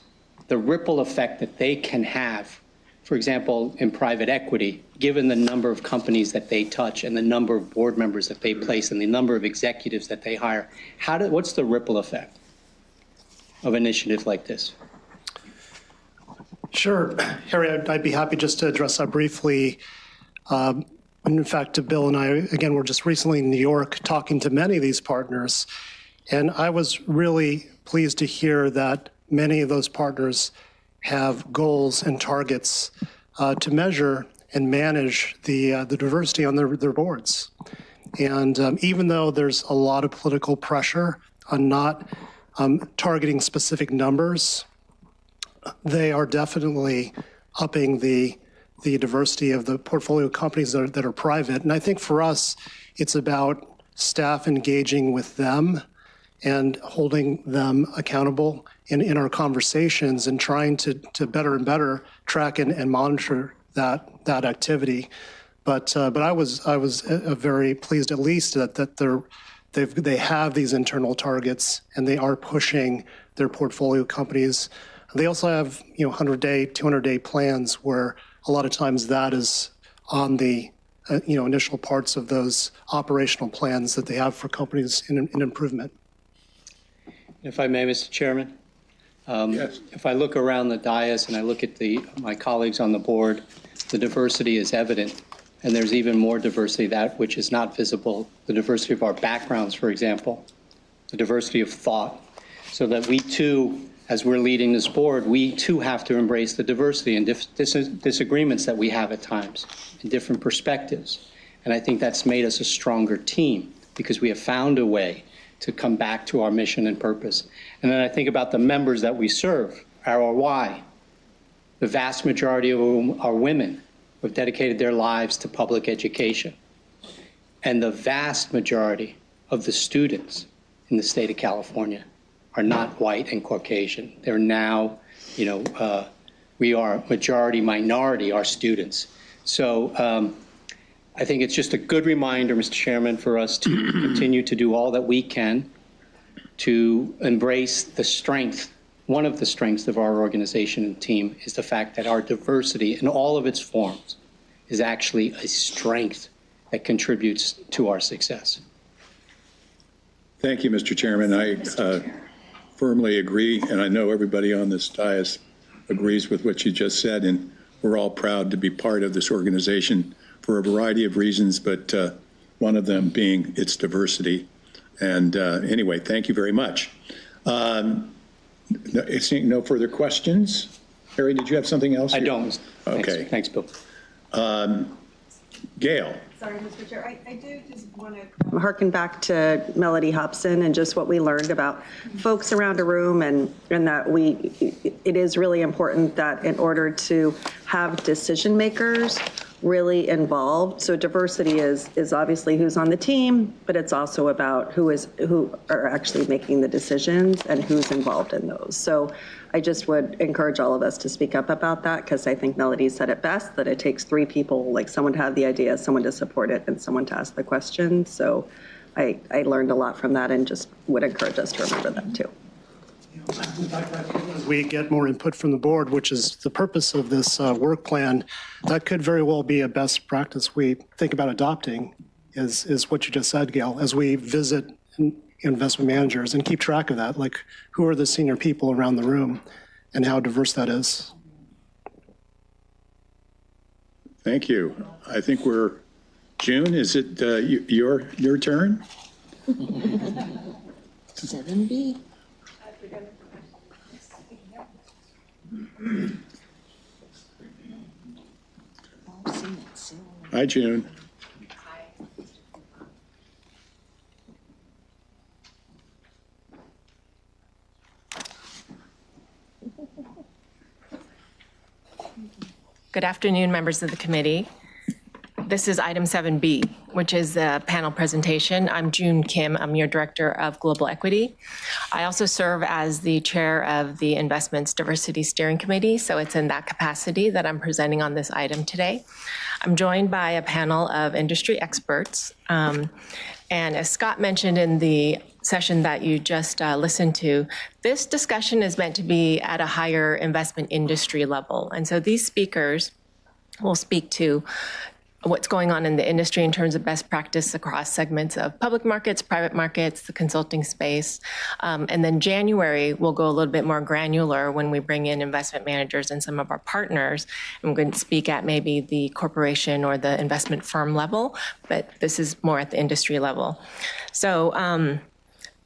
the ripple effect that they can have, for example, in private equity, given the number of companies that they touch and the number of board members that they place and the number of executives that they hire. What's the ripple effect of initiatives like this? Sure. Harry, I'd be happy just to address that briefly. In fact, Bill and I, again, were just recently in New York talking to many of these partners, and I was really pleased to hear that many of those partners have goals and targets to measure and manage the diversity on their boards. And even though there's a lot of political pressure on not targeting specific numbers, they are definitely upping the diversity of the portfolio companies that are private. And I think for us, it's about staff engaging with them and holding them accountable in our conversations and trying to better and better track and monitor that activity. But I was very pleased, at least, that they have these internal targets and they are pushing their portfolio companies. They also have 100-day, 200-day plans where a lot of times that is on the initial parts of those operational plans that they have for companies in improvement. If I may, Mr. Chairman, yes. If I look around the dais and I look at my colleagues on the board, the diversity is evident, and there's even more diversity, that which is not visible, the diversity of our backgrounds, for example, the diversity of thought, so that we too, as we're leading this board, we too have to embrace the diversity and disagreements that we have at times and different perspectives. And I think that's made us a stronger team because we have found a way to come back to our mission and purpose. And then I think about the members that we serve, our why. The vast majority of whom are women who have dedicated their lives to public education. And the vast majority of the students in the state of California are not white and Caucasian. They're now, we are majority minority, our students. So I think it's just a good reminder, Mr. Chairman, for us to continue to do all that we can to embrace the strength. One of the strengths of our organization and team is the fact that our diversity in all of its forms is actually a strength that contributes to our success. Thank you, Mr. Chairman. I firmly agree, and I know everybody on this dais agrees with what you just said, and we're all proud to be part of this organization for a variety of reasons, but one of them being its diversity. And anyway, thank you very much. Seeing no further questions. Harry, did you have something else? I don't. Okay. Thanks, Bill. Gail. Sorry, Mr. Chair. I do just want to harken back to Melody Hobson and just what we learned about folks around a room and that it is really important that in order to have decision makers, really involved. So diversity is obviously who's on the team, but it's also about who are actually making the decisions and who's involved in those. So I just would encourage all of us to speak up about that, because I think Melody said it best, that it takes three people, like someone to have the idea, someone to support it, and someone to ask the question. So I learned a lot from that, and just would encourage us to remember that too. As we get more input from the board, which is the purpose of this work plan, that could very well be a best practice we think about adopting, is what you just said, Gail, as we visit investment managers and keep track of that, like who are the senior people around the room and how diverse that is. Thank you. I think June, is it your turn? 7B. Hi, June. Good afternoon, members of the committee. This is item 7B, which is the panel presentation. I'm June Kim. I'm your Director of Global Equity. I also serve as the chair of the Investments Diversity Steering Committee, so it's in that capacity that I'm presenting on this item today. I'm joined by a panel of industry experts. And as Scott mentioned in the session that you just listened to, this discussion is meant to be at a higher investment industry level. And so these speakers will speak to what's going on in the industry in terms of best practice across segments of public markets, private markets, the consulting space. And then January, we'll go a little bit more granular when we bring in investment managers and some of our partners. I'm going to speak at maybe the corporation or the investment firm level, but this is more at the industry level. So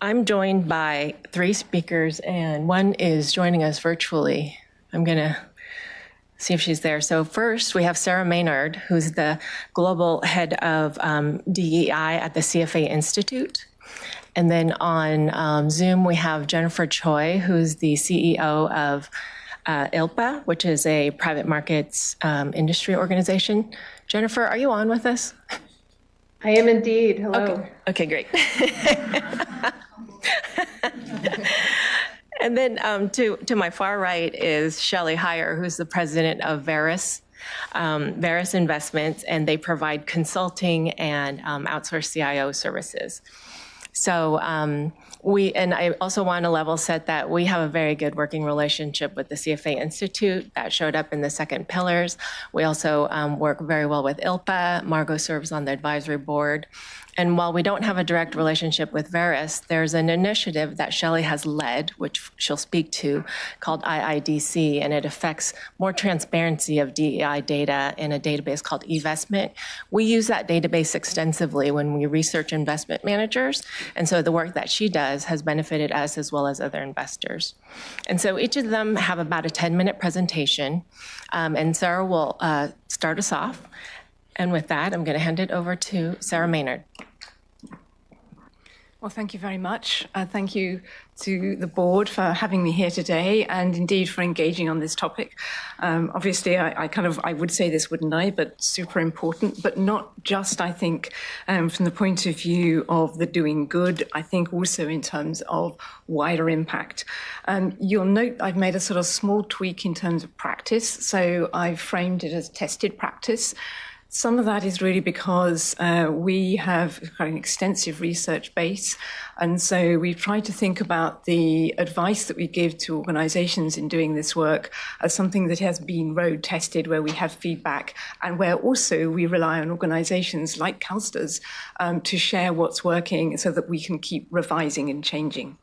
I'm joined by three speakers, and one is joining us virtually. I'm going to see if she's there. So first, we have Sarah Maynard, who's the global head of DEI at the CFA Institute. And then on Zoom, we have Jennifer Choi, who's the CEO of ILPA, which is a private markets industry organization. Jennifer, are you on with us? I am indeed. Hello. Okay, great. And then to my far right is Shelley Heyer, who's the president of Veris Investments, and they provide consulting and outsourced CIO services. So I also want to level set that we have a very good working relationship with the CFA Institute that showed up in the second pillars. We also work very well with ILPA. Margot serves on the advisory board. And while we don't have a direct relationship with Veris, there's an initiative that Shelley has led, which she'll speak to, called IIDC, and it affects more transparency of DEI data in a database called eVestment. We use that database extensively when we research investment managers, and so the work that she does has benefited us as well as other investors. And so each of them have about a 10-minute presentation, and Sarah will start us off. And with that, I'm going to hand it over to Sarah Maynard. Well, thank you very much. Thank you to the board for having me here today, and indeed for engaging on this topic. Obviously, I would say this, wouldn't I, but super important, but not just, I think, from the point of view of the doing good, I think also in terms of wider impact. You'll note I've made a sort of small tweak in terms of practice, so I've framed it as tested practice. Some of that is really because we have got an extensive research base, and so we've tried to think about the advice that we give to organizations in doing this work as something that has been road tested, where we have feedback, and where also we rely on organizations like CalSTRS to share what's working so that we can keep revising and changing.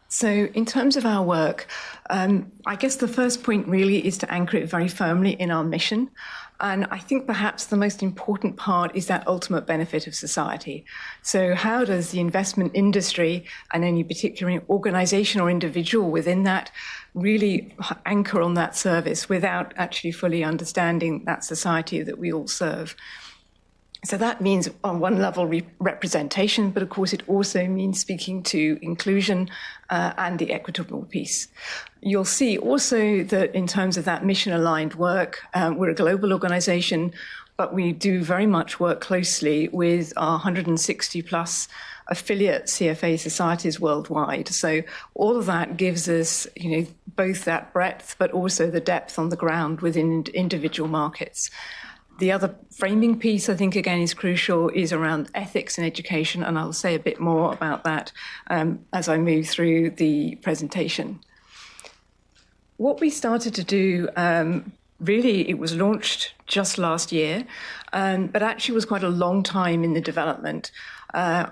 So in terms of our work, I guess the first point really is to anchor it very firmly in our mission. And I think perhaps the most important part is that ultimate benefit of society. So how does the investment industry and any particular organization or individual within that really anchor on that service without actually fully understanding that society that we all serve? So that means on one level representation, but of course it also means speaking to inclusion and the equitable piece. You'll see also that in terms of that mission-aligned work, we're a global organization, but we do very much work closely with our 160 plus affiliate CFA societies worldwide. So all of that gives us, both that breadth, but also the depth on the ground within individual markets. The other framing piece, I think, again, is crucial, is around ethics and education, and I'll say a bit more about that as I move through the presentation. What we started to do, really, it was launched just last year, but actually was quite a long time in the development,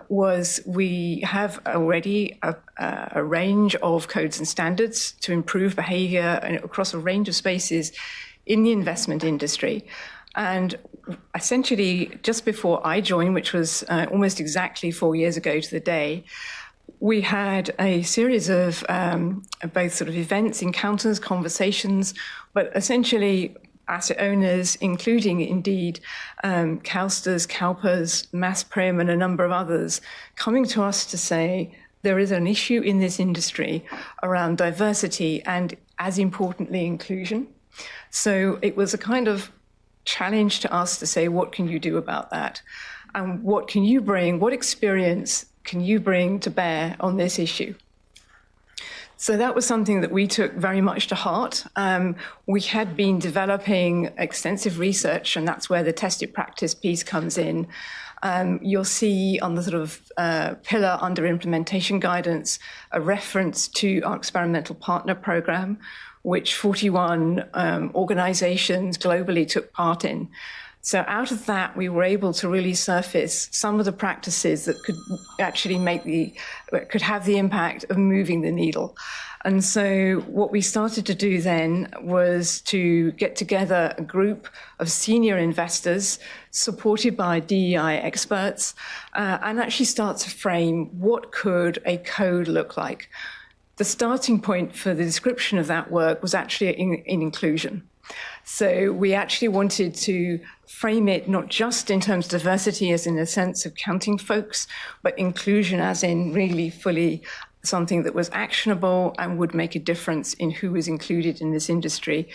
was we have already a range of codes and standards to improve behavior across a range of spaces in the investment industry. And essentially, just before I joined, which was almost exactly 4 years ago to the day, we had a series of both sort of events, encounters, conversations, but essentially asset owners, including indeed CalSTRS, CalPERS, MassPrim, and a number of others, coming to us to say there is an issue in this industry around diversity and, as importantly, inclusion. So it was a kind of challenge to us to say, what can you do about that? And what can you bring, what experience can you bring to bear on this issue? So that was something that we took very much to heart. We had been developing extensive research, and that's where the tested practice piece comes in. You'll see on the sort of pillar under implementation guidance, a reference to our experimental partner program, which 41 organizations globally took part in. So out of that, we were able to really surface some of the practices that could actually could have the impact of moving the needle. And so what we started to do then was to get together a group of senior investors supported by DEI experts and actually start to frame what could a code look like. The starting point for the description of that work was actually in inclusion. So we actually wanted to frame it not just in terms of diversity as in the sense of counting folks, but inclusion as in really fully something that was actionable and would make a difference in who was included in this industry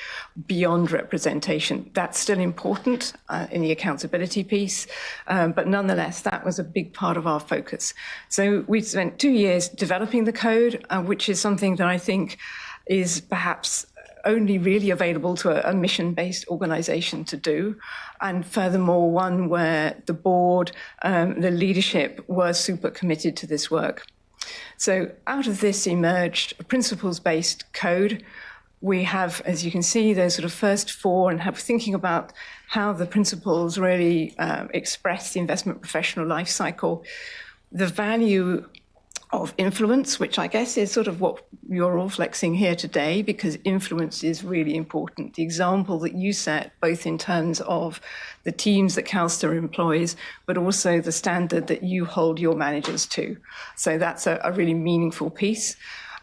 beyond representation. That's still important in the accountability piece, but nonetheless, that was a big part of our focus. So we spent 2 years developing the code, which is something that I think is perhaps only really available to a mission-based organization to do. And furthermore, one where the board, the leadership were super committed to this work. So out of this emerged a principles-based code. We have, as you can see, those sort of first four and have thinking about how the principles really express the investment professional life cycle, the value of influence, which I guess is sort of what you're all flexing here today, because influence is really important. The example that you set, both in terms of the teams that CalSTRS employs, but also the standard that you hold your managers to. So that's a really meaningful piece.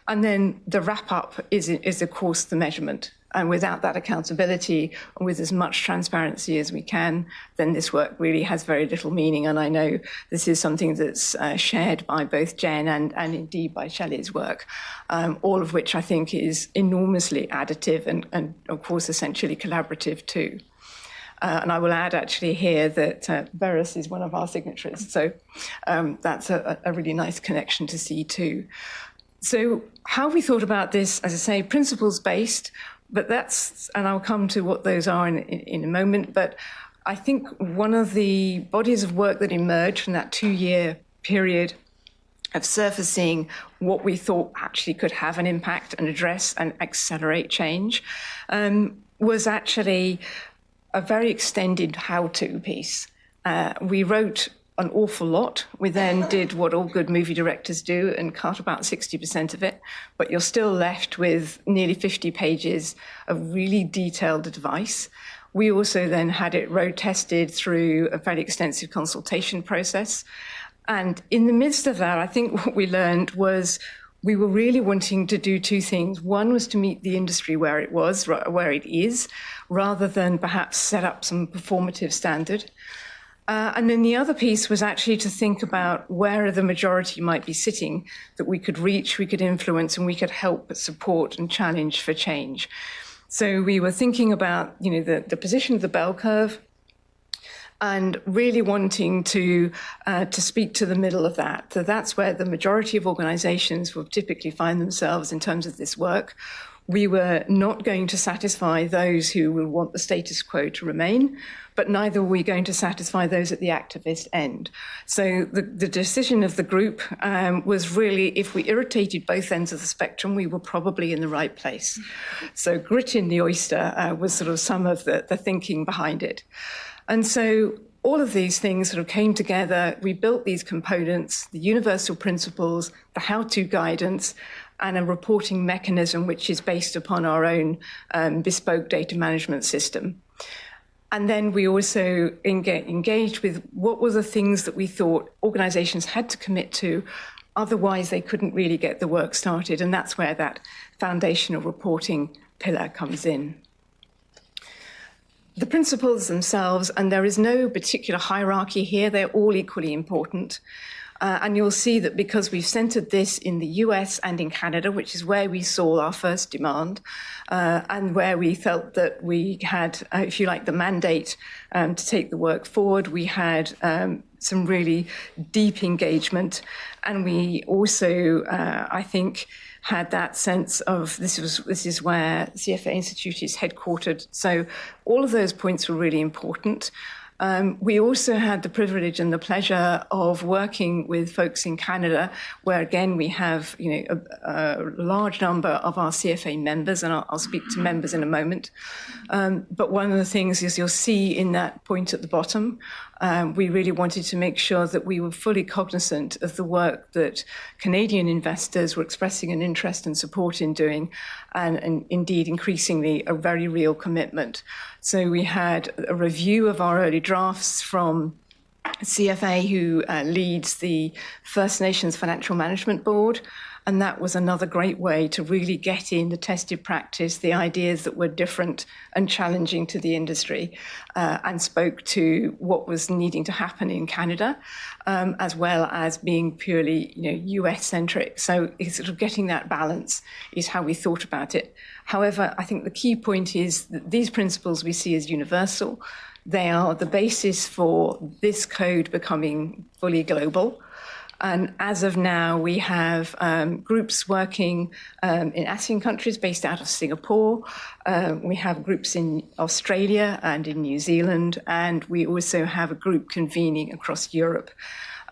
And then the wrap up is of course, the measurement. And without that accountability, and with as much transparency as we can, then this work really has very little meaning. And I know this is something that's shared by both Jen and indeed by Shelley's work, all of which I think is enormously additive and of course, essentially collaborative too. And I will add actually here that Beres is one of our signatories. So that's a really nice connection to see too. So how we thought about this, as I say, principles-based, but that's, and I'll come to what those are in a moment, but I think one of the bodies of work that emerged from that 2-year period of surfacing what we thought actually could have an impact and address and accelerate change was actually a very extended how-to piece. We wrote an awful lot. We then did what all good movie directors do and cut about 60% of it, but you're still left with nearly 50 pages of really detailed advice. We also then had it road tested through a fairly extensive consultation process. And in the midst of that, I think what we learned was we were really wanting to do two things. One was to meet the industry where it is, rather than perhaps set up some performative standard. And then the other piece was actually to think about where the majority might be sitting that we could reach, we could influence, and we could help support and challenge for change. So we were thinking about, the position of the bell curve and really wanting to speak to the middle of that. So that's where the majority of organizations will typically find themselves in terms of this work. We were not going to satisfy those who will want the status quo to remain, but neither were we going to satisfy those at the activist end. So the decision of the group was really, if we irritated both ends of the spectrum, we were probably in the right place. So grit in the oyster was sort of some of the thinking behind it. And so all of these things sort of came together. We built these components, the universal principles, the how-to guidance, and a reporting mechanism which is based upon our own bespoke data management system. And then we also engaged with what were the things that we thought organizations had to commit to, otherwise they couldn't really get the work started. And that's where that foundational reporting pillar comes in. The principles themselves, and there is no particular hierarchy here, they're all equally important. And you'll see that because we've centered this in the US and in Canada, which is where we saw our first demand, and where we felt that we had, if you like, the mandate to take the work forward, we had some really deep engagement. And we also, I think, had that sense of this is where CFA Institute is headquartered. So all of those points were really important. We also had the privilege and the pleasure of working with folks in Canada, where again we have a large number of our CFA members, and I'll speak to members in a moment. But one of the things is you'll see in that point at the bottom, we really wanted to make sure that we were fully cognizant of the work that Canadian investors were expressing an interest and support in doing, and indeed increasingly a very real commitment. So we had a review of our early drafts from CFA, who leads the First Nations Financial Management Board. And that was another great way to really get in the tested practice, the ideas that were different and challenging to the industry, and spoke to what was needing to happen in Canada, as well as being purely US-centric. So it's sort of getting that balance is how we thought about it. However, I think the key point is that these principles we see as universal. They are the basis for this code becoming fully global. And as of now, we have groups working in ASEAN countries based out of Singapore. We have groups in Australia and in New Zealand, and we also have a group convening across Europe.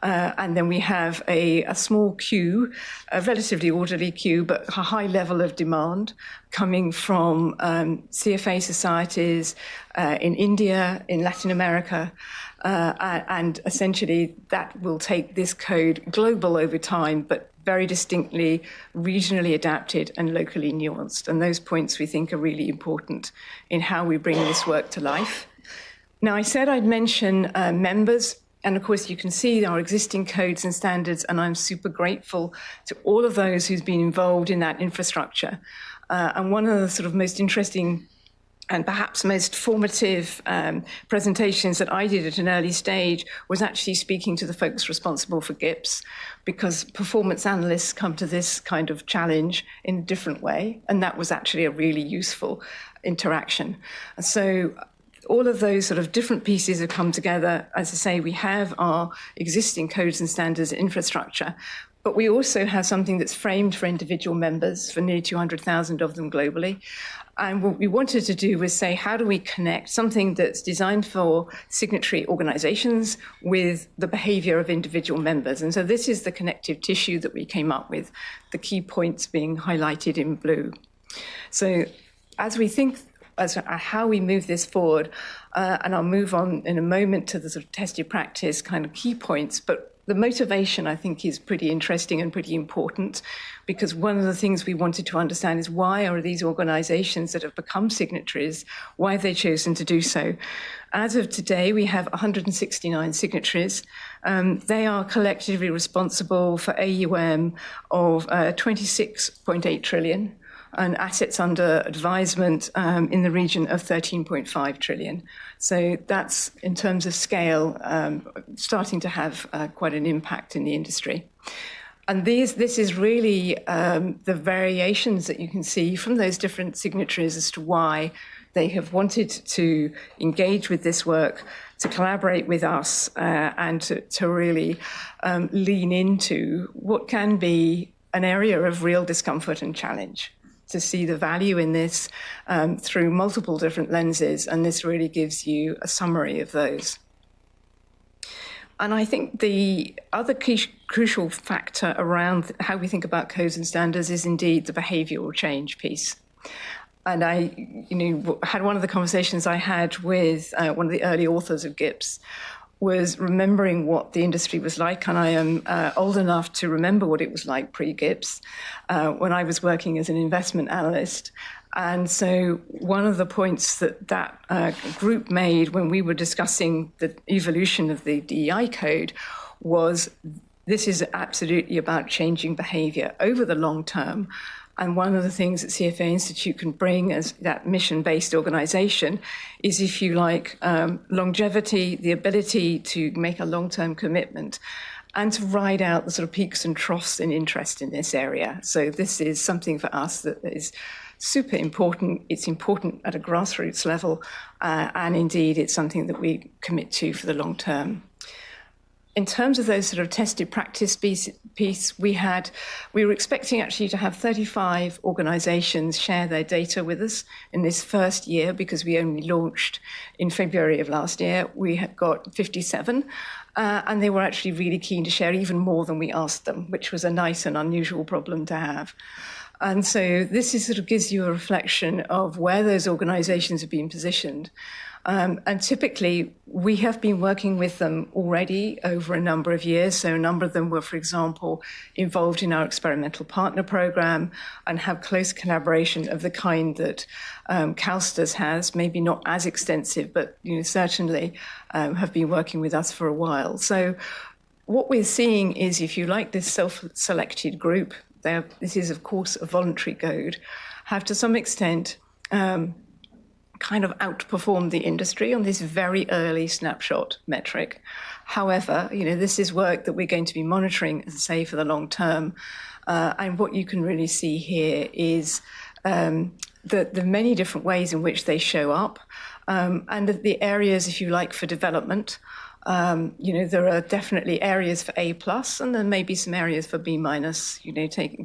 And then we have a small queue, a relatively orderly queue, but a high level of demand coming from CFA societies in India, in Latin America. And essentially that will take this code global over time, but very distinctly regionally adapted and locally nuanced. And those points we think are really important in how we bring this work to life. Now, I said I'd mention members. And of course, you can see our existing codes and standards, and I'm super grateful to all of those who've been involved in that infrastructure. And one of the sort of most interesting and perhaps most formative presentations that I did at an early stage was actually speaking to the folks responsible for GIPS, because performance analysts come to this kind of challenge in a different way, and that was actually a really useful interaction. So all of those sort of different pieces have come together. As I say, we have our existing codes and standards infrastructure, but we also have something that's framed for individual members, for nearly 200,000 of them globally. And what we wanted to do was say, how do we connect something that's designed for signatory organizations with the behavior of individual members? And so this is the connective tissue that we came up with, the key points being highlighted in blue. So as we think as how we move this forward, and I'll move on in a moment to the sort of tested practice kind of key points, but the motivation, I think, is pretty interesting and pretty important, because one of the things we wanted to understand is why are these organizations that have become signatories, why have they chosen to do so? As of today, we have 169 signatories. They are collectively responsible for AUM of 26.8 trillion. and assets under advisement in the region of 13.5 trillion. So that's, in terms of scale, starting to have quite an impact in the industry. And this is really the variations that you can see from those different signatories as to why they have wanted to engage with this work, to collaborate with us, and to really lean into what can be an area of real discomfort and challenge, to see the value in this through multiple different lenses. And this really gives you a summary of those. And I think the other crucial factor around how we think about codes and standards is indeed the behavioral change piece. And I, had one of the conversations I had with one of the early authors of GIPS was remembering what the industry was like. And I am old enough to remember what it was like pre-GIPS when I was working as an investment analyst. And so one of the points that group made when we were discussing the evolution of the DEI code was this is absolutely about changing behavior over the long term. And one of the things that CFA Institute can bring as that mission-based organization is, if you like, longevity, the ability to make a long-term commitment and to ride out the sort of peaks and troughs in interest in this area. So this is something for us that is super important. It's important at a grassroots level, and indeed it's something that we commit to for the long term. In terms of those sort of tested practice piece, we were expecting actually to have 35 organizations share their data with us in this first year, because we only launched in February of last year. We had got 57, and they were actually really keen to share even more than we asked them, which was a nice and unusual problem to have. And so this sort of gives you a reflection of where those organizations have been positioned. And typically, we have been working with them already over a number of years. So a number of them were, for example, involved in our experimental partner program and have close collaboration of the kind that CalSTRS has, maybe not as extensive, but certainly have been working with us for a while. So what we're seeing is, if you like, this self-selected group, this is, of course, a voluntary code, have to some extent kind of outperformed the industry on this very early snapshot metric. However, this is work that we're going to be monitoring, as I say, for the long term. And what you can really see here is the many different ways in which they show up, and the areas, if you like, for development. There are definitely areas for A+, and there may be some areas for B-,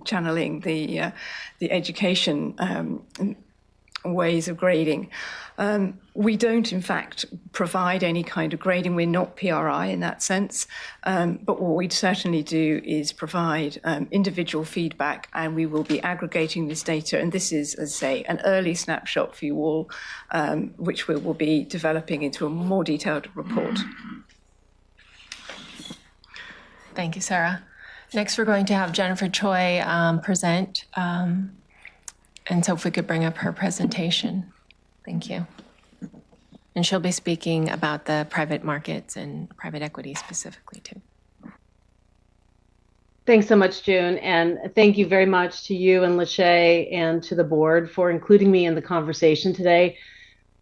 channeling the education ways of grading. We don't, in fact, provide any kind of grading. We're not PRI in that sense. But what we certainly do is provide individual feedback, and we will be aggregating this data. And this is, as I say, an early snapshot for you all, which we will be developing into a more detailed report. Thank you, Sarah. Next, we're going to have Jennifer Choi present. And so if we could bring up her presentation. Thank you. And she'll be speaking about the private markets and private equity specifically, too. Thanks so much, June. And thank you very much to you and Lachey and to the board for including me in the conversation today.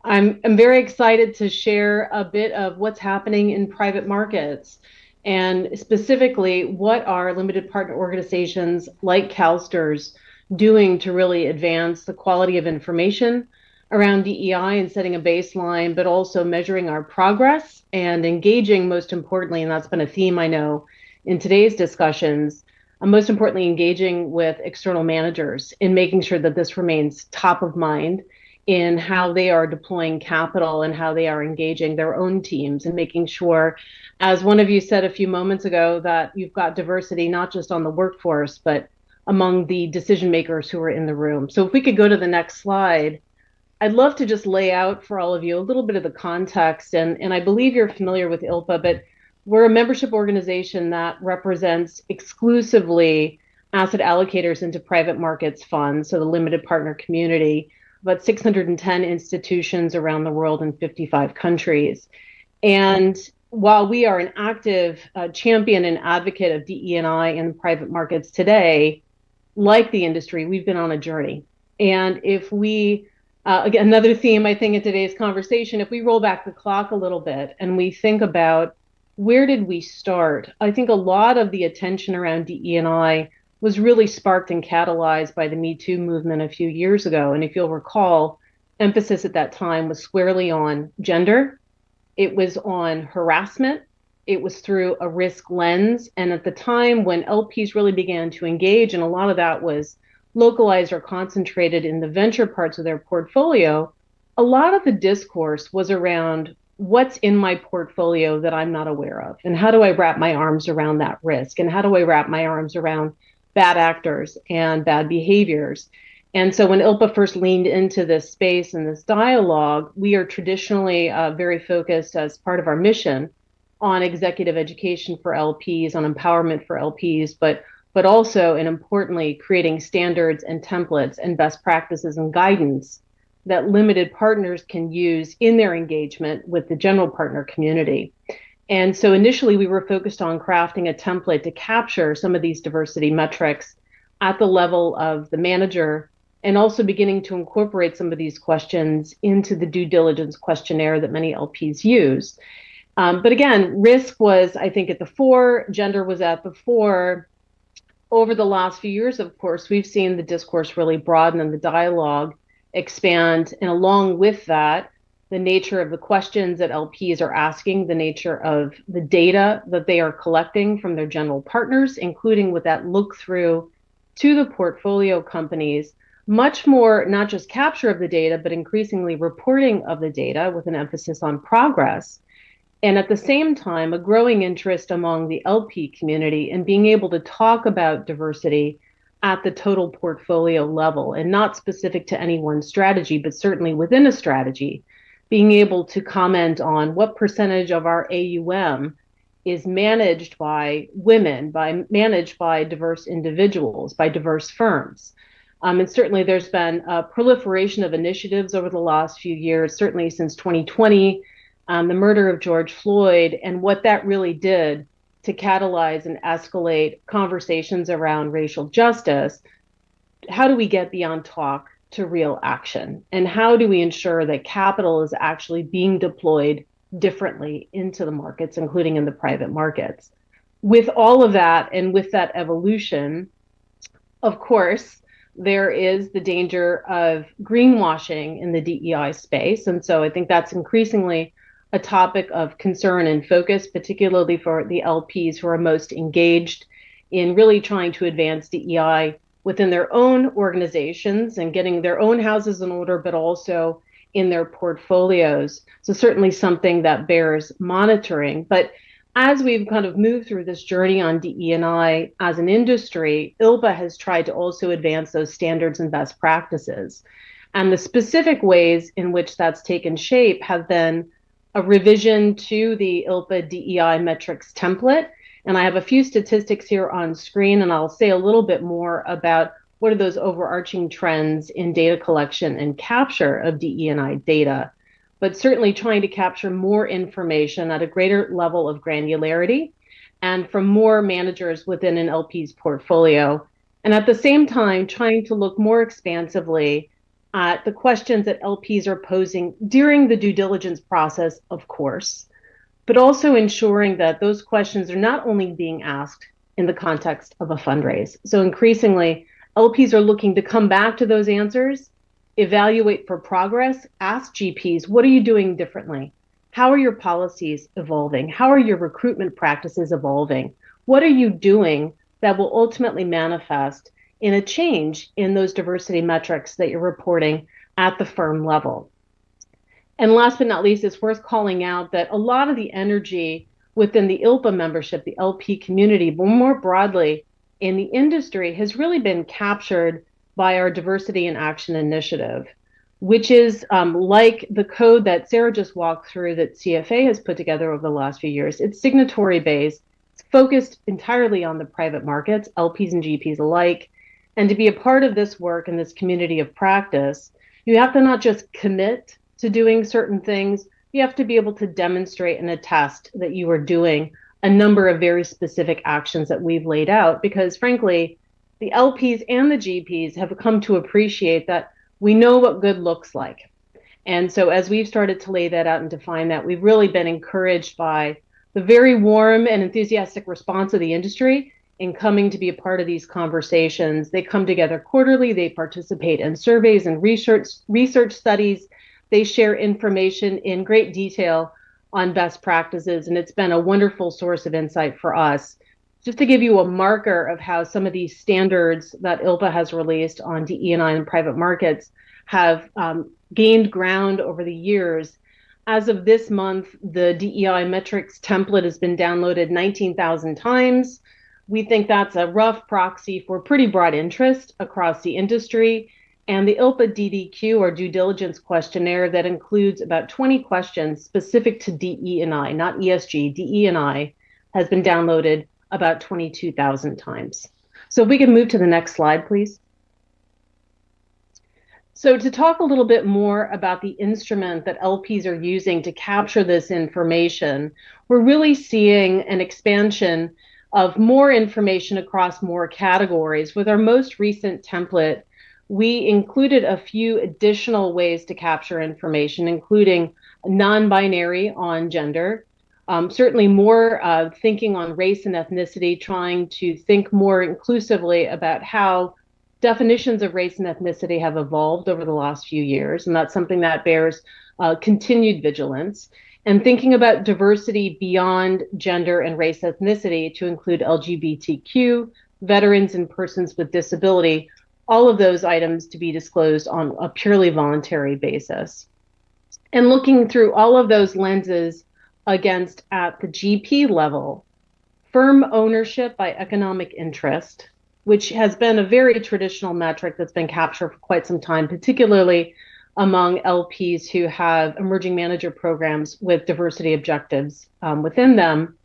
I'm very excited to share a bit of what's happening in private markets, and specifically what are limited partner organizations like CalSTRS doing to really advance the quality of information around DEI and setting a baseline, but also measuring our progress and engaging, most importantly, and that's been a theme I know in today's discussions, most importantly, engaging with external managers in making sure that this remains top of mind in how they are deploying capital and how they are engaging their own teams, and making sure, as one of you said a few moments ago, that you've got diversity not just on the workforce, but among the decision makers who are in the room. So if we could go to the next slide, I'd love to just lay out for all of you a little bit of the context. And I believe you're familiar with ILPA, but we're a membership organization that represents exclusively asset allocators into private markets funds, so the limited partner community, about 610 institutions around the world in 55 countries. And while we are an active champion and advocate of DE&I in private markets today, like the industry, we've been on a journey. And if we, again, another theme I think in today's conversation, if we roll back the clock a little bit and we think about where did we start, I think a lot of the attention around DE&I was really sparked and catalyzed by the Me Too movement a few years ago. And if you'll recall, emphasis at that time was squarely on gender. It was on harassment. It was through a risk lens. And at the time when LPs really began to engage, and a lot of that was localized or concentrated in the venture parts of their portfolio, a lot of the discourse was around what's in my portfolio that I'm not aware of, and how do I wrap my arms around that risk, and how do I wrap my arms around bad actors and bad behaviors. And so when ILPA first leaned into this space and this dialogue, we are traditionally very focused as part of our mission on executive education for LPs, on empowerment for LPs, but also, and importantly, creating standards and templates and best practices and guidance that limited partners can use in their engagement with the general partner community. And so initially we were focused on crafting a template to capture some of these diversity metrics at the level of the manager, and also beginning to incorporate some of these questions into the due diligence questionnaire that many LPs use. But again, risk was, I think, at the fore, gender was at the fore. Over the last few years, of course, we've seen the discourse really broaden and the dialogue expand. And along with that, the nature of the questions that LPs are asking, the nature of the data that they are collecting from their general partners, including with that look through to the portfolio companies, much more not just capture of the data, but increasingly reporting of the data with an emphasis on progress. And at the same time, a growing interest among the LP community in being able to talk about diversity at the total portfolio level, and not specific to any one strategy, but certainly within a strategy, being able to comment on what percentage of our AUM is managed by women, managed by diverse individuals, by diverse firms. And certainly there's been a proliferation of initiatives over the last few years, certainly since 2020, the murder of George Floyd, and what that really did to catalyze and escalate conversations around racial justice. How do we get beyond talk to real action? And how do we ensure that capital is actually being deployed differently into the markets, including in the private markets? With all of that, and with that evolution, of course, there is the danger of greenwashing in the DEI space. And so I think that's increasingly a topic of concern and focus, particularly for the LPs who are most engaged in really trying to advance DEI within their own organizations and getting their own houses in order, but also in their portfolios. So certainly something that bears monitoring. But as we've kind of moved through this journey on DE&I as an industry, ILPA has tried to also advance those standards and best practices. And the specific ways in which that's taken shape have been a revision to the ILPA DEI metrics template. And I have a few statistics here on screen, and I'll say a little bit more about what are those overarching trends in data collection and capture of DE&I data, but certainly trying to capture more information at a greater level of granularity and from more managers within an LP's portfolio. And at the same time, trying to look more expansively at the questions that LPs are posing during the due diligence process, of course, but also ensuring that those questions are not only being asked in the context of a fundraise. So increasingly, LPs are looking to come back to those answers, evaluate for progress, ask GPs, what are you doing differently? How are your policies evolving? How are your recruitment practices evolving? What are you doing that will ultimately manifest in a change in those diversity metrics that you're reporting at the firm level? And last but not least, it's worth calling out that a lot of the energy within the ILPA membership, the LP community, but more broadly in the industry, has really been captured by our Diversity in Action initiative, which is like the code that Sarah just walked through that CFA has put together over the last few years. It's signatory based, it's focused entirely on the private markets, LPs and GPs alike. And to be a part of this work and this community of practice, you have to not just commit to doing certain things, you have to be able to demonstrate and attest that you are doing a number of very specific actions that we've laid out. Because frankly, the LPs and the GPs have come to appreciate that we know what good looks like. And so as we've started to lay that out and define that, we've really been encouraged by the very warm and enthusiastic response of the industry in coming to be a part of these conversations. They come together quarterly, they participate in surveys and research studies, they share information in great detail on best practices, and it's been a wonderful source of insight for us. Just to give you a marker of how some of these standards that ILPA has released on DE&I and private markets have gained ground over the years. As of this month, the DEI metrics template has been downloaded 19,000 times. We think that's a rough proxy for pretty broad interest across the industry. And the ILPA DDQ, or due diligence questionnaire, that includes about 20 questions specific to DE&I, not ESG, DE&I, has been downloaded about 22,000 times. So if we can move to the next slide, please. So to talk a little bit more about the instrument that LPs are using to capture this information, we're really seeing an expansion of more information across more categories. With our most recent template, we included a few additional ways to capture information, including non-binary on gender, certainly more thinking on race and ethnicity, trying to think more inclusively about how definitions of race and ethnicity have evolved over the last few years, and that's something that bears continued vigilance. And thinking about diversity beyond gender and race ethnicity to include LGBTQ, veterans, and persons with disability, all of those items to be disclosed on a purely voluntary basis. And looking through all of those lenses against, at the GP level, firm ownership by economic interest, which has been a very traditional metric that's been captured for quite some time, particularly among LPs who have emerging manager programs with diversity objectives within them.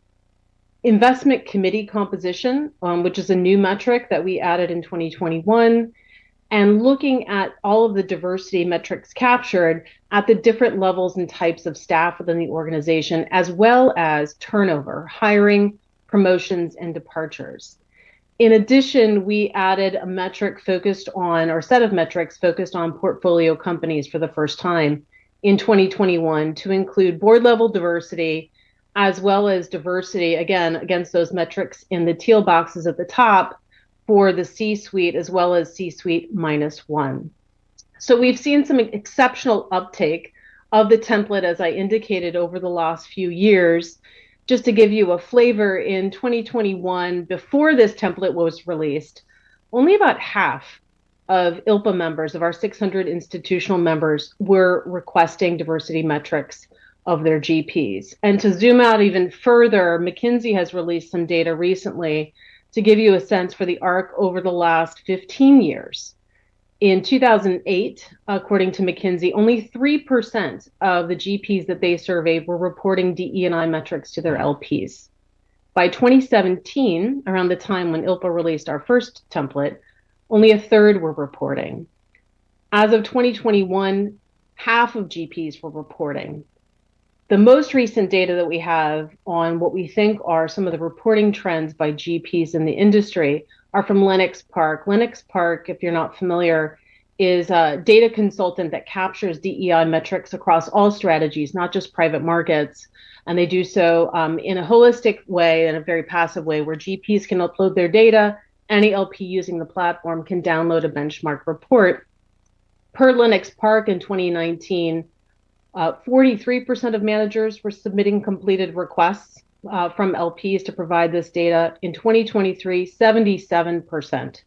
Investment committee composition, which is a new metric that we added in 2021, and looking at all of the diversity metrics captured at the different levels and types of staff within the organization, as well as turnover, hiring, promotions, and departures. In addition, we added a metric focused on, or set of metrics focused on portfolio companies for the first time in 2021 to include board level diversity, as well as diversity, again, against those metrics in the teal boxes at the top for the C-suite, as well as C-suite -1. So we've seen some exceptional uptake of the template, as I indicated, over the last few years. Just to give you a flavor, in 2021, before this template was released, only about half of ILPA members, of our 600 institutional members, were requesting diversity metrics of their GPs. And to zoom out even further, McKinsey has released some data recently to give you a sense for the arc over the last 15 years. In 2008, according to McKinsey, only 3% of the GPs that they surveyed were reporting DE&I metrics to their LPs. By 2017, around the time when ILPA released our first template, only a third were reporting. As of 2021, half of GPs were reporting. The most recent data that we have on what we think are some of the reporting trends by GPs in the industry are from Lennox Park. Lennox Park, if you're not familiar, is a data consultant that captures DEI metrics across all strategies, not just private markets. And they do so in a holistic way, in a very passive way, where GPs can upload their data. Any LP using the platform can download a benchmark report. Per Lennox Park in 2019, 43% of managers were submitting completed requests from LPs to provide this data. In 2023, 77%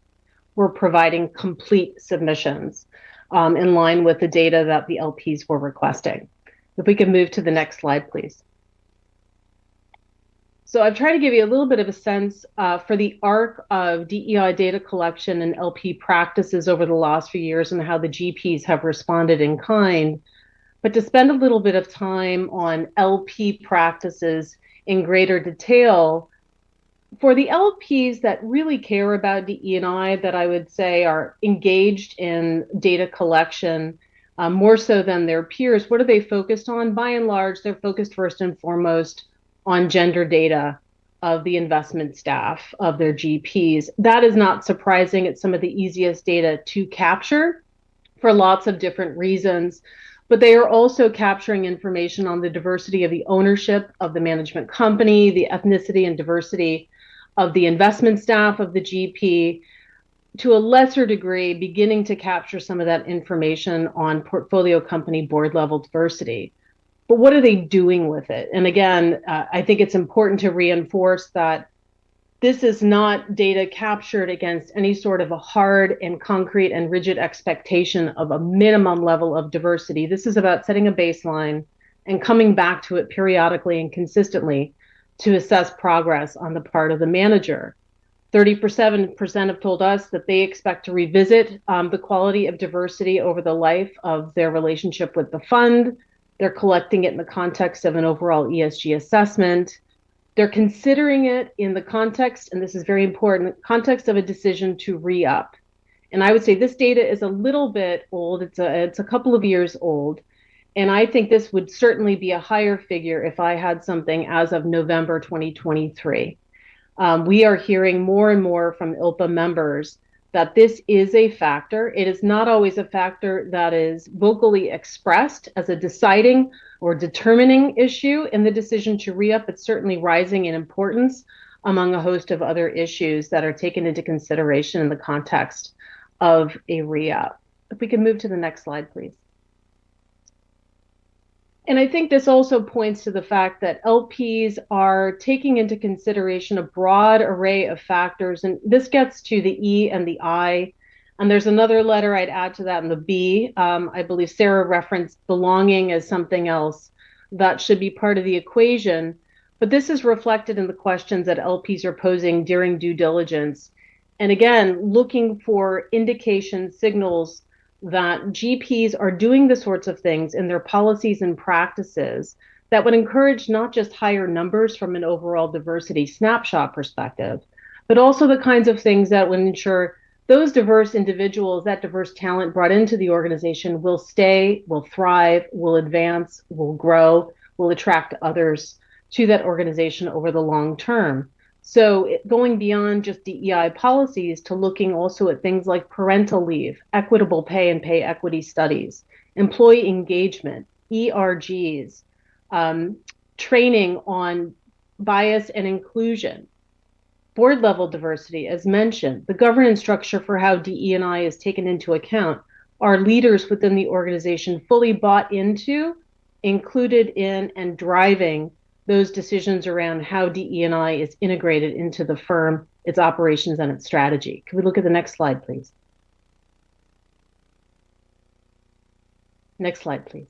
were providing complete submissions in line with the data that the LPs were requesting. If we can move to the next slide, please. So I've tried to give you a little bit of a sense for the arc of DEI data collection and LP practices over the last few years and how the GPs have responded in kind. But to spend a little bit of time on LP practices in greater detail, for the LPs that really care about DE&I, that I would say are engaged in data collection more so than their peers, what are they focused on? By and large, they're focused first and foremost on gender data of the investment staff, of their GPs. That is not surprising. It's some of the easiest data to capture for lots of different reasons. But they are also capturing information on the diversity of the ownership of the management company, the ethnicity and diversity of the investment staff of the GP, to a lesser degree, beginning to capture some of that information on portfolio company board level diversity. But what are they doing with it? And again, I think it's important to reinforce that this is not data captured against any sort of a hard and concrete and rigid expectation of a minimum level of diversity. This is about setting a baseline and coming back to it periodically and consistently to assess progress on the part of the manager. 37% have told us that they expect to revisit the quality of diversity over the life of their relationship with the fund. They're collecting it in the context of an overall ESG assessment. They're considering it in the context, and this is very important, context of a decision to re-up. And I would say this data is a little bit old. It's a couple of years old. And I think this would certainly be a higher figure if I had something as of November 2023. We are hearing more and more from ILPA members that this is a factor. It is not always a factor that is vocally expressed as a deciding or determining issue in the decision to re-up. It's certainly rising in importance among a host of other issues that are taken into consideration in the context of a re-up. If we can move to the next slide, please. And I think this also points to the fact that LPs are taking into consideration a broad array of factors, and this gets to the E and the I. And there's another letter I'd add to that in the B. I believe Sarah referenced belonging as something else that should be part of the equation. But this is reflected in the questions that LPs are posing during due diligence. And again, looking for indications, signals that GPs are doing the sorts of things in their policies and practices that would encourage not just higher numbers from an overall diversity snapshot perspective, but also the kinds of things that would ensure those diverse individuals, that diverse talent brought into the organization will stay, will thrive, will advance, will grow, will attract others to that organization over the long term. So going beyond just DEI policies to looking also at things like parental leave, equitable pay and pay equity studies, employee engagement, ERGs, training on bias and inclusion, board level diversity, as mentioned, the governance structure for how DE&I is taken into account. Are leaders within the organization fully bought into, included in, and driving those decisions around how DE&I is integrated into the firm, its operations, and its strategy? Can we look at the next slide, please? Next slide, please.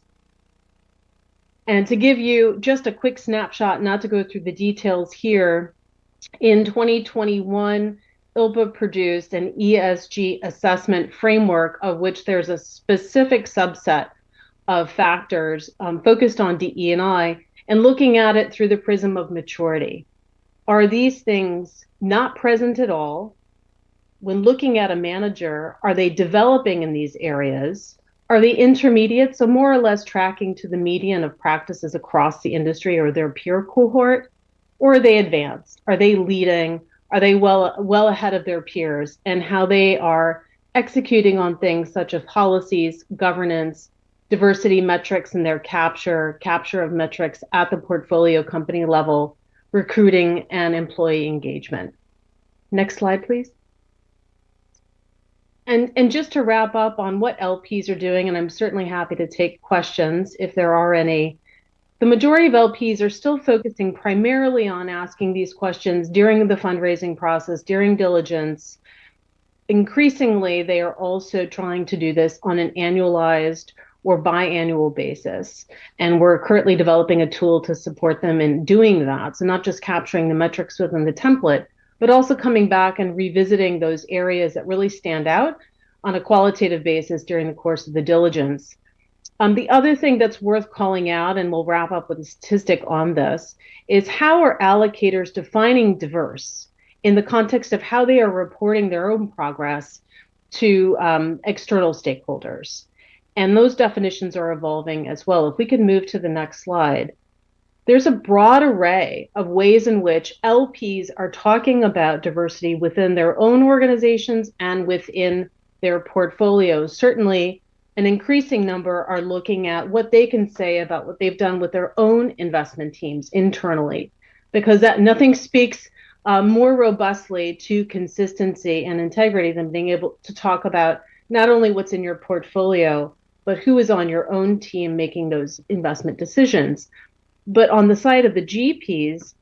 And to give you just a quick snapshot, not to go through the details here, in 2021, ILPA produced an ESG assessment framework of which there's a specific subset of factors focused on DE&I, and looking at it through the prism of maturity. Are these things not present at all? When looking at a manager, are they developing in these areas? Are they intermediate, so more or less tracking to the median of practices across the industry or their peer cohort? Or are they advanced? Are they leading? Are they well ahead of their peers? And how they are executing on things such as policies, governance, diversity metrics and their capture of metrics at the portfolio company level, recruiting and employee engagement. Next slide, please. And just to wrap up on what LPs are doing, and I'm certainly happy to take questions if there are any, the majority of LPs are still focusing primarily on asking these questions during the fundraising process, during diligence. Increasingly, they are also trying to do this on an annualized or biannual basis. And we're currently developing a tool to support them in doing that. So not just capturing the metrics within the template, but also coming back and revisiting those areas that really stand out on a qualitative basis during the course of the diligence. The other thing that's worth calling out, and we'll wrap up with a statistic on this, is how are allocators defining diverse in the context of how they are reporting their own progress to external stakeholders. And those definitions are evolving as well. If we could move to the next slide. there's a broad array of ways in which LPs are talking about diversity within their own organizations and within their portfolios. Certainly, an increasing number are looking at what they can say about what they've done with their own investment teams internally, because that nothing speaks more robustly to consistency and integrity than being able to talk about not only what's in your portfolio, but who is on your own team making those investment decisions. But on the side of the GPs,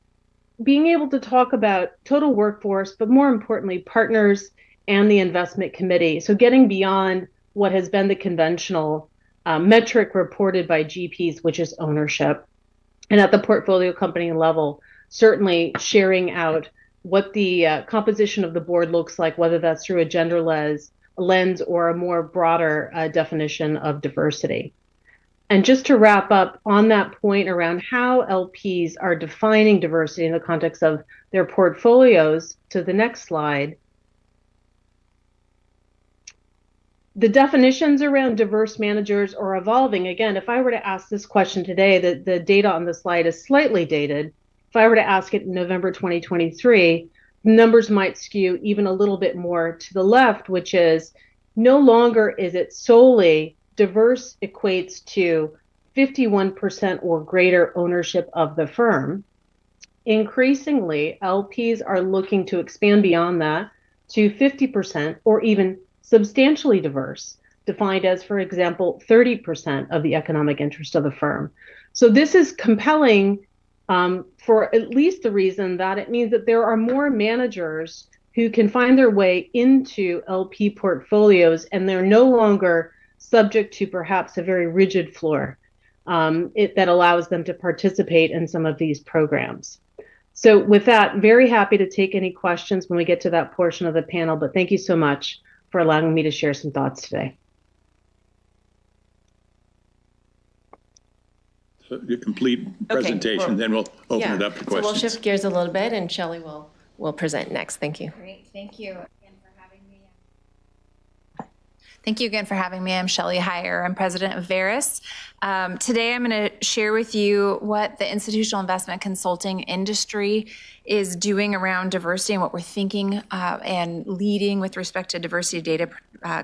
being able to talk about total workforce, but more importantly, partners and the investment committee. So getting beyond what has been the conventional metric reported by GPs, which is ownership. And at the portfolio company level, certainly sharing out what the composition of the board looks like, whether that's through a gender lens or a more broader definition of diversity. And just to wrap up on that point around how LPs are defining diversity in the context of their portfolios, to the next slide. The definitions around diverse managers are evolving. Again, if I were to ask this question today, the data on the slide is slightly dated. If I were to ask it in November 2023, numbers might skew even a little bit more to the left, which is no longer is it solely diverse equates to 51% or greater ownership of the firm. Increasingly, LPs are looking to expand beyond that to 50% or even substantially diverse, defined as, for example, 30% of the economic interest of the firm. So this is compelling for at least the reason that it means that there are more managers who can find their way into LP portfolios, and they're no longer subject to perhaps a very rigid floor that allows them to participate in some of these programs. So with that, very happy to take any questions when we get to that portion of the panel, but thank you so much for allowing me to share some thoughts today. So the complete presentation, then we'll open it up to questions. So we'll shift gears a little bit, and Shelley will present next. Thank you. Great, thank you again for having me. Thank you again for having me. I'm Shelley Heyer. I'm president of Veris. Today I'm going to share with you what the institutional investment consulting industry is doing around diversity and what we're thinking and leading with respect to diversity data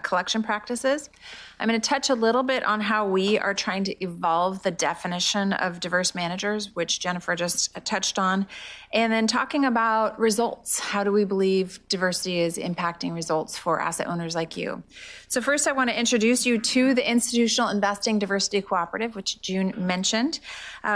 collection practices. I'm going to touch a little bit on how we are trying to evolve the definition of diverse managers, which Jennifer just touched on, and then talking about results. How do we believe diversity is impacting results for asset owners like you? So first, I want to introduce you to the Institutional Investing Diversity Cooperative, which June mentioned.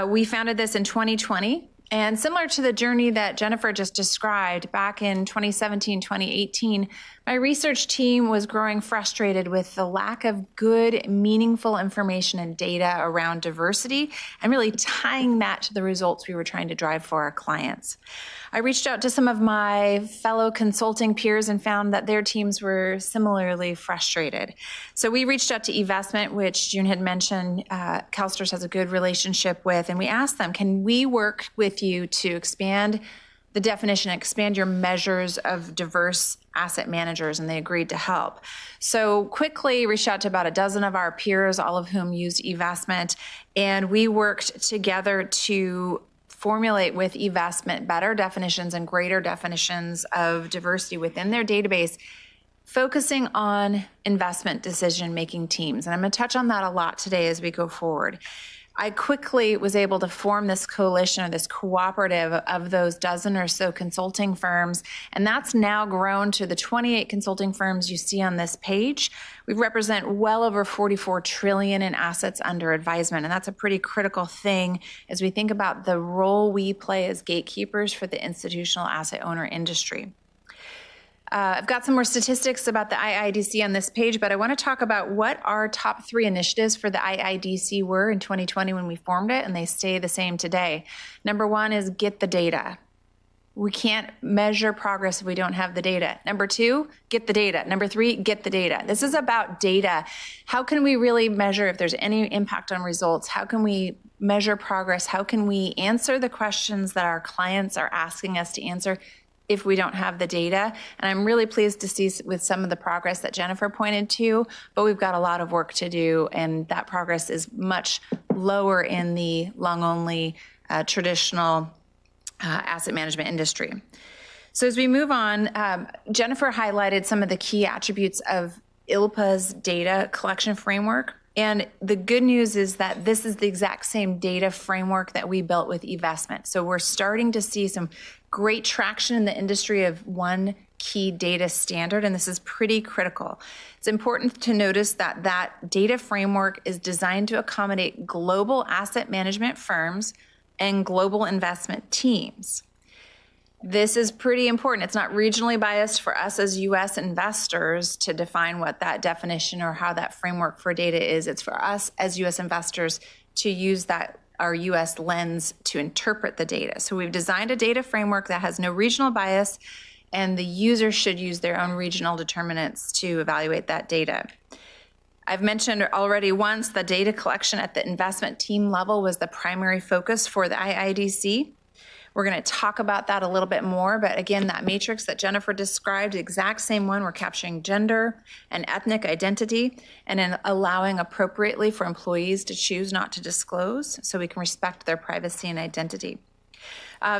We founded this in 2020. And similar to the journey that Jennifer just described, back in 2017, 2018, my research team was growing frustrated with the lack of good, meaningful information and data around diversity and really tying that to the results we were trying to drive for our clients. I reached out to some of my fellow consulting peers and found that their teams were similarly frustrated. So we reached out to eVestment, which June had mentioned CalSTRS has a good relationship with, and we asked them, can we work with you to expand the definition, expand your measures of diverse asset managers, and they agreed to help. So quickly reached out to about a dozen of our peers, all of whom used eVestment, and we worked together to formulate with eVestment better definitions and greater definitions of diversity within their database, focusing on investment decision-making teams. And I'm going to touch on that a lot today as we go forward. I quickly was able to form this coalition or this cooperative of those dozen or so consulting firms, and that's now grown to the 28 consulting firms you see on this page. We represent well over 44 trillion in assets under advisement, and that's a pretty critical thing as we think about the role we play as gatekeepers for the institutional asset owner industry. I've got some more statistics about the IIDC on this page, but I want to talk about what our top 3 initiatives for the IIDC were in 2020 when we formed it, and they stay the same today. Number 1 is get the data. We can't measure progress if we don't have the data. Number 2, get the data. Number 3, get the data. This is about data. How can we really measure if there's any impact on results? How can we measure progress? How can we answer the questions that our clients are asking us to answer if we don't have the data? And I'm really pleased to see with some of the progress that Jennifer pointed to, but we've got a lot of work to do, and that progress is much lower in the long-only traditional asset management industry. So as we move on, Jennifer highlighted some of the key attributes of ILPA's data collection framework. And the good news is that this is the exact same data framework that we built with eVestment. So we're starting to see some great traction in the industry of one key data standard, and this is pretty critical. It's important to notice that that data framework is designed to accommodate global asset management firms and global investment teams. This is pretty important. It's not regionally biased for us as U.S. investors to define what that definition or how that framework for data is. It's for us as U.S. investors to use that, our U.S. lens, to interpret the data. So we've designed a data framework that has no regional bias, and the user should use their own regional determinants to evaluate that data. I've mentioned already once the data collection at the investment team level was the primary focus for the IIDC. We're going to talk about that a little bit more, but again, that matrix that Jennifer described, the exact same one, we're capturing gender and ethnic identity and then allowing appropriately for employees to choose not to disclose so we can respect their privacy and identity.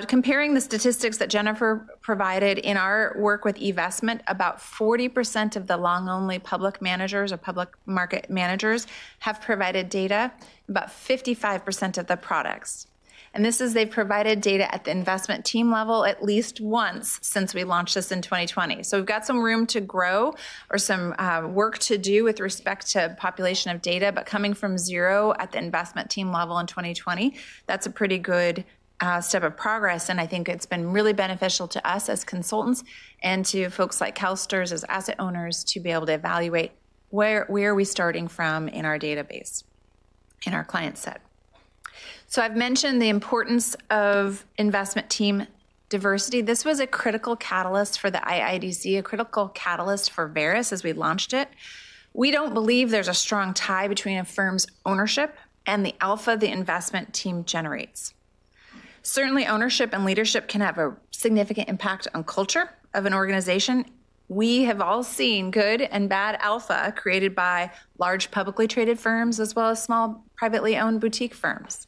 Comparing the statistics that Jennifer provided in our work with eVestment, about 40% of the long-only public managers or public market managers have provided data, about 55% of the products. And this is they've provided data at the investment team level at least once since we launched this in 2020. So we've got some room to grow or some work to do with respect to population of data, but coming from zero at the investment team level in 2020, that's a pretty good step of progress. And I think it's been really beneficial to us as consultants and to folks like CalSTRS as asset owners to be able to evaluate where are we starting from in our database, in our client set. So I've mentioned the importance of investment team diversity. This was a critical catalyst for the IIDC, a critical catalyst for Veris as we launched it. We don't believe there's a strong tie between a firm's ownership and the alpha the investment team generates. Certainly ownership and leadership can have a significant impact on culture of an organization. We have all seen good and bad alpha created by large publicly traded firms as well as small privately owned boutique firms.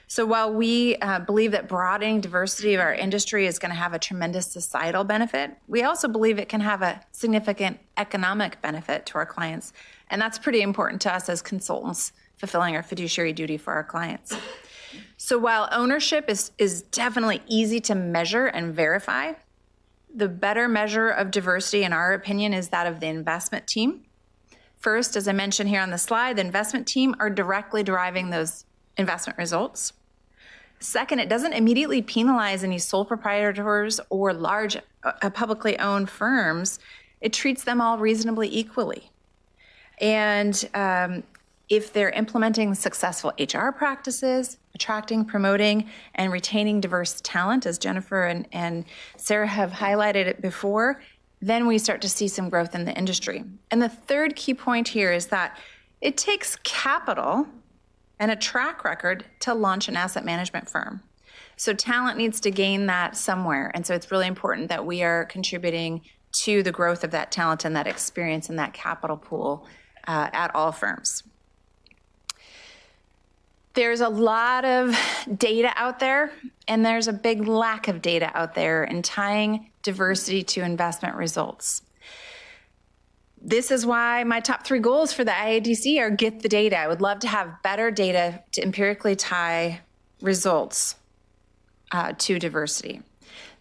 So while we believe that broadening diversity of our industry is going to have a tremendous societal benefit, we also believe it can have a significant economic benefit to our clients. And that's pretty important to us as consultants fulfilling our fiduciary duty for our clients. So while ownership is definitely easy to measure and verify, the better measure of diversity, in our opinion, is that of the investment team. First, as I mentioned here on the slide, the investment team are directly deriving those investment results. Second, it doesn't immediately penalize any sole proprietors or large publicly owned firms. It treats them all reasonably equally. And if they're implementing successful HR practices, attracting, promoting, and retaining diverse talent, as Jennifer and Sarah have highlighted it before, then we start to see some growth in the industry. And the third key point here is that it takes capital and a track record to launch an asset management firm. So talent needs to gain that somewhere. And so it's really important that we are contributing to the growth of that talent and that experience and that capital pool at all firms. There's a lot of data out there, and there's a big lack of data out there in tying diversity to investment results. This is why my top 3 goals for the IADC are get the data. I would love to have better data to empirically tie results to diversity.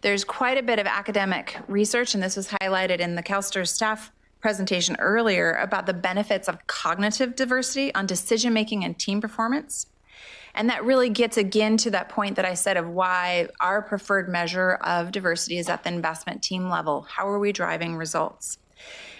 There's quite a bit of academic research, and this was highlighted in the CalSTRS staff presentation earlier about the benefits of cognitive diversity on decision-making and team performance. And that really gets again to that point that I said of why our preferred measure of diversity is at the investment team level. How are we driving results?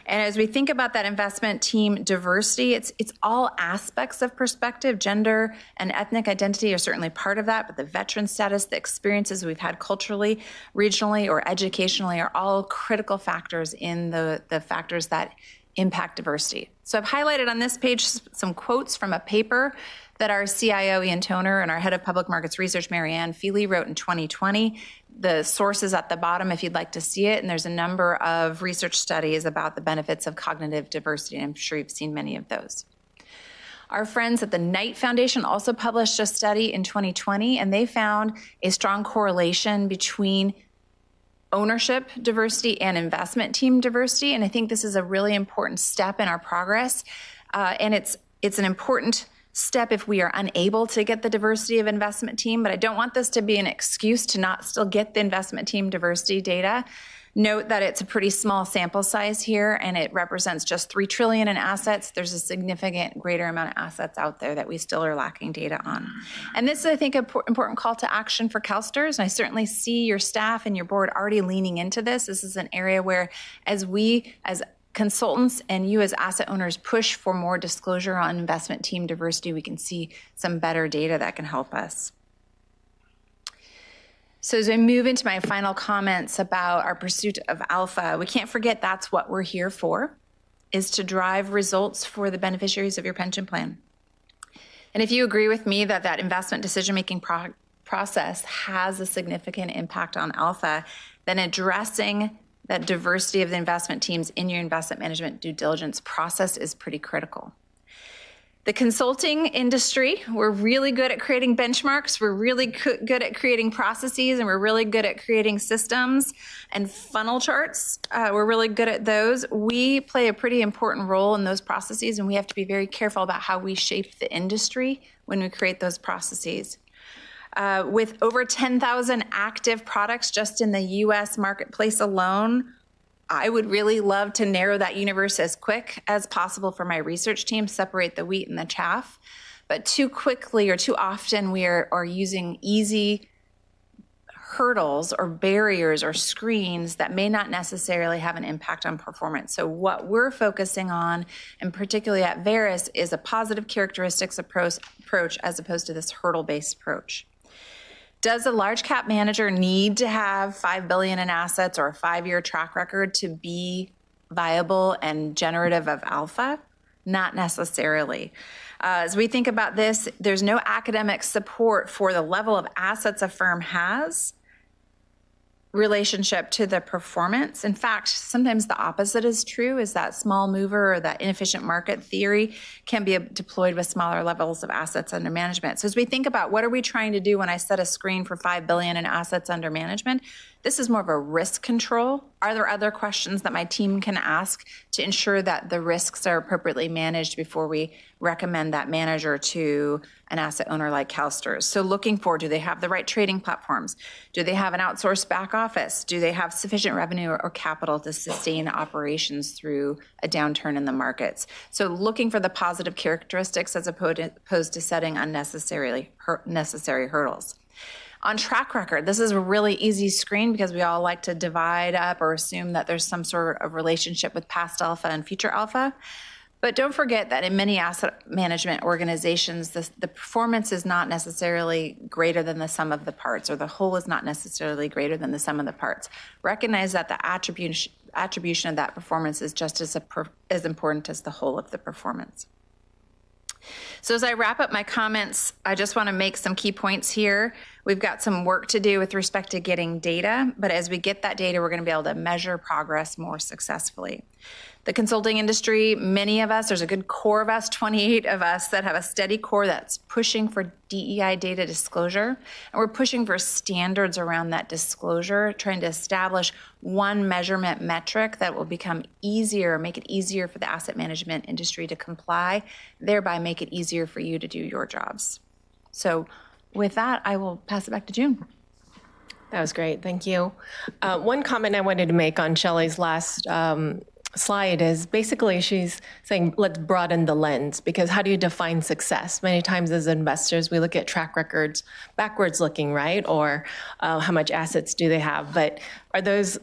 And as we think about that investment team diversity, it's all aspects of perspective. Gender and ethnic identity are certainly part of that, but the veteran status, the experiences we've had culturally, regionally, or educationally are all critical factors in the factors that impact diversity. So I've highlighted on this page some quotes from a paper that our CIO, Ian Toner, and our head of public markets research, Marianne Feely, wrote in 2020. The source is at the bottom if you'd like to see it, and there's a number of research studies about the benefits of cognitive diversity, and I'm sure you've seen many of those. Our friends at the Knight Foundation also published a study in 2020, and they found a strong correlation between ownership diversity and investment team diversity. And I think this is a really important step in our progress. And it's an important step if we are unable to get the diversity of investment team, but I don't want this to be an excuse to not still get the investment team diversity data. Note that it's a pretty small sample size here, and it represents just $3 trillion in assets. There's a significant greater amount of assets out there that we still are lacking data on. And this is, I think, an important call to action for CalSTRS, and I certainly see your staff and your board already leaning into this. This is an area where, as we, as consultants and you as asset owners push for more disclosure on investment team diversity, we can see some better data that can help us. So as I move into my final comments about our pursuit of alpha, we can't forget that's what we're here for, is to drive results for the beneficiaries of your pension plan. And if you agree with me that that investment decision-making process has a significant impact on alpha, then addressing that diversity of the investment teams in your investment management due diligence process is pretty critical. The consulting industry, we're really good at creating benchmarks, we're really good at creating processes, and we're really good at creating systems and funnel charts. We're really good at those. We play a pretty important role in those processes, and we have to be very careful about how we shape the industry when we create those processes. With over 10,000 active products just in the US marketplace alone, I would really love to narrow that universe as quick as possible for my research team, separate the wheat and the chaff. But too quickly or too often we are using easy hurdles or barriers or screens that may not necessarily have an impact on performance. So what we're focusing on, and particularly at Veris, is a positive characteristics approach as opposed to this hurdle-based approach. Does a large cap manager need to have $5 billion in assets or a 5-year track record to be viable and generative of alpha? Not necessarily. As we think about this, there's no academic support for the level of assets a firm has relationship to the performance. In fact, sometimes the opposite is true, is that small mover or that inefficient market theory can be deployed with smaller levels of assets under management. So as we think about what are we trying to do when I set a screen for $5 billion in assets under management, this is more of a risk control. Are there other questions that my team can ask to ensure that the risks are appropriately managed before we recommend that manager to an asset owner like CalSTRS? So looking for, do they have the right trading platforms? Do they have an outsourced back office? Do they have sufficient revenue or capital to sustain operations through a downturn in the markets? So looking for the positive characteristics as opposed to setting unnecessary hurdles. On track record, this is a really easy screen because we all like to divide up or assume that there's some sort of relationship with past alpha and future alpha. But don't forget that in many asset management organizations, the performance is not necessarily greater than the sum of the parts, or the whole is not necessarily greater than the sum of the parts. Recognize that the attribution of that performance is just as important as the whole of the performance. So as I wrap up my comments, I just want to make some key points here. We've got some work to do with respect to getting data, but as we get that data, we're going to be able to measure progress more successfully. The consulting industry, many of us, there's a good core of us, 28 of us, that have a steady core that's pushing for DEI data disclosure. And we're pushing for standards around that disclosure, trying to establish one measurement metric that will become easier, make it easier for the asset management industry to comply, thereby make it easier for you to do your jobs. So with that, I will pass it back to June. That was great. Thank you. One comment I wanted to make on Shelley's last slide is basically she's saying, let's broaden the lens, because how do you define success? Many times as investors, we look at track records backwards looking, right? Or how much assets do they have? But are those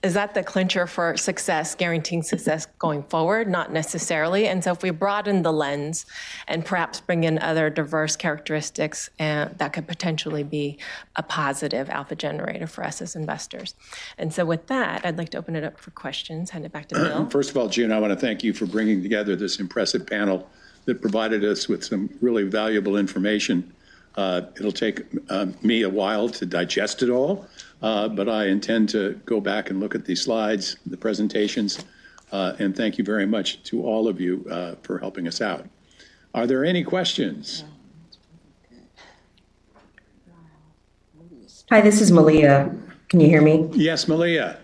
is that the clincher for success, guaranteeing success going forward? Not necessarily. And so if we broaden the lens and perhaps bring in other diverse characteristics, that could potentially be a positive alpha generator for us as investors. And so with that, I'd like to open it up for questions. Hand it back to Bill. First of all, June, I want to thank you for bringing together this impressive panel that provided us with some really valuable information. It'll take me a while to digest it all, but I intend to go back and look at these slides, the presentations, and thank you very much to all of you for helping us out. Are there any questions? Hi, this is Malia. Can you hear me? Yes, Malia.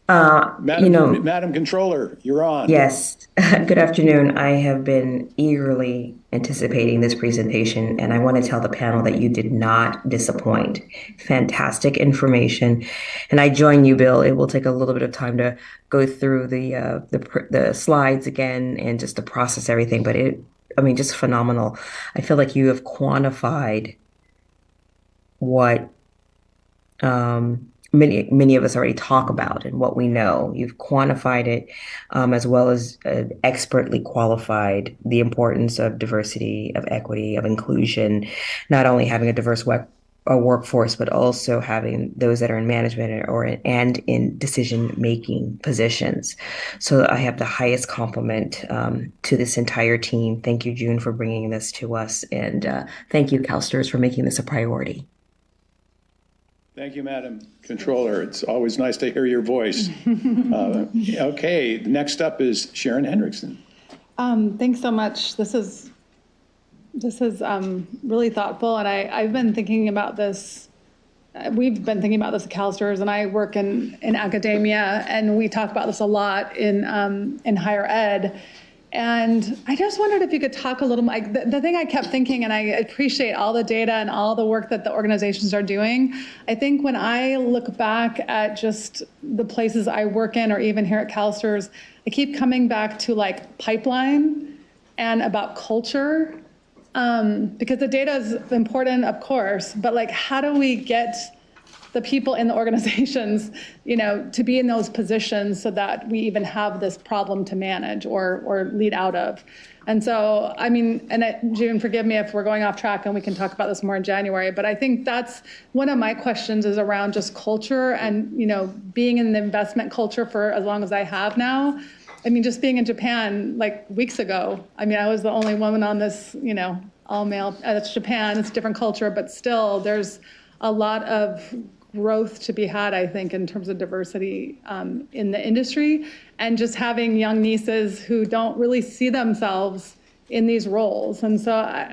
You know, Madam Controller, you're on. yes. Good afternoon. I have been eagerly anticipating this presentation, and I want to tell the panel that you did not disappoint. Fantastic information. And I join you, Bill. It will take a little bit of time to go through the slides again and just to process everything, but I mean, just phenomenal. I feel like you have quantified what many of us already talk about and what we know. You've quantified it as well as expertly qualified the importance of diversity, of equity, of inclusion, not only having a diverse workforce, but also having those that are in management and in decision-making positions. So I have the highest compliment to this entire team. Thank you, June, for bringing this to us. And thank you, CalSTRS, for making this a priority. Thank you, Madam Controller. It's always nice to hear your voice. Okay, next up is Sharon Hendrickson. Thanks so much. This is really thoughtful, and I've been thinking about this. We've been thinking about this at CalSTRS, and I work in academia, and we talk about this a lot in higher ed. And I just wondered if you could talk a little more. The thing I kept thinking, and I appreciate all the data and all the work that the organizations are doing. I think when I look back at just the places I work in, or even here at CalSTRS, I keep coming back to like pipeline and about culture, because the data is important, of course, but like how do we get the people in the organizations, to be in those positions so that we even have this problem to manage or lead out of. And so, I mean, June, forgive me if we're going off track and we can talk about this more in January, but I think that's one of my questions is around just culture and, being in the investment culture for as long as I have now. I mean, just being in Japan like weeks ago, I was the only woman on this, all male, it's Japan, it's a different culture, but still there's a lot of growth to be had, I think, in terms of diversity in the industry, and just having young nieces who don't really see themselves in these roles. And so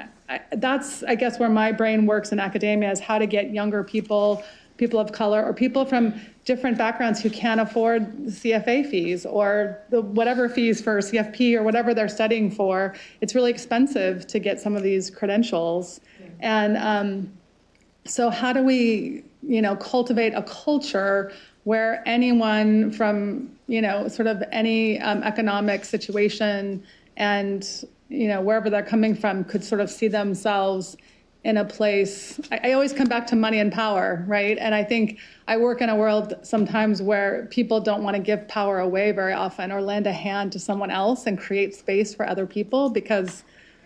that's, I guess, where my brain works in academia, is how to get younger people, people of color, or people from different backgrounds who can't afford CFA fees or whatever fees for CFP or whatever they're studying for. It's really expensive to get some of these credentials. And so how do we cultivate a culture where anyone from, sort of any economic situation and, wherever they're coming from could sort of see themselves in a place. I always come back to money and power, right? And I think I work in a world sometimes where people don't want to give power away very often or lend a hand to someone else and create space for other people because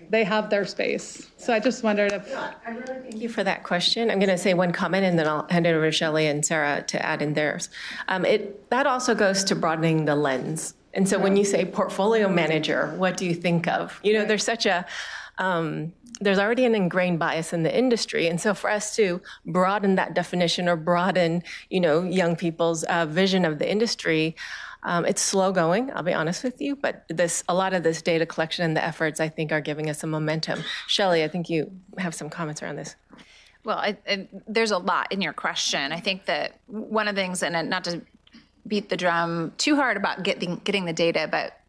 they have their space. So I just wondered if... Thank you for that question. I'm going to say one comment and then I'll hand it over to Shelley and Sarah to add in theirs. That also goes to broadening the lens. And so when you say portfolio manager, what do you think of? There's such a... there's already an ingrained bias in the industry. And so for us to broaden that definition or broaden, young people's vision of the industry, it's slow going, I'll be honest with you, but a lot of this data collection and the efforts, I think, are giving us some momentum. Shelley, I think you have some comments around this. Well, there's a lot in your question. I think that one of the things, and not to beat the drum too hard about getting the data, but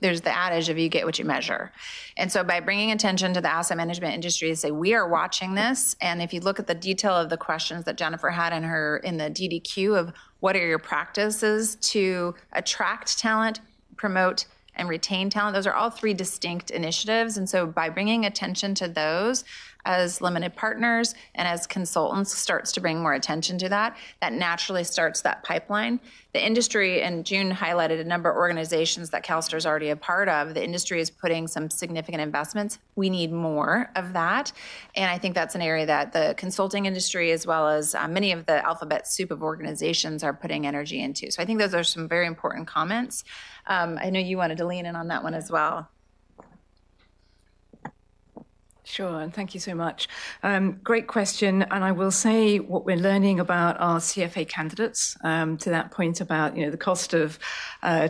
there's the adage of you get what you measure. And so by bringing attention to the asset management industry to say, we are watching this. And if you look at the detail of the questions that Jennifer had in the DDQ of what are your practices to attract talent, promote, and retain talent, those are all three distinct initiatives. And so by bringing attention to those as limited partners and as consultants starts to bring more attention to that naturally starts that pipeline. The industry, and June highlighted a number of organizations that CalSTRS is already a part of, the industry is putting some significant investments. We need more of that. And I think that's an area that the consulting industry, as well as many of the alphabet soup of organizations, are putting energy into. So I think those are some very important comments. I know you wanted to lean in on that one as well. Sure, and thank you so much. Great question, and I will say what we're learning about our CFA candidates, to that point about the cost of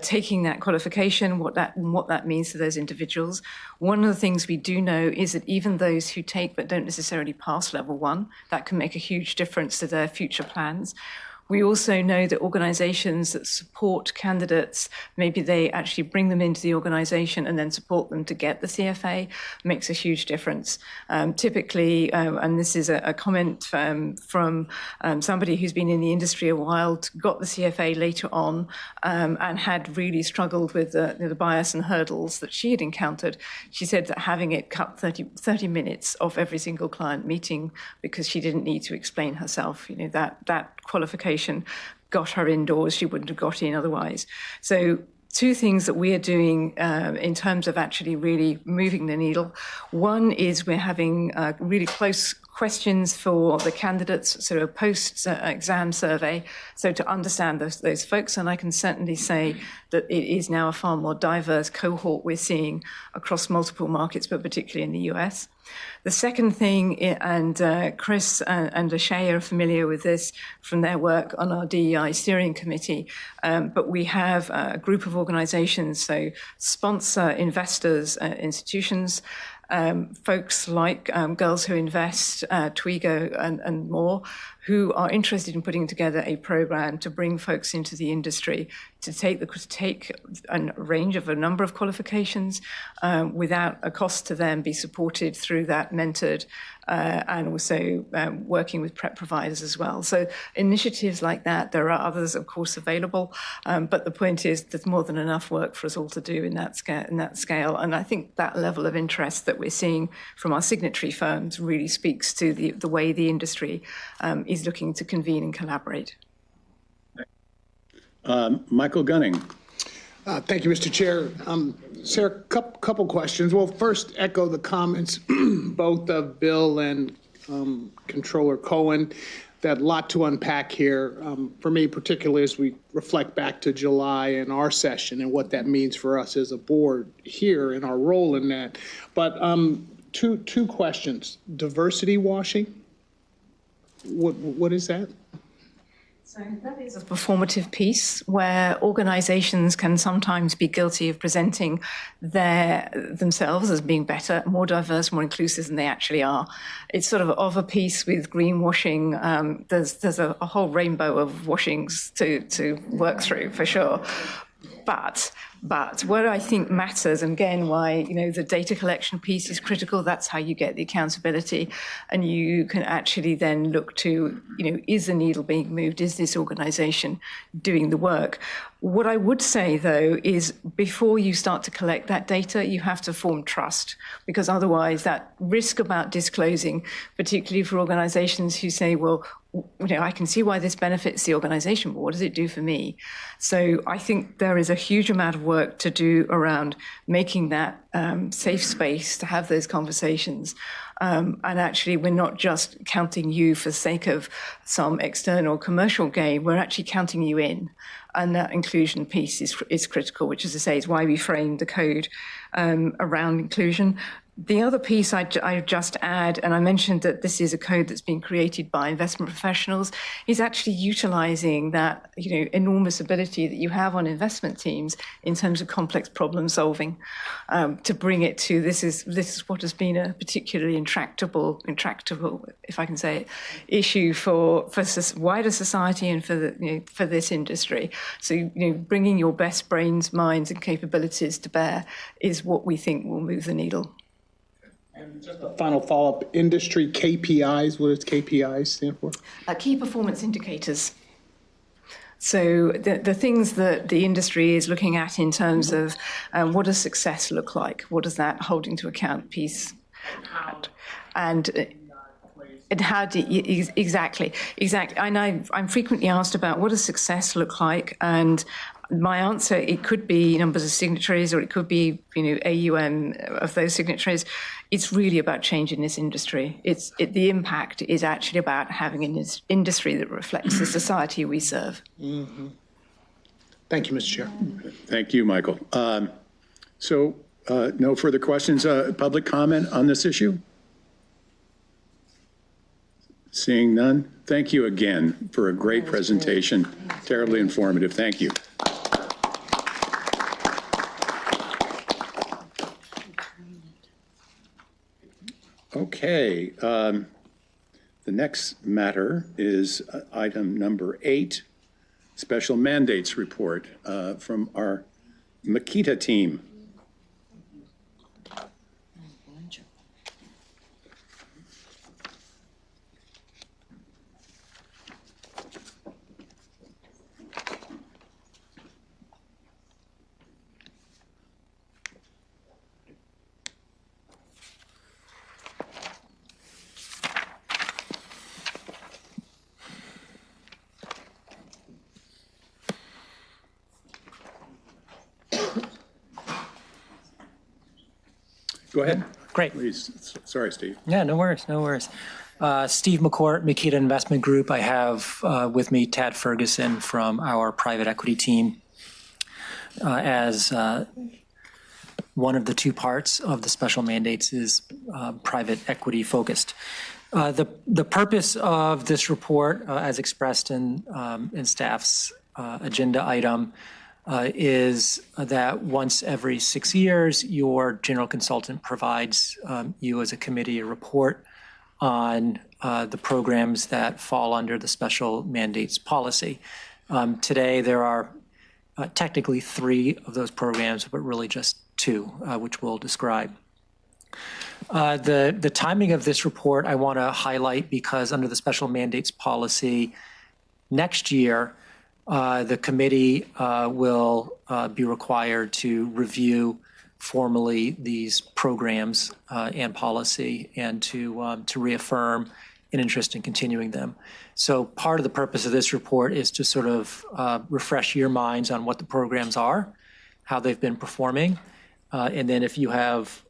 taking that qualification, what that means to those individuals. One of the things we do know is that even those who take but don't necessarily pass level 1, that can make a huge difference to their future plans. We also know that organizations that support candidates, maybe they actually bring them into the organization and then support them to get the CFA, makes a huge difference. Typically, and this is a comment from somebody who's been in the industry a while, got the CFA later on and had really struggled with the bias and hurdles that she had encountered. She said that having it cut 30 minutes off every single client meeting because she didn't need to explain herself, that qualification got her indoors. She wouldn't have got in otherwise. So 2 things that we are doing in terms of actually really moving the needle. One is we're having really close questions for the candidates, sort of post-exam survey, so to understand those folks. And I can certainly say that it is now a far more diverse cohort we're seeing across multiple markets, but particularly in the US. The second thing, and Chris and Lachey are familiar with this from their work on our DEI steering committee, but we have a group of organizations, so sponsor investors, institutions, folks like Girls Who Invest, Twigo, and more, who are interested in putting together a program to bring folks into the industry to take a range of a number of qualifications without a cost to them, be supported through that mentored and also working with prep providers as well. So initiatives like that, there are others, of course, available, but the point is there's more than enough work for us all to do in that scale. And I think that level of interest that we're seeing from our signatory firms really speaks to the way the industry is looking to convene and collaborate. Michael Gunning. Thank you, Mr. Chair. Sarah, couple questions. Well, first, echo the comments both of Bill and Controller Cohen. That lot to unpack here. For me, particularly as we reflect back to July and our session and what that means for us as a board here and our role in that. But two questions. Diversity washing. What is that? So that is a performative piece where organizations can sometimes be guilty of presenting themselves as being better, more diverse, more inclusive than they actually are. It's sort of a piece with greenwashing. There's a whole rainbow of washings to work through, for sure. But what I think matters, and again, why the data collection piece is critical, that's how you get the accountability. And you can actually then look to, is the needle being moved? Is this organization doing the work? What I would say, though, is before you start to collect that data, you have to form trust, because otherwise that risk about disclosing, particularly for organizations who say, well, I can see why this benefits the organization, but what does it do for me? So I think there is a huge amount of work to do around making that safe space to have those conversations. And actually, we're not just counting you for the sake of some external commercial gain, we're actually counting you in. And that inclusion piece is critical, which, as I say, is why we framed the code around inclusion. The other piece I just add, and I mentioned that this is a code that's been created by investment professionals, is actually utilizing that enormous ability that you have on investment teams in terms of complex problem solving, to bring it to this is what has been a particularly intractable, if I can say it, issue for wider society and for this industry. So bringing your best brains, minds, and capabilities to bear is what we think will move the needle. And just a final follow-up, industry KPIs, what does KPIs stand for? Key performance indicators. So the things that the industry is looking at in terms of what does success look like? What does that holding to account piece add? And how do you, exactly. And I'm frequently asked about what does success look like? And my answer, it could be numbers of signatories, or it could be, AUM of those signatories. It's really about changing this industry. The impact is actually about having an industry that reflects the society we serve. Mm-hmm. Thank you, Mr. Chair. Thank you, Michael. So no further questions. Public comment on this issue? Seeing none, thank you again for a great presentation. Terribly informative. Thank you. Okay. The next matter is item number 8, special mandates report from our Makita team. Go ahead. Great. Please. Sorry, Steve. Yeah, no worries, no worries. Steve McCourt, Makita Investment Group. I have with me Tad Ferguson from our private equity team as one of the two parts of the special mandates is private equity focused. The purpose of this report, as expressed in staff's agenda item, is that once every 6 years, your general consultant provides you as a committee a report on the programs that fall under the special mandates policy. Today, there are technically 3 of those programs, but really just 2, which we'll describe. The timing of this report I want to highlight because under the special mandates policy, next year, the committee will be required to review formally these programs and policy and to reaffirm an interest in continuing them. So part of the purpose of this report is to sort of refresh your minds on what the programs are, how they've been performing, and then if you have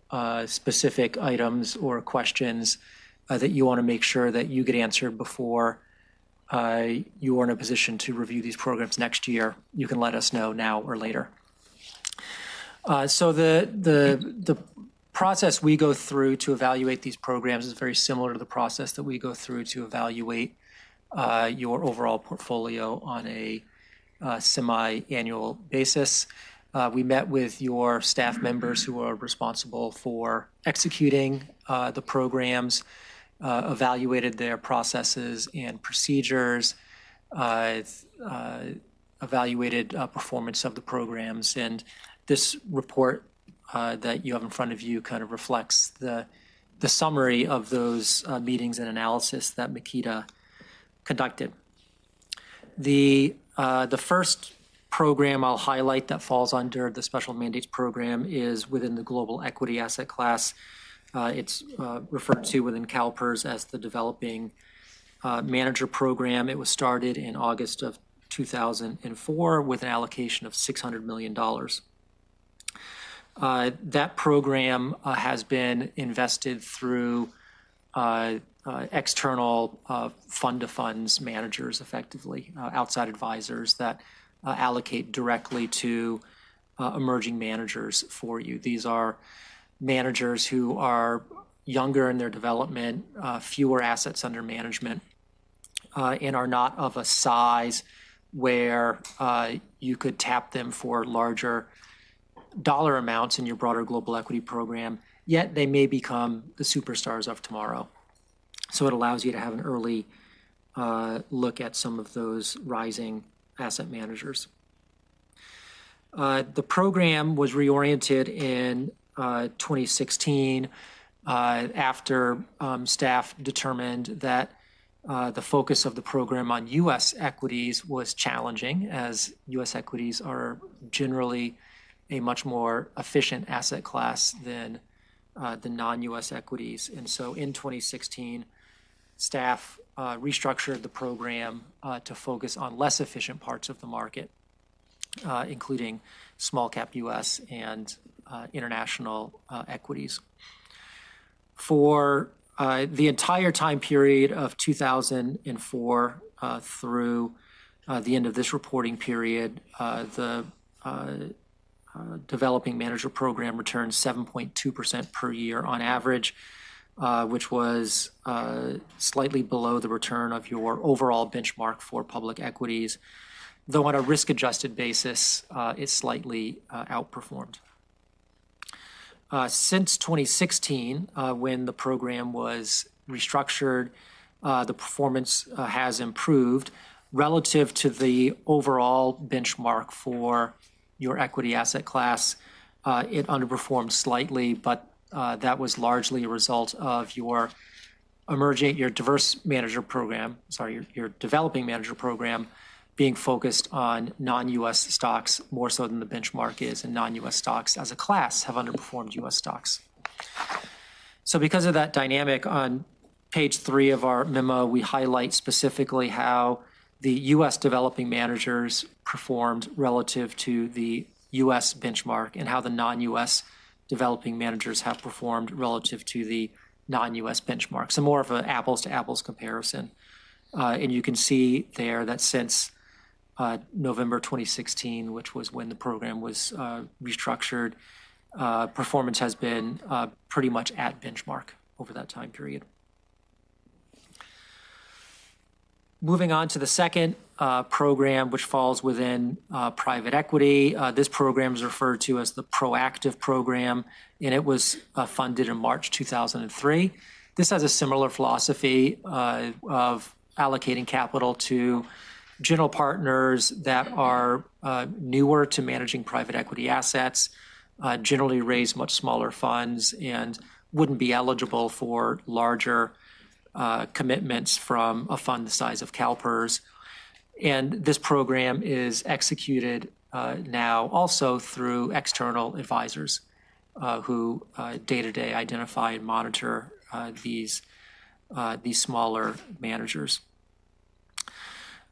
specific items or questions that you want to make sure that you get answered before you are in a position to review these programs next year, you can let us know now or later. So the process we go through to evaluate these programs is very similar to the process that we go through to evaluate your overall portfolio on a semi-annual basis. We met with your staff members who are responsible for executing the programs, evaluated their processes and procedures, evaluated performance of the programs. And this report that you have in front of you kind of reflects the summary of those meetings and analysis that Makita conducted. The first program I'll highlight that falls under the special mandates program is within the global equity asset class. It's referred to within CalPERS as the Developing Manager Program. It was started in August of 2004 with an allocation of $600 million. That program has been invested through external fund-to-funds managers, effectively, outside advisors that allocate directly to emerging managers for you. These are managers who are younger in their development, fewer assets under management, and are not of a size where you could tap them for larger dollar amounts in your broader global equity program, yet they may become the superstars of tomorrow. So it allows you to have an early look at some of those rising asset managers. The program was reoriented in 2016 after staff determined that the focus of the program on U.S. equities was challenging, as U.S. equities are generally a much more efficient asset class than the non-U.S. equities. And so in 2016, staff restructured the program to focus on less efficient parts of the market, including small cap U.S. and international equities. For the entire time period of 2004 through the end of this reporting period, the Developing Manager Program returned 7.2% per year on average. which was slightly below the return of your overall benchmark for public equities, though on a risk-adjusted basis, it slightly outperformed. Since 2016, when the program was restructured, the performance has improved relative to the overall benchmark for your equity asset class. It underperformed slightly, but that was largely a result of your diverse manager program, your developing manager program being focused on non-U.S. stocks more so than the benchmark is, and non-U.S. stocks as a class have underperformed U.S. stocks. So because of that dynamic, on page 3 of our memo, we highlight specifically how the U.S. developing managers performed relative to the U.S. benchmark and how the non-U.S. developing managers have performed relative to the non-U.S. benchmark. So more of an apples-to-apples comparison. And you can see there that since November 2016, which was when the program was restructured, performance has been pretty much at benchmark over that time period. Moving on to the second program, which falls within private equity. This program is referred to as the Proactive Program, and it was funded in March 2003. This has a similar philosophy of allocating capital to general partners that are newer to managing private equity assets, generally raise much smaller funds, and wouldn't be eligible for larger commitments from a fund the size of CalPERS. And this program is executed now also through external advisors who day-to-day identify and monitor these smaller managers.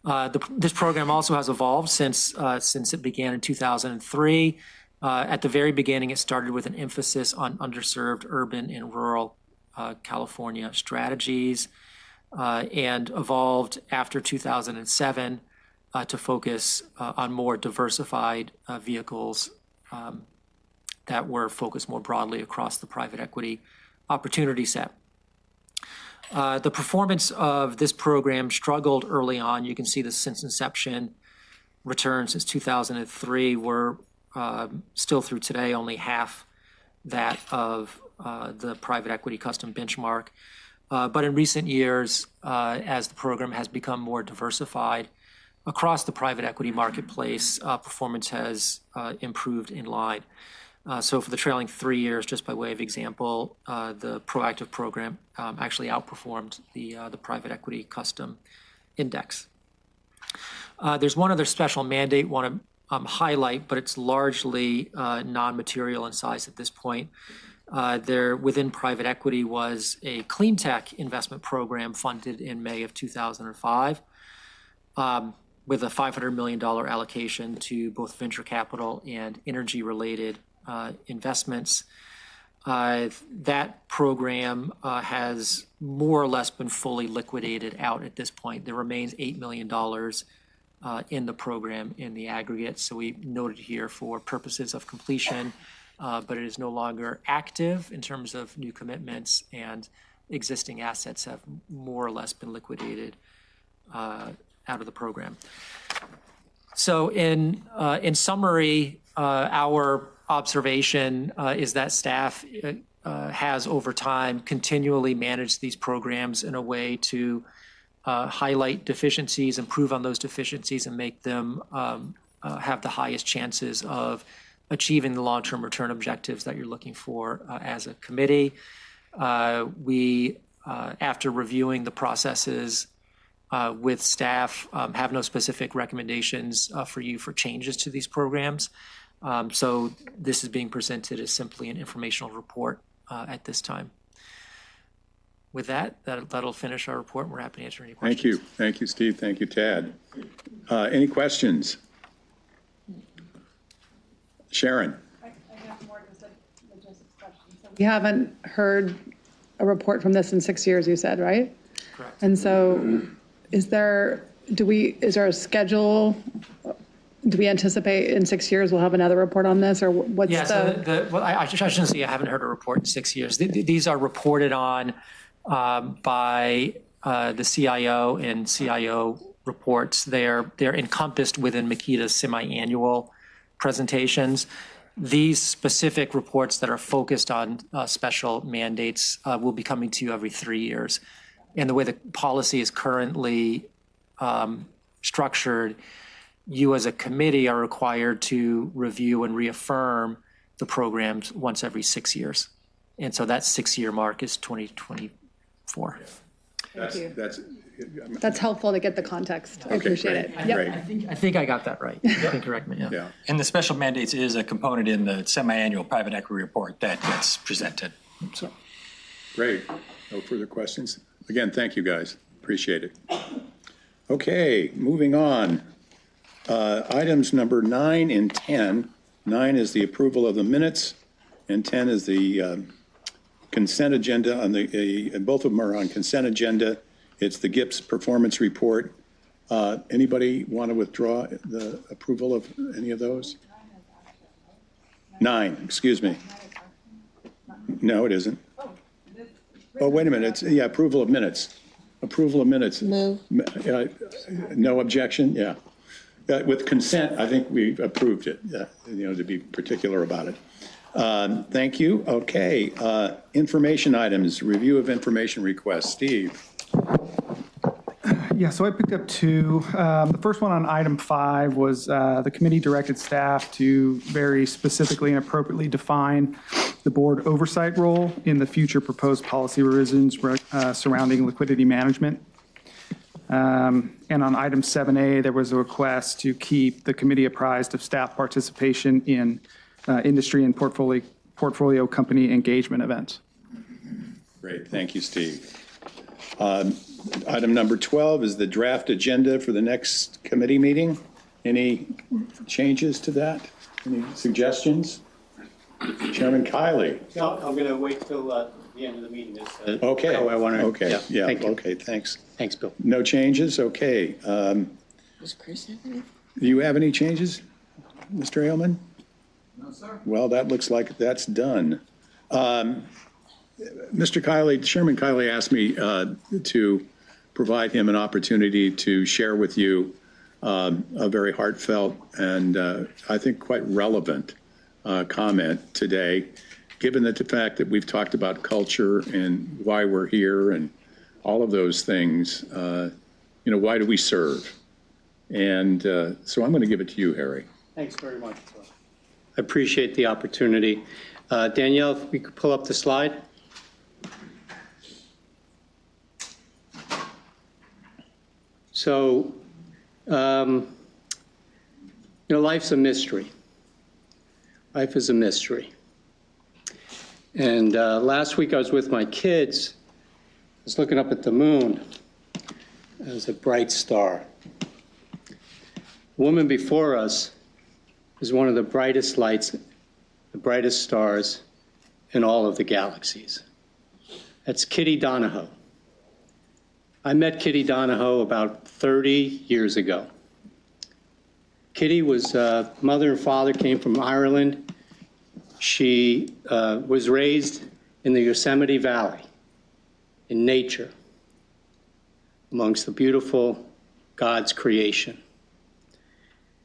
This program also has evolved since it began in 2003. At the very beginning, it started with an emphasis on underserved urban and rural California strategies, and evolved after 2007 to focus on more diversified vehicles that were focused more broadly across the private equity opportunity set. The performance of this program struggled early on. You can see this since inception. Returns since 2003 were still through today only half that of the private equity custom benchmark. But in recent years, as the program has become more diversified across the private equity marketplace, performance has improved in line. So for the trailing 3 years, just by way of example, the Proactive Program actually outperformed the private equity custom index. There's one other special mandate I want to highlight, but it's largely non-material in size at this point. There, within private equity, was a clean tech investment program funded in May of 2005 with a $500 million allocation to both venture capital and energy-related investments. That program has more or less been fully liquidated out at this point. There remains $8 million in the program in the aggregate, so we noted here for purposes of completion, but it is no longer active in terms of new commitments, and existing assets have more or less been liquidated out of the program. So in summary, our observation is that staff has over time continually managed these programs in a way to highlight deficiencies, improve on those deficiencies, and make them have the highest chances of achieving the long-term return objectives that you're looking for as a committee. We, after reviewing the processes with staff, have no specific recommendations for you for changes to these programs. So this is being presented as simply an informational report at this time. With that'll finish our report. We're happy to answer any questions. Thank you. Thank you, Steve. Thank you, Tad. Any questions? Sharon. I have more just a logistics question. So we haven't heard a report from this in 6 years, you said, right? Correct. And so is there a schedule? do we anticipate in 6 years we'll have another report on this, or what's Yeah, the? so well, I shouldn't say I haven't heard a report in 6 years. These are reported on by the CIO and CIO reports. They're encompassed within Makita's semi-annual presentations. These specific reports that are focused on special mandates will be coming to you every 3 years. And the way the policy is currently structured, you as a committee are required to review and reaffirm the programs once every 6 years. And so that 6-year mark is 2024. That's helpful to get the context. I appreciate it. I think I got that right. You can correct me. Yeah. And the special mandates is a component in the semi-annual private equity report that gets presented. So. Great. No further questions? Again, thank you guys. Appreciate it. Okay, moving on. Items number 9 and 10. 9 is the approval of the minutes, and 10 is the consent agenda. And both of them are on consent agenda. It's the GIPS performance report. Anybody want to withdraw the approval of any of those? 9, excuse me. No, it isn't. Oh, wait a minute. It's, approval of minutes. Approval of minutes. Move. No objection? Yeah. With consent, I think we've approved it, to be particular about it. Thank you. Okay. Information items, review of information requests. Steve. Yeah, so I picked up 2. The first one on item 5 was the committee directed staff to very specifically and appropriately define the board oversight role in the future proposed policy revisions surrounding liquidity management. And on item 7A, there was a request to keep the committee apprised of staff participation in industry and portfolio company engagement events. Great, thank you, Steve. Item number 12 is the draft agenda for the next committee meeting. Any changes to that? Any suggestions? Chairman Kiley. No, I'm going to wait till the end of the meeting. Okay. How I want to. Okay. Yeah. Thank you. Okay. Thanks. Thanks, Bill. No changes. Okay. Does Chris have anything? Do you have any changes, Mr. Ailman? No, sir. Well, that looks like that's done. Mr. Kiley, Chairman Kiley asked me to provide him an opportunity to share with you a very heartfelt and I think quite relevant comment today, given the fact that we've talked about culture and why we're here and all of those things. Why do we serve? And so I'm going to give it to you, Harry. Thanks very much. I appreciate the opportunity. Danielle, if we could pull up the slide. So, life's a mystery. Life is a mystery. And last week I was with my kids. I was looking up at the moon. It was a bright star. The woman before us is one of the brightest lights, the brightest stars in all of the galaxies. That's Kitty Donahoe. I met Kitty Donahoe about 30 years ago. Kitty was, mother and father came from Ireland. She was raised in the Yosemite Valley, in nature, amongst the beautiful God's creation.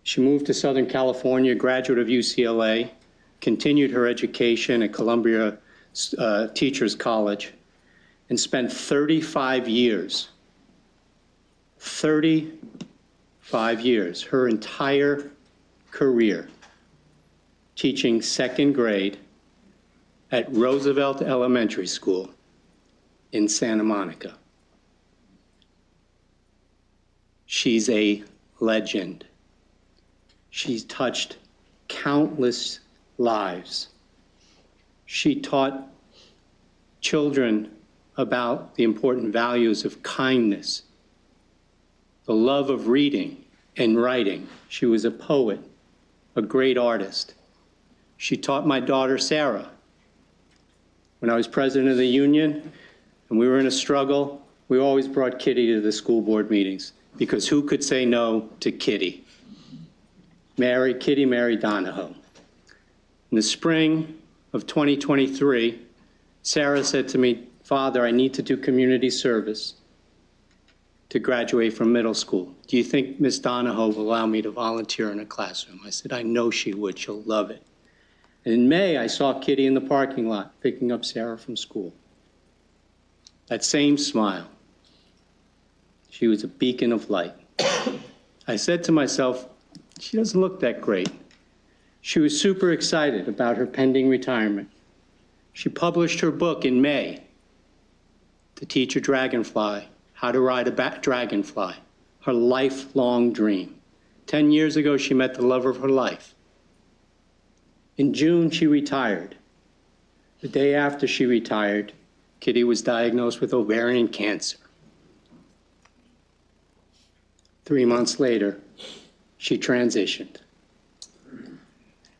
She moved to Southern California, graduate of UCLA, continued her education at Columbia Teachers College, and spent 35 years, her entire career, teaching second grade at Roosevelt Elementary School in Santa Monica. She's a legend. She's touched countless lives. She taught children about the important values of kindness, the love of reading and writing. She was a poet, a great artist. She taught my daughter, Sarah. When I was president of the union and we were in a struggle, we always brought Kitty to the school board meetings because who could say no to Kitty? Kitty Mary Donahoe. In the spring of 2023, Sarah said to me, "Father, I need to do community service to graduate from middle school. Do you think Miss Donahoe will allow me to volunteer in a classroom?" I said, "I know she would. She'll love it." And in May, I saw Kitty in the parking lot picking up Sarah from school. That same smile. She was a beacon of light. I said to myself, she doesn't look that great. She was super excited about her pending retirement. She published her book in May, To Teach a Dragonfly How to Ride a Dragonfly, her lifelong dream. 10 years ago, she met the love of her life. In June, she retired. The day after she retired, Kitty was diagnosed with ovarian cancer. 3 months later, she transitioned.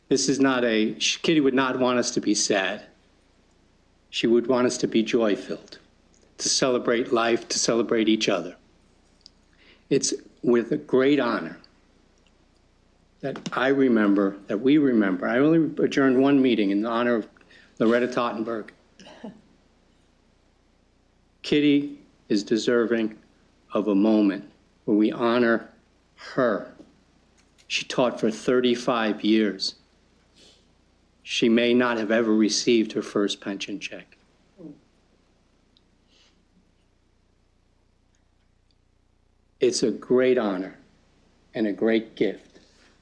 Kitty would not want us to be sad. She would want us to be joy-filled, to celebrate life, to celebrate each other. It's with a great honor that we remember. I only adjourned one meeting in honor of Loretta Tottenberg. Kitty is deserving of a moment where we honor her. She taught for 35 years. She may not have ever received her first pension check. It's a great honor and a great gift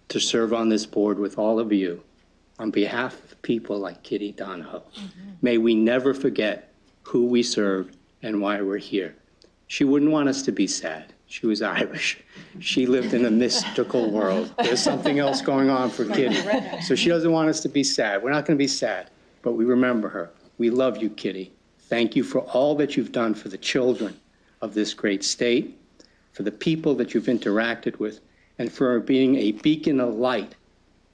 to serve on this board with all of you on behalf of people like Kitty Donahoe. May we never forget who we serve and why we're here. She wouldn't want us to be sad. She was Irish. She lived in a mystical world. There's something else going on for Kitty. So she doesn't want us to be sad. We're not going to be sad, but we remember her. We love you, Kitty. Thank you for all that you've done for the children of this great state, for the people that you've interacted with, and for being a beacon of light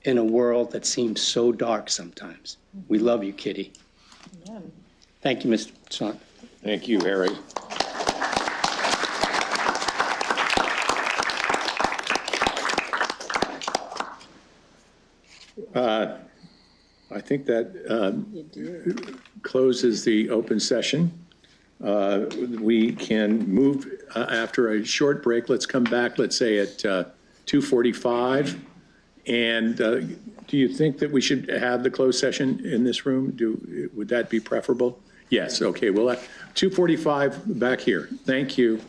in a world that seems so dark sometimes. We love you, Kitty. Amen. Thank you, Mr. Son. Thank you, Harry. I think that closes the open session. We can move after a short break. Let's come back, let's say at 2:45. And do you think that we should have the closed session in this room? Would that be preferable? Yes, okay, well, 2:45 back here. Thank you.